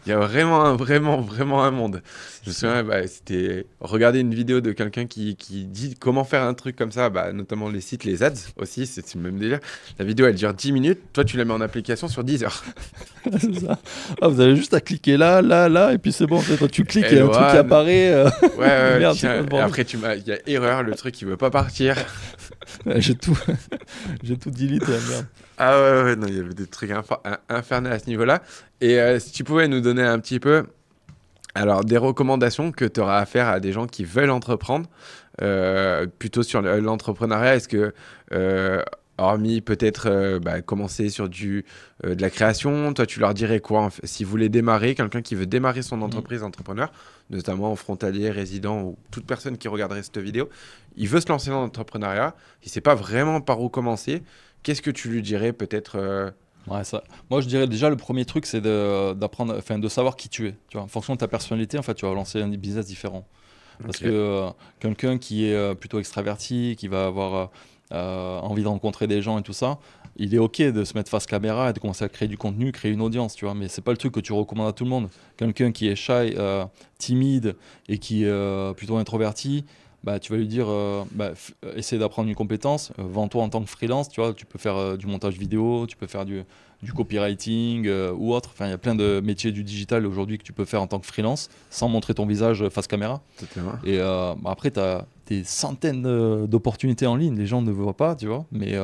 il y a vraiment un monde. Je me souviens, bah, c'était regarder une vidéo de quelqu'un qui dit comment faire un truc comme ça, bah, notamment les sites, les ads aussi, c'est le même délire. La vidéo, elle dure 10 minutes, toi, tu la mets en application sur 10 heures. C'est ça. Ah, vous avez juste à cliquer là, là, là, et puis c'est bon. Quand tu cliques, Et il y a un truc qui voilà. apparaît. Ouais, Merde, tiens, c'est quoi le et bordel. après, il y a erreur, le truc, il veut pas partir. J'ai tout, j'ai tout delete, merde. Ah ouais, non, il y avait des trucs infernaux à ce niveau-là. Et si tu pouvais nous donner un petit peu, alors, des recommandations que tu auras à faire à des gens qui veulent entreprendre, plutôt sur l'entrepreneuriat, est-ce que, hormis peut-être commencer sur de la création, toi, tu leur dirais quoi si vous voulez démarrer, quelqu'un qui veut démarrer son entreprise entrepreneur, notamment en frontalier, résident ou toute personne qui regarderait cette vidéo, il veut se lancer dans l'entrepreneuriat, il ne sait pas vraiment par où commencer, qu'est-ce que tu lui dirais peut-être Ouais, ça. Moi, je dirais déjà le premier truc, c'est d'apprendre, enfin, de savoir qui tu es. Tu vois, en fonction de ta personnalité, en fait, tu vas lancer un business différent. Parce Ok. que quelqu'un qui est plutôt extraverti, qui va avoir envie de rencontrer des gens et tout ça, il est ok de se mettre face caméra et de commencer à créer du contenu, créer une audience, tu vois. Mais c'est pas le truc que tu recommandes à tout le monde. Quelqu'un qui est shy, timide et qui est plutôt introverti, bah, tu vas lui dire, essaie d'apprendre une compétence, vends-toi en tant que freelance, tu vois. Tu peux faire du montage vidéo, tu peux faire du copywriting ou autre. Enfin, il y a plein de métiers du digital aujourd'hui que tu peux faire en tant que freelance sans montrer ton visage face caméra. Totalement. Et après, tu as des centaines d'opportunités en ligne. Les gens ne voient pas, tu vois. Mais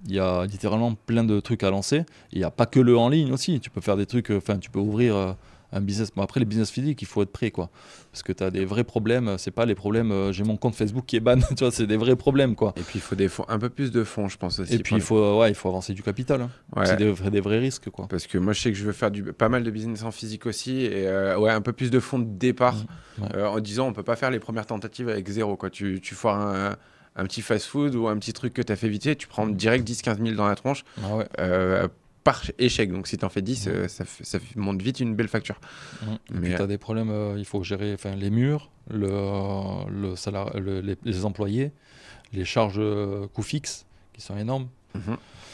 il y a littéralement plein de trucs à lancer. Il n'y a pas que le en ligne aussi. Tu peux faire des trucs, enfin, tu peux ouvrir un business. Bon, après, les business physiques, il faut être prêt, quoi. Parce que tu as des vrais problèmes. C'est pas les problèmes, j'ai mon compte Facebook qui est ban. Tu vois, c'est des vrais problèmes, quoi. Et puis il faut des fonds, un peu plus de fonds, je pense aussi. Et puis, il faut avancer du capital, hein. C'est Ouais. des vrais risques, quoi. Parce que moi, je sais que je veux faire pas mal de business en physique aussi. Et ouais, un peu plus de fonds de départ. Ouais. En disant, on peut pas faire les premières tentatives avec zéro, quoi. Tu foires un petit fast-food ou un petit truc que tu as fait vite fait, tu prends direct 10-15 000 dans la tronche Ah ouais. par échec. Donc si tu en fais 10, monte vite une belle facture. Et Mais puis tu as des problèmes, il faut gérer enfin, les murs, les employés, les charges coûts fixes qui sont énormes.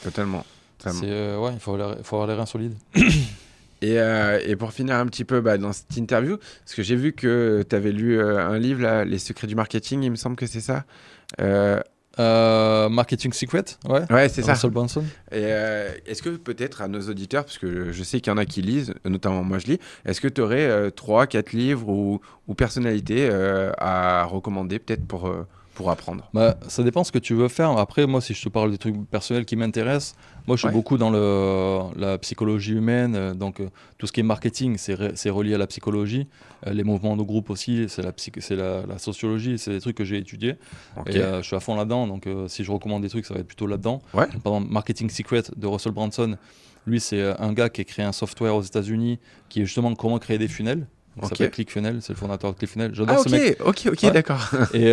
totalement. Totalement. Ouais, il faut avoir les reins solides. Et pour finir un petit peu dans cette interview, parce que j'ai vu que tu avais lu un livre, là, Les secrets du marketing, il me semble que c'est ça. Marketing Secret, ouais. Ouais, c'est ça. Russell Brunson. Et est-ce que peut-être à nos auditeurs, parce que je sais qu'il y en a qui lisent, notamment moi je lis, est-ce que tu aurais 3-4 livres ou personnalités à recommander peut-être pour apprendre? Bah, ça dépend ce que tu veux faire. Après, moi, si je te parle des trucs personnels qui m'intéressent, moi, je suis Ouais. beaucoup dans la psychologie humaine. Donc, tout ce qui est marketing, c'est relié à la psychologie. Les mouvements de groupe aussi, c'est la sociologie. C'est des trucs que j'ai étudiés. Ok. Et je suis à fond là-dedans. Donc, si je recommande des trucs, ça va être plutôt là-dedans. Ouais. Par exemple, Marketing Secret de Russell Brunson. Lui, c'est un gars qui a créé un software aux États-Unis qui est justement comment créer des funnels. Ça Ok. s'appelle ClickFunnels, c'est le fondateur de ClickFunnels. J'adore Ah ce mec. ok, Ouais. d'accord. Et,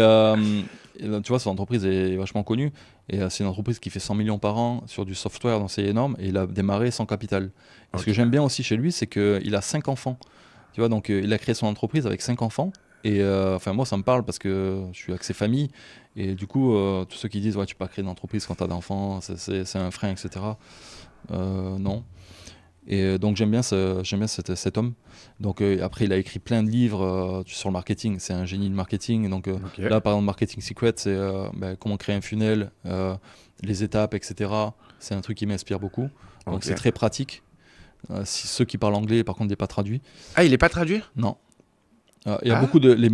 tu vois, son entreprise est vachement connue. Et c'est une entreprise qui fait 100 millions par an sur du software, donc c'est énorme. Et il a démarré sans capital. Et ce que j'aime bien aussi chez lui, c'est qu'il a 5 enfants. Tu vois, donc il a créé son entreprise avec 5 enfants. Et enfin, moi, ça me parle parce que je suis axé famille. Et du coup, tous ceux qui disent, ouais, tu peux pas créer une entreprise quand tu as d'enfants, c'est un frein, etc. Non. Et donc j'aime bien cet homme. Donc après il a écrit plein de livres sur le marketing. C'est un génie de marketing. Donc Ok. là par exemple Marketing Secret, c'est comment créer un funnel, les étapes, etc. C'est un truc qui m'inspire beaucoup. Donc Ok. c'est très pratique. Si ceux qui parlent anglais par contre n'est pas traduit. Ah, il est pas traduit? Non. Il y a Ah. beaucoup de les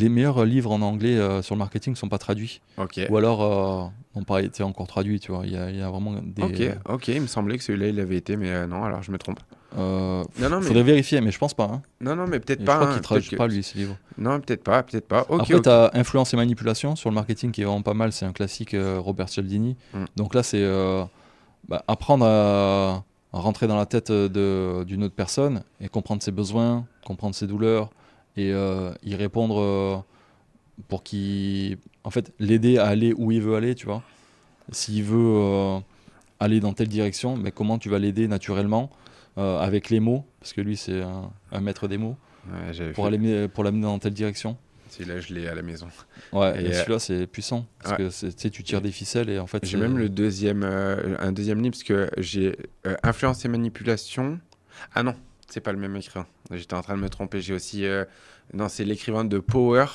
meilleurs livres en anglais sur le marketing sont pas traduits. Ok. Ou alors n'ont pas été encore traduits. Tu vois. Il y a vraiment des. Ok, il me semblait que celui-là il avait été, mais non, alors je me trompe. Non, mais Faudrait vérifier, mais je pense pas. Hein. non, mais peut-être Et pas. je crois qu'il hein, traduit peut-être pas que- lui ces livres. Non, peut-être pas, peut-être pas. Ok, Après, ok. tu as Influence et manipulation sur le marketing qui est vraiment pas mal. C'est un classique Robert Cialdini. Mm. Donc là, c'est apprendre à rentrer dans la tête d'une autre personne et comprendre ses besoins, comprendre ses douleurs et y répondre pour en fait, l'aider à aller où il veut aller, tu vois. S'il veut aller dans telle direction, mais comment tu vas l'aider naturellement avec les mots, parce que lui, c'est un maître des mots, Ouais, j'avais pour fait. l'amener dans telle direction. Celui-là, je l'ai à la maison. Ouais, Et, et celui-là c'est puissant parce ouais. que tu sais, tu tires des ficelles et en fait J'ai même un deuxième livre parce que j'ai Influence et manipulation. Ah non, c'est pas le même écrivain. J'étais en train de me tromper. J'ai aussi non, c'est l'écrivain de Power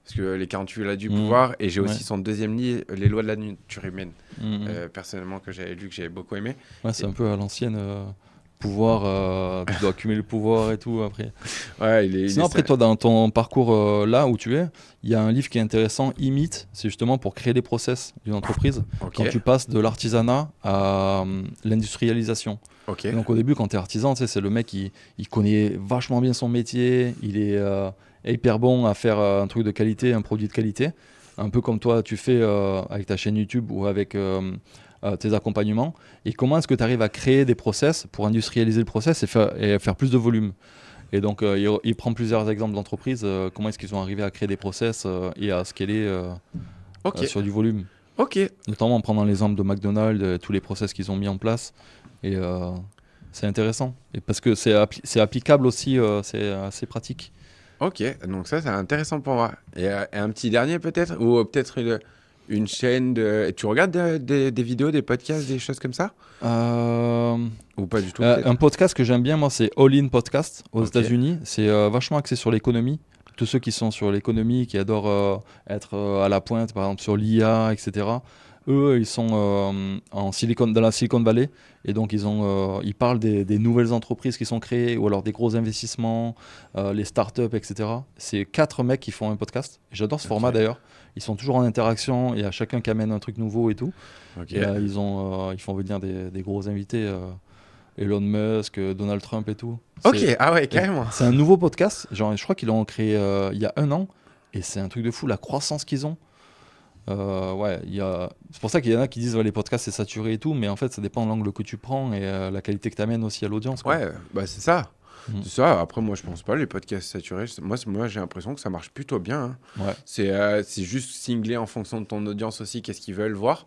parce que les 48 lois du pouvoir et j'ai Ouais. aussi son deuxième livre Les lois de la nature humaine. Mhm. Personnellement que j'avais lu que j'avais beaucoup aimé. Ouais, c'est un peu à l'ancienne pouvoir, tu dois accumuler le pouvoir et tout après. Ouais, Sinon après toi dans ton parcours là où tu es, il y a un livre qui est intéressant, Imite, c'est justement pour créer les process d'une entreprise Ok. quand tu passes de l'artisanat à l'industrialisation. Ok. Et donc au début quand tu es artisan, tu sais, c'est le mec il connaît vachement bien son métier, il est hyper bon à faire un truc de qualité, un produit de qualité, un peu comme toi tu fais avec ta chaîne YouTube ou avec tes accompagnements. Et comment est-ce que tu arrives à créer des process pour industrialiser le process et faire plus de volume. Et donc il prend plusieurs exemples d'entreprises, comment est-ce qu'ils ont arrivé à créer des process et à scaler Ok. sur du volume. Ok, Notamment en prenant l'exemple de McDonald's, tous les process qu'ils ont mis en place. Et c'est intéressant. Et parce que c'est applicable aussi, c'est assez pratique. ok, donc ça c'est intéressant pour moi. Et un petit dernier peut-être, ou peut-être une chaîne de... Tu regardes des vidéos, des podcasts, des choses comme ça? Euh, Ou pas du tout peut-être? un podcast que j'aime bien, moi, c'est All In Podcast aux Ok, États-Unis. C'est vachement axé sur l'économie. Tous ceux qui sont sur l'économie, qui adorent être à la pointe, par exemple sur l'IA, etc. Eux, ils sont dans la Silicon Valley. Et donc, ils parlent des nouvelles entreprises qui sont créées ou alors des gros investissements, les startups, etc. C'est 4 mecs qui font un podcast. J'adore ce format ok, d'ailleurs. Ils sont toujours en interaction. Il y a chacun qui amène un truc nouveau et tout. ok. Et ils font venir des gros invités, Elon Musk, Donald Trump et tout. Ok, ah ouais, Et carrément. c'est un nouveau podcast. Genre, je crois qu'ils l'ont créé il y a 1 an. Et c'est un truc de fou, la croissance qu'ils ont. Ouais, c'est pour ça qu'il y en a qui disent ouais, les podcasts c'est saturé et tout. Mais en fait, ça dépend de l'angle que tu prends et la qualité que tu amènes aussi à l'audience, quoi. Ouais, bah c'est ça. Mm. C'est ça. Après, moi, je pense pas les podcasts saturés. Moi, j'ai l'impression que ça marche plutôt bien, hein. Ouais. C'est juste cinglé en fonction de ton audience aussi, qu'est-ce qu'ils veulent voir.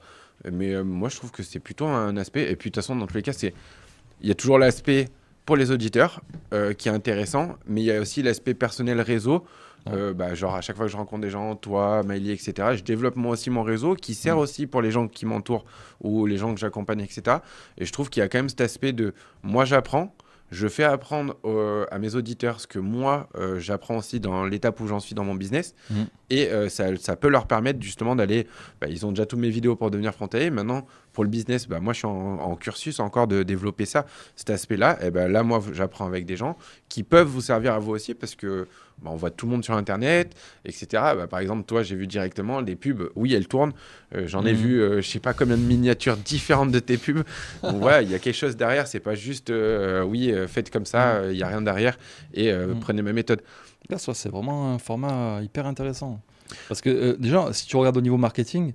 Mais moi, je trouve que c'est plutôt un aspect. Et puis, de toute façon, dans tous les cas, il y a toujours l'aspect pour les auditeurs qui est intéressant, mais il y a aussi l'aspect personnel réseau. Ouais. Bah, genre, à chaque fois que je rencontre des gens, toi, Miley, etc., je développe moi aussi mon réseau qui sert Mm. aussi pour les gens qui m'entourent ou les gens que j'accompagne, etc. Et je trouve qu'il y a quand même cet aspect de moi, j'apprends. Je fais apprendre à mes auditeurs ce que moi, j'apprends aussi dans l'étape où j'en suis dans mon business. Mm. Et ça peut leur permettre justement d'aller. Bah, ils ont déjà toutes mes vidéos pour devenir frontalier. Maintenant, pour le business, bah, moi, je suis en cursus encore de développer ça, cet aspect-là. Et ben là, moi, j'apprends avec des gens qui peuvent vous servir à vous aussi parce que bah, on voit tout le monde sur Internet, etc. Bah, par exemple, toi, j'ai vu directement les pubs. Oui, elles tournent. J'en ai Mm. vu, je sais pas combien de miniatures différentes de tes pubs. Donc voilà, il y a quelque chose derrière. C'est pas juste, oui, faites comme ça, il y a rien derrière et Mm. prenez ma méthode. Là, ça, c'est vraiment un format hyper intéressant. Parce que déjà, si tu regardes au niveau marketing,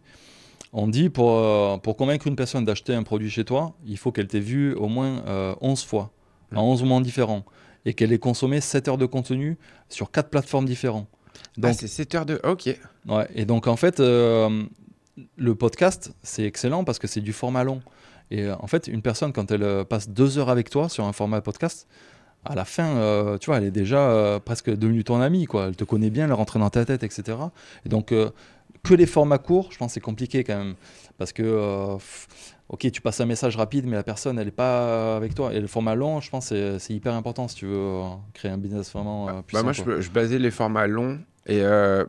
on dit pour convaincre une personne d'acheter un produit chez toi, il faut qu'elle t'ait vu au moins 11 fois, en 11 moments différents, et qu'elle ait consommé 7 heures de contenu sur 4 plateformes différentes. Ah, Donc, c'est 7 heures de. Ok. ouais, et donc en fait, le podcast, c'est excellent parce que c'est du format long. Et en fait, une personne, quand elle passe 2 heures avec toi sur un format podcast, à la fin, tu vois, elle est déjà presque devenue ton amie, quoi. Elle te connaît bien, elle est rentrée dans ta tête, etc. Et donc, que les formats courts, je pense que c'est compliqué quand même. Parce que, ok, tu passes un message rapide, mais la personne, elle n'est pas avec toi. Et le format long, je pense que c'est hyper important si tu veux créer un business vraiment Bah, puissant, moi, quoi. je basais les formats longs. Et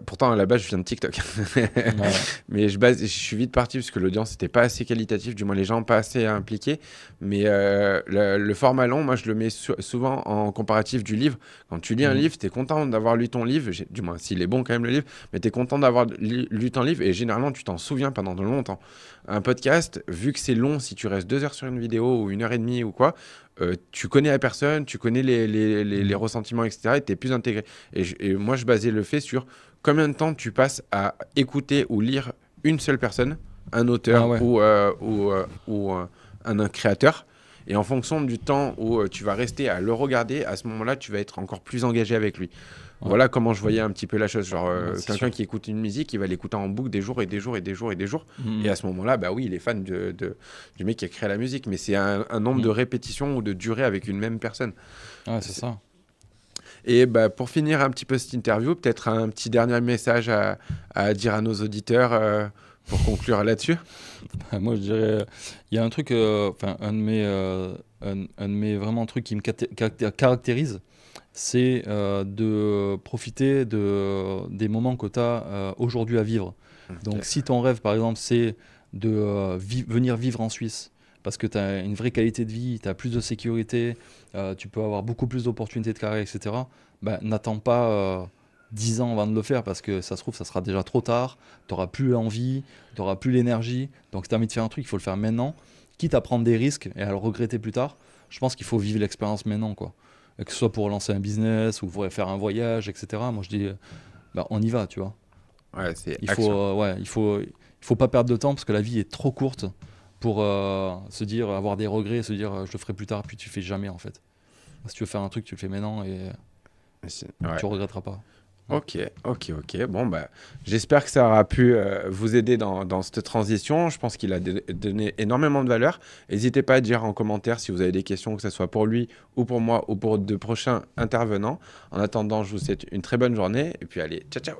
pourtant, à la base, je viens de TikTok. Ouais. Mais je suis vite parti parce que l'audience n'était pas assez qualitative, du moins les gens pas assez impliqués. Mais le format long, moi, je le mets souvent en comparatif du livre. Quand tu lis un Mhm. livre, tu es content d'avoir lu ton livre, du moins s'il est bon quand même le livre, mais tu es content d'avoir lu ton livre et généralement, tu t'en souviens pendant de longtemps. Un podcast, vu que c'est long, si tu restes 2 heures sur une vidéo ou 1 heure et demie ou quoi, tu connais la personne, tu connais les ressentiments, etc. et tu es plus intégré. Et moi, je basais le fait sur combien de temps tu passes à écouter ou lire une seule personne, un Ah auteur ouais. ou un créateur. Et en fonction du temps où tu vas rester à le regarder, à ce moment-là, tu vas être encore plus engagé avec lui. Ouais. Voilà comment je voyais un petit peu la chose. Genre, Ouais, c'est quelqu'un sûr. qui écoute une musique, il va l'écouter en boucle des jours et des jours et des jours et des jours. Mhm. Et à ce moment-là, bah oui, il est fan du mec qui a créé la musique. Mais c'est un nombre de Mhm. répétitions ou de durée avec une même personne. Ouais, c'est ça. Et bah, pour finir un petit peu cette interview, peut-être un petit dernier message à dire à nos auditeurs pour conclure là-dessus. Moi, je dirais, il y a un truc, enfin, un de mes vraiment trucs qui me caractérise, c'est de profiter des moments que tu as aujourd'hui à vivre. Donc, Ok. si ton rêve, par exemple, c'est de venir vivre en Suisse, parce que tu as une vraie qualité de vie, tu as plus de sécurité, tu peux avoir beaucoup plus d'opportunités de carrière, etc., ben, n'attends pas 10 ans avant de le faire, parce que ça se trouve, ça sera déjà trop tard, tu n'auras plus l'envie, tu n'auras plus l'énergie. Donc, si tu as envie de faire un truc, il faut le faire maintenant, quitte à prendre des risques et à le regretter plus tard. Je pense qu'il faut vivre l'expérience maintenant, quoi. Que ce soit pour lancer un business ou pour faire un voyage, etc. Moi, je dis, bah, on y va, tu vois. Ouais, c'est Il faut, action. ouais, il faut pas perdre de temps parce que la vie est trop courte pour se dire, avoir des regrets, se dire, je le ferai plus tard, puis tu fais jamais, en fait. Si tu veux faire un truc, tu le fais maintenant et Ouais. tu regretteras pas. Ok, ok, ok. Bon, bah, j'espère que ça aura pu vous aider dans cette transition. Je pense qu'il a donné énormément de valeur. N'hésitez pas à dire en commentaire si vous avez des questions, que ce soit pour lui ou pour moi ou pour de prochains intervenants. En attendant, je vous souhaite une très bonne journée et puis allez, ciao, ciao.